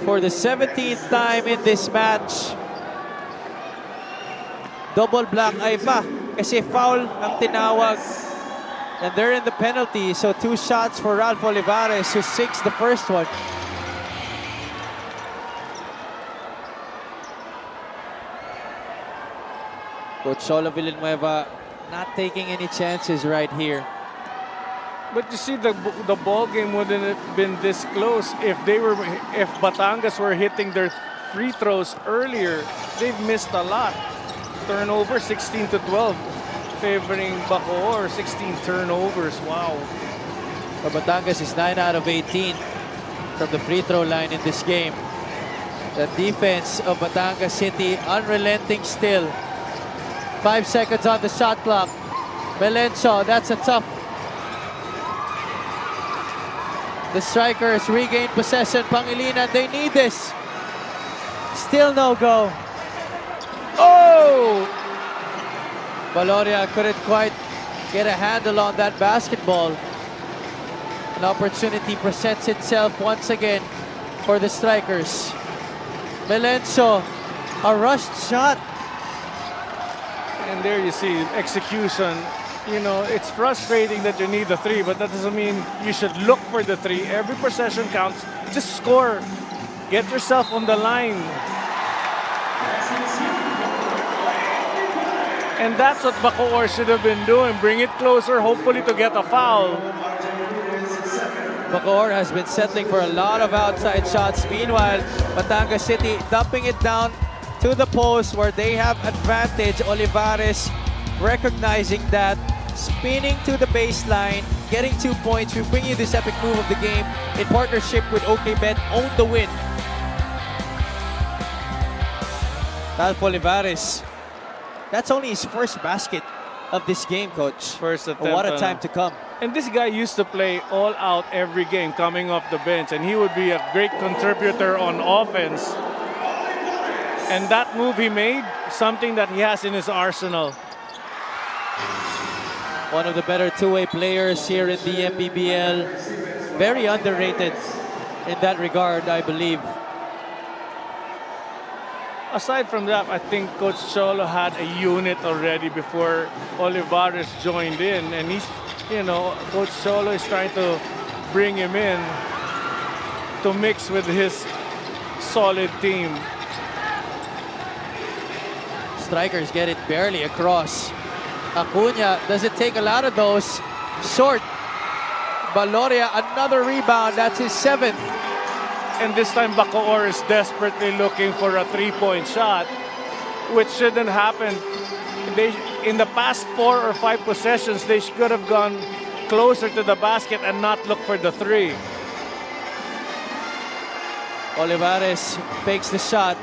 for the 17th time in this match. Double black eye pa kasi foul ang tinawag. And they're in the penalty, so 2 shots for Ralph Olivares, who sinks the first one. Coach Cholo Villanueva not taking any chances right here. But you see, the ball game wouldn't have been this close if Batangas were hitting their free throws earlier. They've missed a lot. Turnover 16-12, favoring BACOOR. 16 turnovers. Wow. For Batangas is 9 out of 18 from the free throw line in this game. The defense of Batangas City unrelenting still. 5 seconds on the shot clock. Melencio, that's a tough. The strikers regain possession. Pangilinan, they need this. Still no go. Oh! Baloria couldn't quite get a handle on that basketball. An opportunity presents itself once again for the strikers. Melencio, a rushed shot. And there you see execution. You know, it's frustrating that you need the 3, but that doesn't mean you should look for the 3. Every possession counts. Just score. Get yourself on the line. And that's what BACOOR should have been doing. Bring it closer, hopefully to get a foul. BACOOR has been settling for a lot of outside shots. Meanwhile, Batangas City dumping it down to the post where they have advantage. Olivares recognizing that, spinning to the baseline, getting 2 points. We bring you this epic move of the game in partnership with OKBet. Own the win. Ralph Olivares. That's only his first basket of this game, Coach. First attempt. What a time to come. And this guy used to play all out every game coming off the bench, and he would be a great contributor on offense. And that move he made, something that he has in his arsenal. One of the better two-way players here in the MPBL. Very underrated in that regard, I believe. Aside from that, I think Coach Cholo had a unit already before Olivares joined in. And he's, you know, Coach Cholo is trying to bring him in to mix with his solid team. Strikers get it barely across. Acuna doesn't take a lot of those. Short. Baloria, another rebound. That's his 7th. And this time, BACOOR is desperately looking for a 3-point shot, which shouldn't happen. In the past 4 or 5 possessions, they could have gone closer to the basket and not look for the 3. Olivares fakes the shot,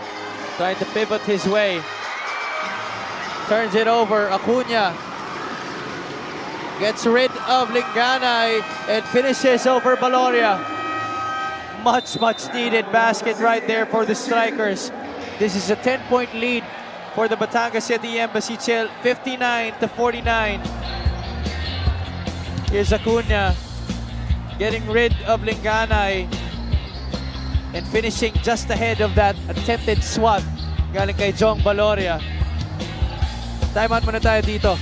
trying to pivot his way. Turns it over. Acuna gets rid of Linganay and finishes over Baloria. Much needed basket right there for the strikers. This is a 10-point lead for the Batangas City Embassy Chill, 59-49. Here's Acuna getting rid of Linganay and finishing just ahead of that attempted swat galing kay Jong Baloria. Time out muna tayo dito.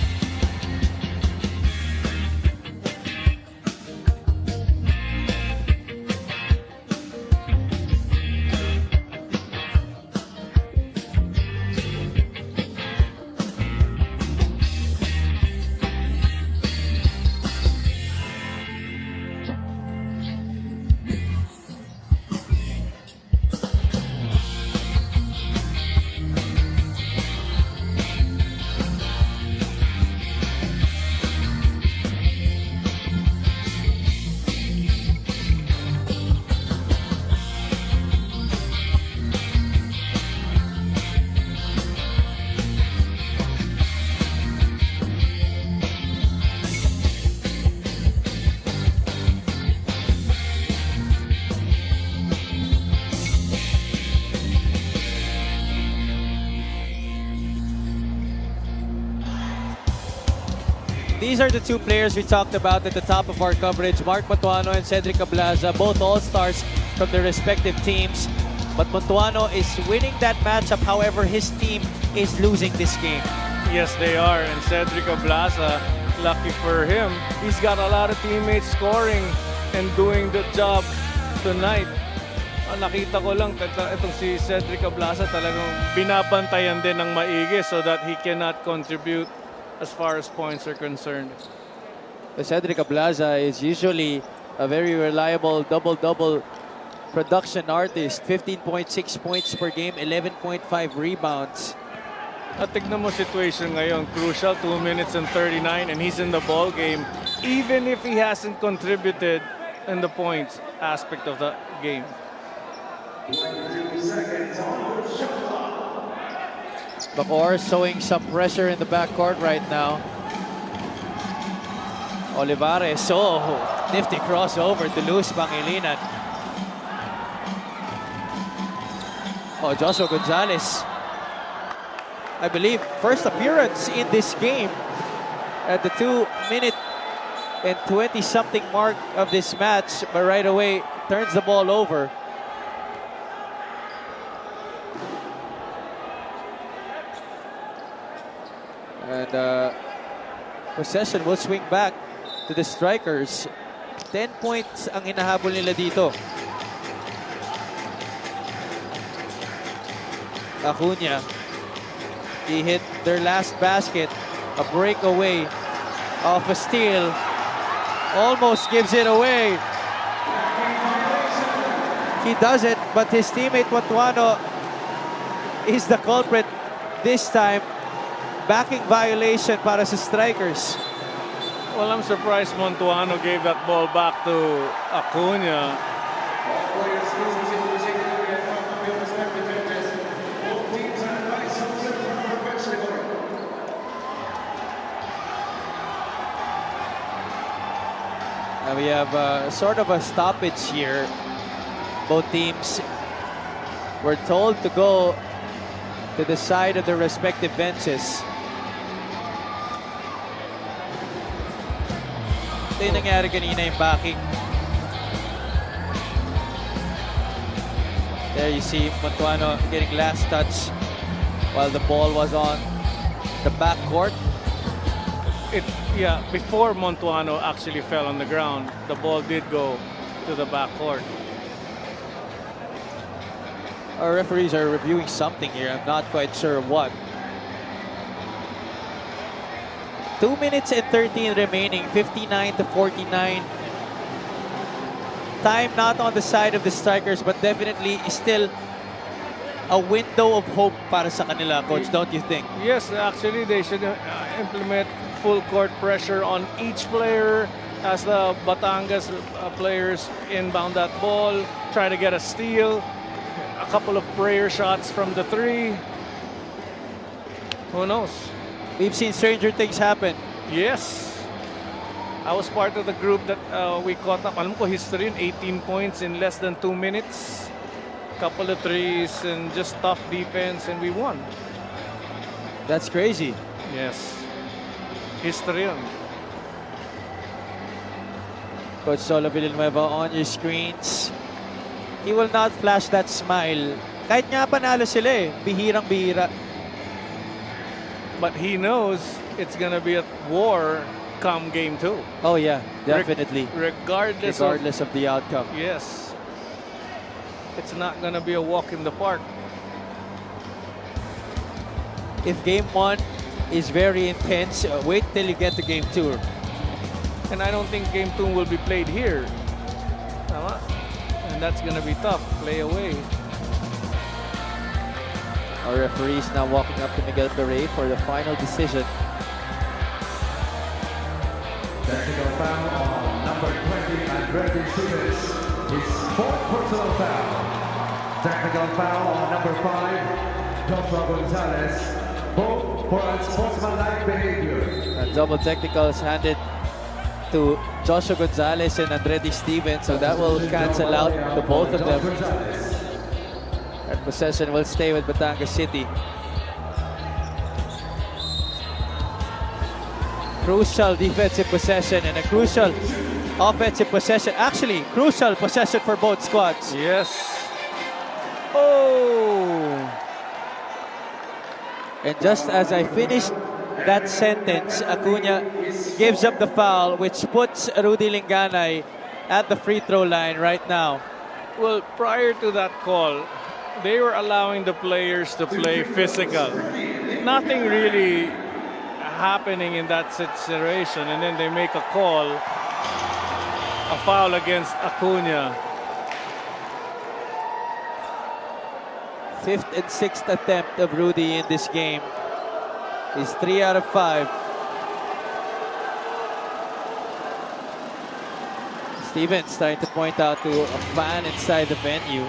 These are the two players we talked about at the top of our coverage. Mark Matuano and Cedric Ablaza, both all-stars from their respective teams. But Matuano is winning that matchup. However, his team is losing this game. Yes, they are. And Cedric Ablaza, lucky for him, he's got a lot of teammates scoring and doing the job tonight. Nakita ko lang, itong si Cedric Ablaza talagang binabantayan din ng maigi so that he cannot contribute as far as points are concerned. Cedric Ablaza is usually a very reliable double-double production artist. 15.6 points per game, 11.5 rebounds. At tignan mo situation ngayon, crucial, 2 minutes and 39 and he's in the ball game even if he hasn't contributed in the points aspect of the game. BACOOR showing some pressure in the backcourt right now. Olivares, nifty crossover to Luz Pangilinan. Joshua Gonzalez, I believe, first appearance in this game at the 2-minute and 20-something mark of this match, but right away turns the ball over. And possession will swing back to the strikers. 10 points ang inahabol nila dito. Acuna, he hit their last basket. A breakaway off a steal. Almost gives it away. He does it, but his teammate Matuano is the culprit this time. Backing violation para sa strikers. Well, I'm surprised Matuano gave that ball back to Acuna. We have sort of a stoppage here. Both teams were told to go to the side of their respective benches. Ito yung nangyari kanina, yung backing. There you see Matuano getting last touch while the ball was on the backcourt. Yeah, before Matuano actually fell on the ground, the ball did go to the backcourt. Our referees are reviewing something here. I'm not quite sure what. 2 minutes and 13 remaining, 59-49. Time not on the side of the strikers, but definitely still a window of hope para sa kanila, Coach, don't you think? Yes, actually they should implement full court pressure on each player as the Batangas players inbound that ball, try to get a steal, a couple of prayer shots from the three. Who knows? We've seen stranger things happen. Yes. I was part of the group that we caught up. Alam ko, history, 18 points in less than 2 minutes. Couple of threes and just tough defense, and we won. That's crazy. Yes. History yun. Coach Solo Villanueva on your screens. He will not flash that smile. Kahit nga panalo sila bihirang-bihira. But he knows it's gonna be a war come game 2. Oh yeah, definitely. Regardless of the outcome. Yes. It's not gonna be a walk in the park. If game 1 is very intense, wait till you get to game 2. And I don't think game 2 will be played here. Tama? And that's gonna be tough. Play away. Our referees now walking up to Miguel Beret for the final decision. Technical foul on number 20, Kyt Jimenez. His 4th personal foul. Technical foul on number 5, Joshua Gonzalez. Both for unsportsmanlike behavior. And double technicals handed to Joshua Gonzalez and Andretti Stevens, so that will cancel out the both of them. And possession will stay with Batangas City. crucial defensive possession and a crucial offensive possession. Actually, crucial possession for both squads. Yes. Oh! And just as I finished that sentence, Acuna gives up the foul, which puts Rudy Linganay at the free throw line right now. Well, prior to that call, they were allowing the players to play physical. Nothing really happening in that situation, and then they make a call, a foul against Acuna. Fifth and sixth attempt of Rudy in this game is 3 out of 5. Stevens trying to point out to a fan inside the venue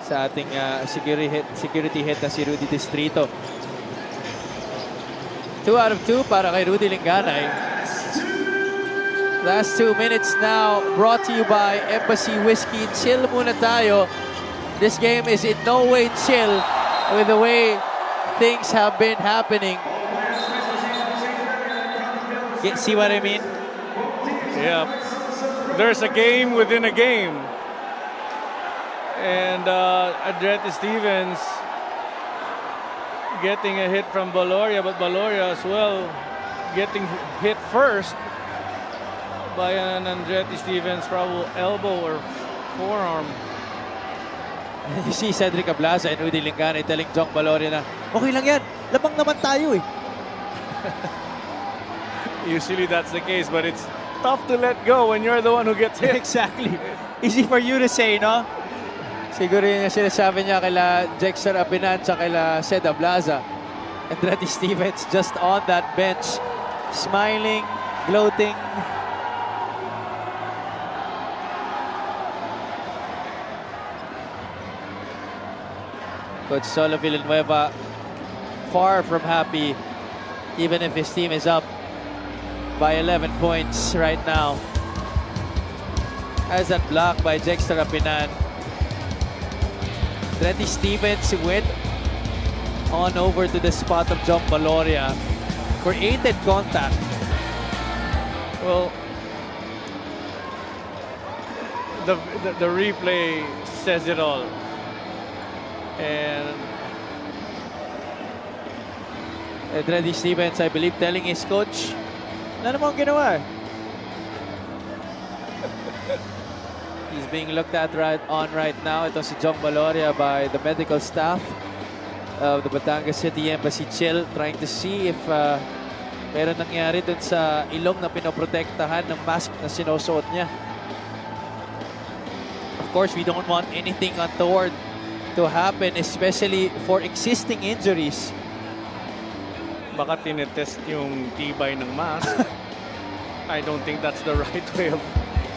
sa ating security hit na si Rudy Distrito. 2 out of 2 para kay Rudy Linganay. Last 2 minutes now brought to you by Embassy Whiskey. Chill muna tayo. This game is in no way chill with the way things have been happening. See what I mean? Yeah. There's a game within a game. And Andretti Stevens getting a hit from Baloria, but Baloria as well getting hit first by an Andretti Stevens probable elbow or forearm. You see Cedric Ablaza and Rudy Linganay telling Jong Baloria na, okay lang yan, labang naman tayo eh. Usually that's the case, but it's tough to let go when you're the one who gets hit. Exactly. Easy for you to say, no? Siguro yung sinasabi niya kaila Jexter Apinan at kaila Ced Ablaza. Andretti Stevens just on that bench, smiling, gloating. Coach Solo Villanueva far from happy, even if his team is up by 11 points right now. As that block by Jexter Apinan. Andretti Stevens went on over to the spot of John Baloria, created contact. Well, the replay says it all. And Andretti Stevens, I believe, telling his coach, "Ano naman ginawa?" He's being looked at right now. Ito si John Baloria by the medical staff of the Batangas City Embassy Chill, trying to see if meron nangyari dun sa ilong na pinoprotektahan ng mask na sinusuot niya. Of course, we don't want anything untoward to happen, especially for existing injuries. baka tinetest yung tibay ng mask. I don't think that's the right way of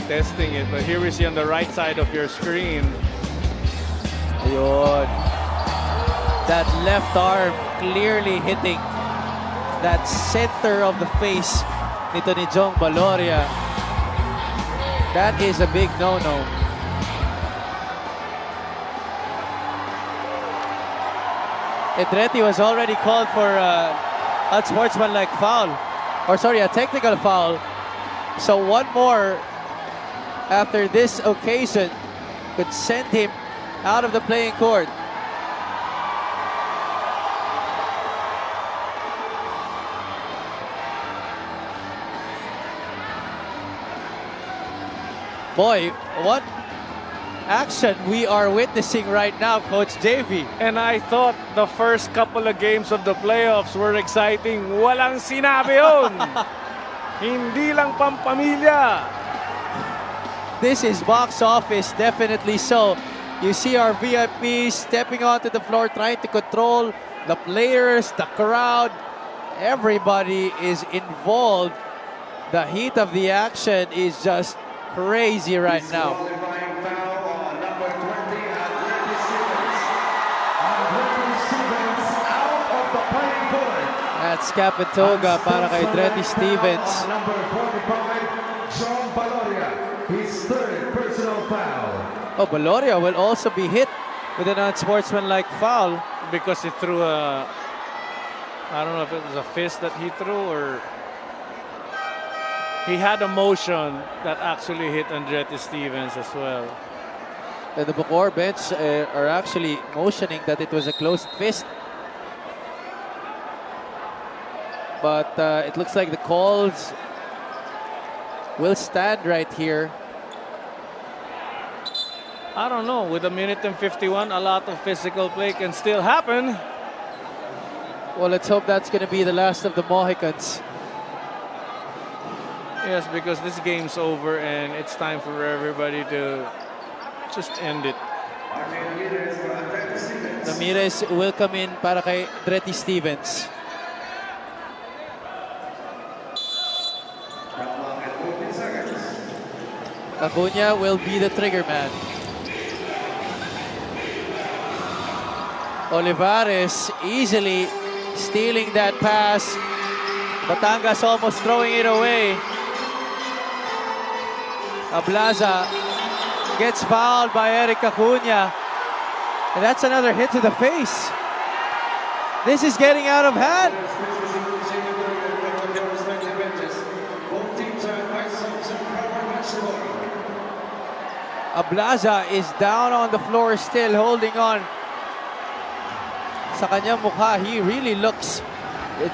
testing it. But here we see on the right side of your screen. Ayun. That left arm clearly hitting that center of the face nito ni Jong Baloria. That is a big no-no. Andretti was already called for a unsportsmanlike foul. Or sorry, a technical foul. So one more after this occasion could send him out of the playing court. Boy, what action we are witnessing right now, Coach JV. And I thought the first couple of games of the playoffs were exciting. Walang sinabi yun. Hindi lang pampamilya. This is box office, definitely so. You see our VIPs stepping onto the floor, trying to control the players, the crowd. Everybody is involved. The heat of the action is just crazy right now. That's cap and toga para kay Andretti Stevens. Number 45, John Baloria, his third personal foul. Oh, Baloria will also be hit with an unsportsmanlike foul. Because he threw a, I don't know if it was a fist that he threw or he had a motion that actually hit Andretti Stevens as well. And the BACOOR bench are actually motioning that it was a closed fist. But it looks like the calls will stand right here. I don't know. With 1:51, a lot of physical play can still happen. Well, let's hope that's going to be the last of the Mohicans. Yes, because this game's over and it's time for everybody to just end it. Ramirez will come in para kay Andretti Stevens. Acuna will be the trigger man. Olivares easily stealing that pass. Batangas almost throwing it away. Ablaza gets fouled by Eric Acuna. And that's another hit to the face. This is getting out of hand. Ablaza is down on the floor still, holding on sa kanyang mukha. He really looks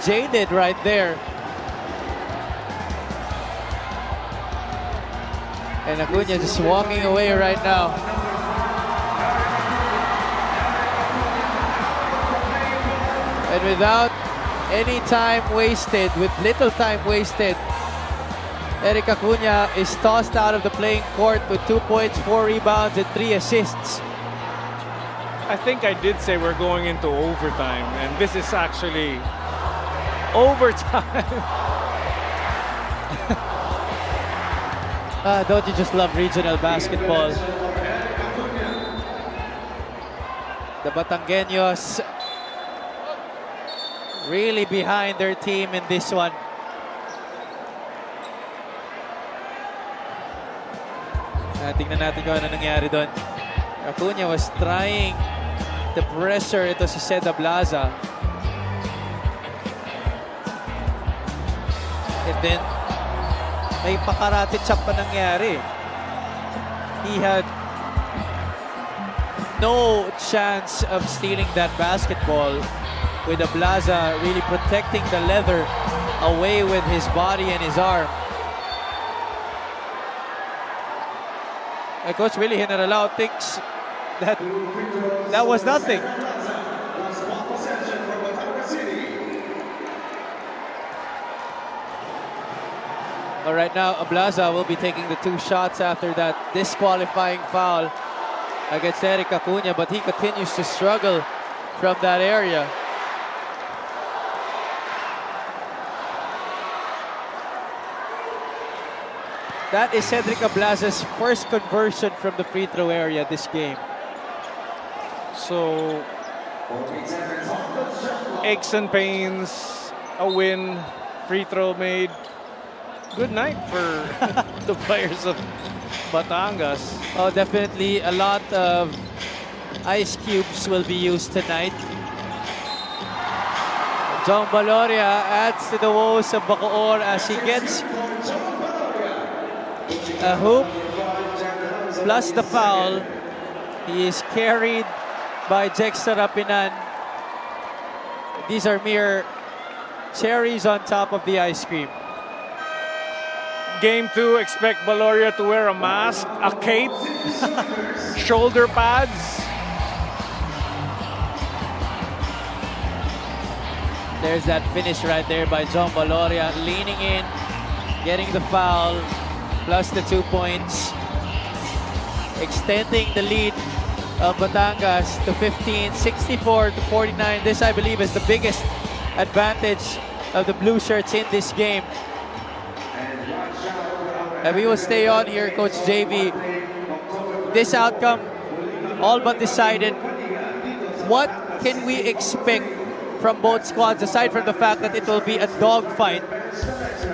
jaded right there. And Acuna just walking away right now. And without any time wasted, with little time wasted, Eric Acuna is tossed out of the playing court with 2 points, 4 rebounds, and 3 assists. I think I did say we're going into overtime, and this is actually overtime. Don't you just love regional basketball? The Batangueños really behind their team in this one. Tingnan natin kung ano nangyari doon. Acuna was trying to pressure ito si Ced Ablaza. And then, may pakarate chop pa nangyari. He had no chance of stealing that basketball, with Ablaza really protecting the leather away with his body and his arm. Coach Willie Generalao thinks that was nothing. All right, now Ablaza will be taking the 2 shots after that disqualifying foul against Eric Acuna, but he continues to struggle from that area. That is Cedric Ablaza's first conversion from the free throw area this game. So, aches and pains, a win, free throw made. Good night for the players of Batangas. Oh, definitely a lot of ice cubes will be used tonight. John Baloria adds to the woes of BACOOR as he gets a hoop plus the foul. He is carried by Jexter Rapinan. These are mere cherries on top of the ice cream. Game 2, expect Baloria to wear a mask, a cape, shoulder pads. There's that finish right there by John Baloria, leaning in, getting the foul, plus the 2 points, extending the lead of Batangas to 15, 64-49. This, I believe, is the biggest advantage of the Blue Shirts in this game. And we will stay on here, Coach JV. This outcome, all but decided. What can we expect from both squads, aside from the fact that it will be a dogfight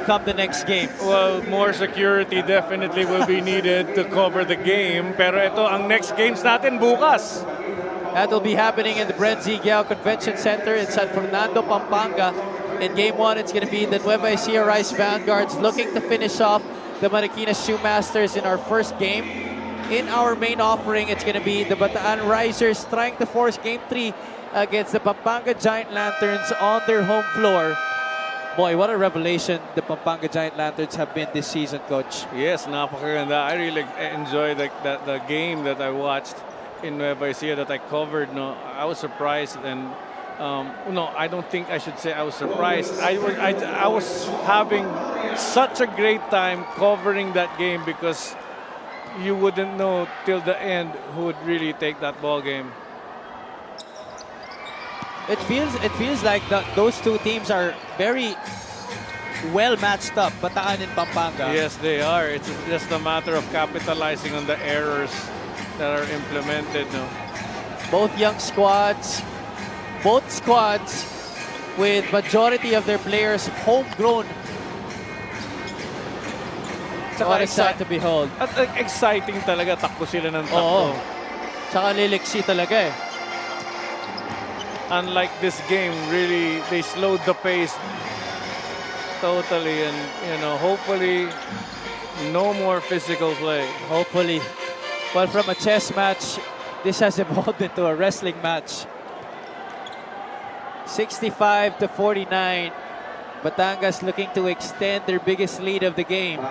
come the next game? Well, more security definitely will be needed to cover the game. Pero ito, ang next games natin bukas. That will be happening in the Brent Z. Giao Convention Center in San Fernando, Pampanga. In Game 1, it's going to be the Nueva Ecija Rice Vanguards looking to finish off the Marikina Shoemasters in our first game. In our main offering, it's going to be the Bataan Risers trying to force Game 3 against the Pampanga Giant Lanterns on their home floor. Boy, what a revelation the Pampanga Giant Lanterns have been this season, Coach. Yes, napakaganda. I really enjoyed the game that I watched in Nueva Ecija that I covered. No, I was surprised, and no, I don't think I should say I was surprised. I was having such a great time covering that game because you wouldn't know till the end who would really take that ball game. It feels like those two teams are very well matched up, Bataan and Pampanga. Yes, they are. It's just a matter of capitalizing on the errors that are implemented. No? Both young squads, both squads with majority of their players homegrown. What a sight to behold. At exciting talaga, takbo sila ng Oo. takbo. Tsaka liliksi talaga eh. Unlike this game, really, they slowed the pace totally, and hopefully no more physical play. Hopefully. Well, from a chess match, this has evolved into a wrestling match. 65-49. Batangas looking to extend their biggest lead of the game.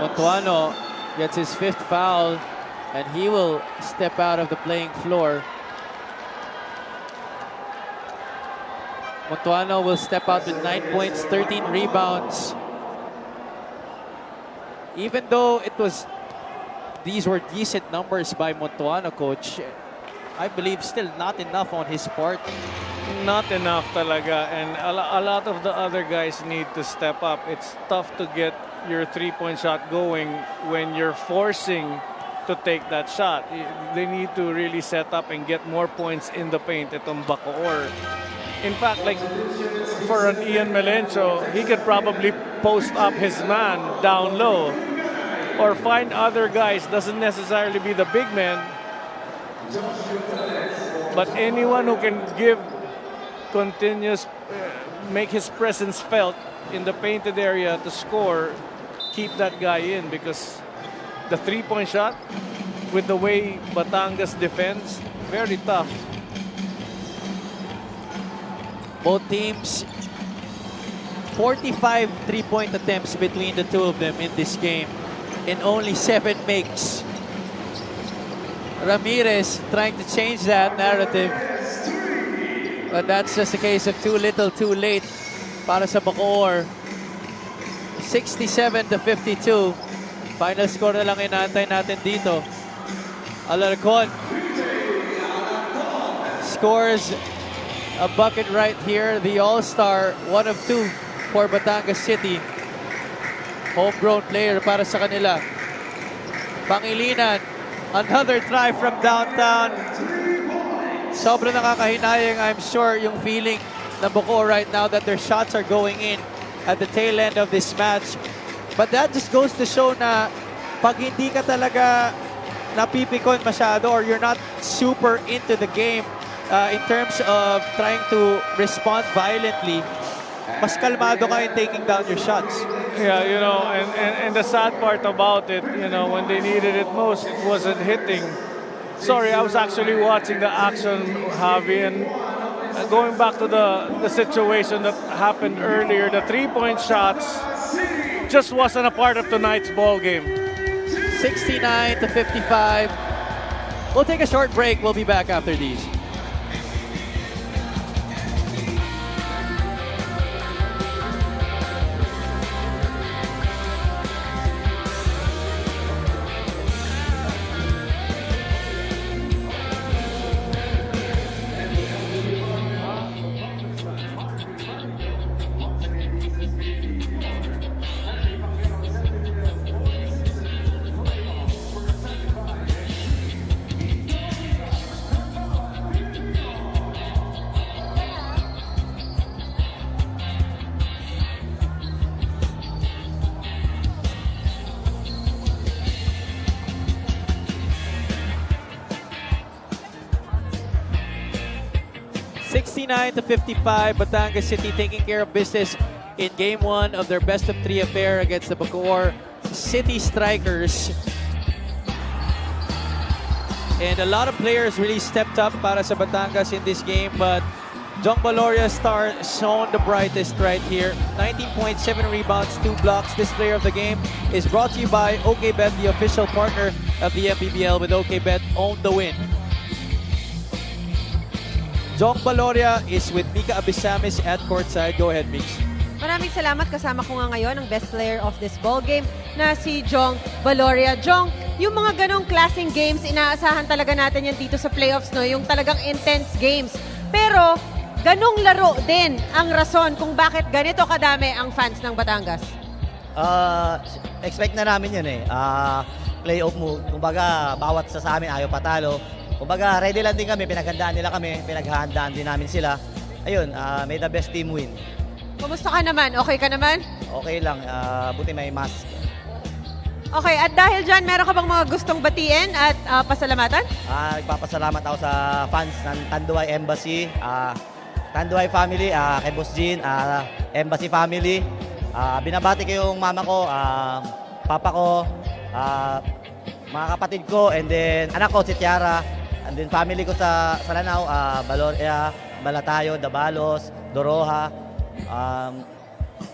Montuano gets his 5th foul, and he will step out of the playing floor. Montuano will step out with 9 points, 13 rebounds. Even though these were decent numbers by Montuano, Coach, I believe still not enough on his part. Not enough talaga, and a lot of the other guys need to step up. It's tough to get your three-point shot going when you're forcing to take that shot. They need to really set up and get more points in the paint itong BACOOR. In fact, like for an Ian Melencio, he could probably post up his man down low or find other guys. Doesn't necessarily be the big man, but anyone who can give continuous, make his presence felt in the painted area to score, keep that guy in, because the three-point shot, with the way Batangas defends, very tough. Both teams, 45 three-point attempts between the two of them in this game, and only 7 makes. Ramirez trying to change that narrative, but that's just a case of too little, too late para sa BACOOR. 67-52. Final score na lang inaantay natin dito. Alarcon scores a bucket right here. The All-Star, 1 of 2 for Batangas City. Homegrown player para sa kanila. Pangilinan, another try from downtown. Sobrang nakakahinayang, I'm sure, yung feeling ng BACOOR right now that their shots are going in at the tail end of this match. But that just goes to show na pag hindi ka talaga napipikon masyado or you're not super into the game in terms of trying to respond violently, mas kalmado ka in taking down your shots. Yeah, and the sad part about it, when they needed it most, it wasn't hitting. Sorry, I was actually watching the action, Javi, and going back to the situation that happened earlier, the three-point shots just wasn't a part of tonight's ball game. 69-55. We'll take a short break. We'll be back after these. 69-55, Batangas City taking care of business in Game 1 of their best-of-3 affair against the BACOOR City Strikers. And a lot of players really stepped up para sa Batangas in this game, but Jong Valoria shone the brightest right here. 19.7 rebounds, 2 blocks. This player of the game is brought to you by OKBet, the official partner of the MPBL. With OKBet, own the win. Jong Valoria is with Mika Abisamis at courtside. Go ahead, Mix. Maraming salamat. Kasama ko nga ngayon ang best player of this ball game na si Jong Valoria. Jong, yung mga ganong klaseng games, inaasahan talaga natin yan dito sa playoffs, no? Yung talagang intense games. Pero, ganong laro din ang rason kung bakit ganito kadami ang fans ng Batangas. Expect na namin yun eh. Playoff move. Kumbaga, bawat sa amin ayaw patalo. Kumbaga, ready lang din kami. Pinaghandaan nila kami. Pinaghandaan din namin sila. Ayun, may the best team win. Kumusta ka naman? Okay ka naman? Okay lang. Buti may mask. Okay, at dahil dyan, meron ka bang mga gustong batiin at pasalamatan? Nagpapasalamat ako sa fans ng Tanduay Embassy. Tanduay family, kay Boss Jean, Embassy family. Binabati ko yung mama ko, papa ko, mga kapatid ko, and then anak ko si Tiara, and then family ko sa Lanao, Valoria, Balatayo, Dabalos, Doroha,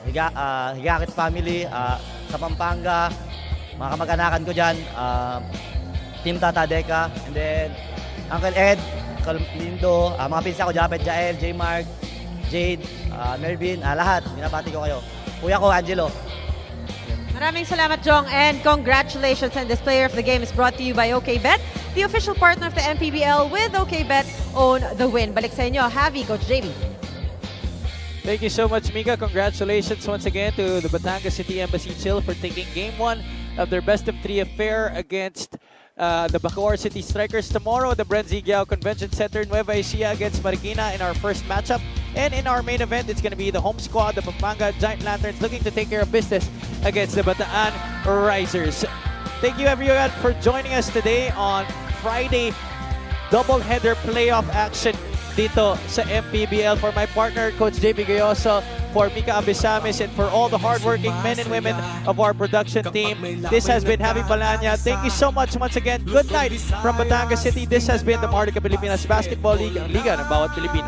Higakit family, sa Pampanga, mga kamag-anakan ko dyan, Team Tata Deca, and then Uncle Ed, Lindo, mga pinsa ko, Japet, Jael, J. Mark, Jade, Melvin, lahat, binabati ko kayo. Kuya ko, Angelo. Maraming salamat, Jong, and congratulations. And this player of the game is brought to you by OKBet, the official partner of the MPBL. With OKBet, own the win. Balik sa inyo, Javi, Coach JB. Thank you so much, Mika. Congratulations once again to the Batangas City Embassy Chill for taking Game 1 of their best-of-3 affair against the BACOOR City Strikers. Tomorrow, the Brenzigiao Convention Center, Nueva Ecija against Marikina in our first matchup. And in our main event, it's going to be the home squad, the Pampanga Giant Lanterns, looking to take care of business against the Bataan Risers. Thank you, everyone, for joining us today on Friday doubleheader playoff action dito sa MPBL. For my partner, Coach JB Gayoso, for Mika Abisamis, and for all the hardworking men and women of our production team, this has been Javi Palanya. Thank you so much once again. Good night from Batangas City. This has been the Maharlika Pilipinas Basketball League, ang Liga ng Bawat Pilipino.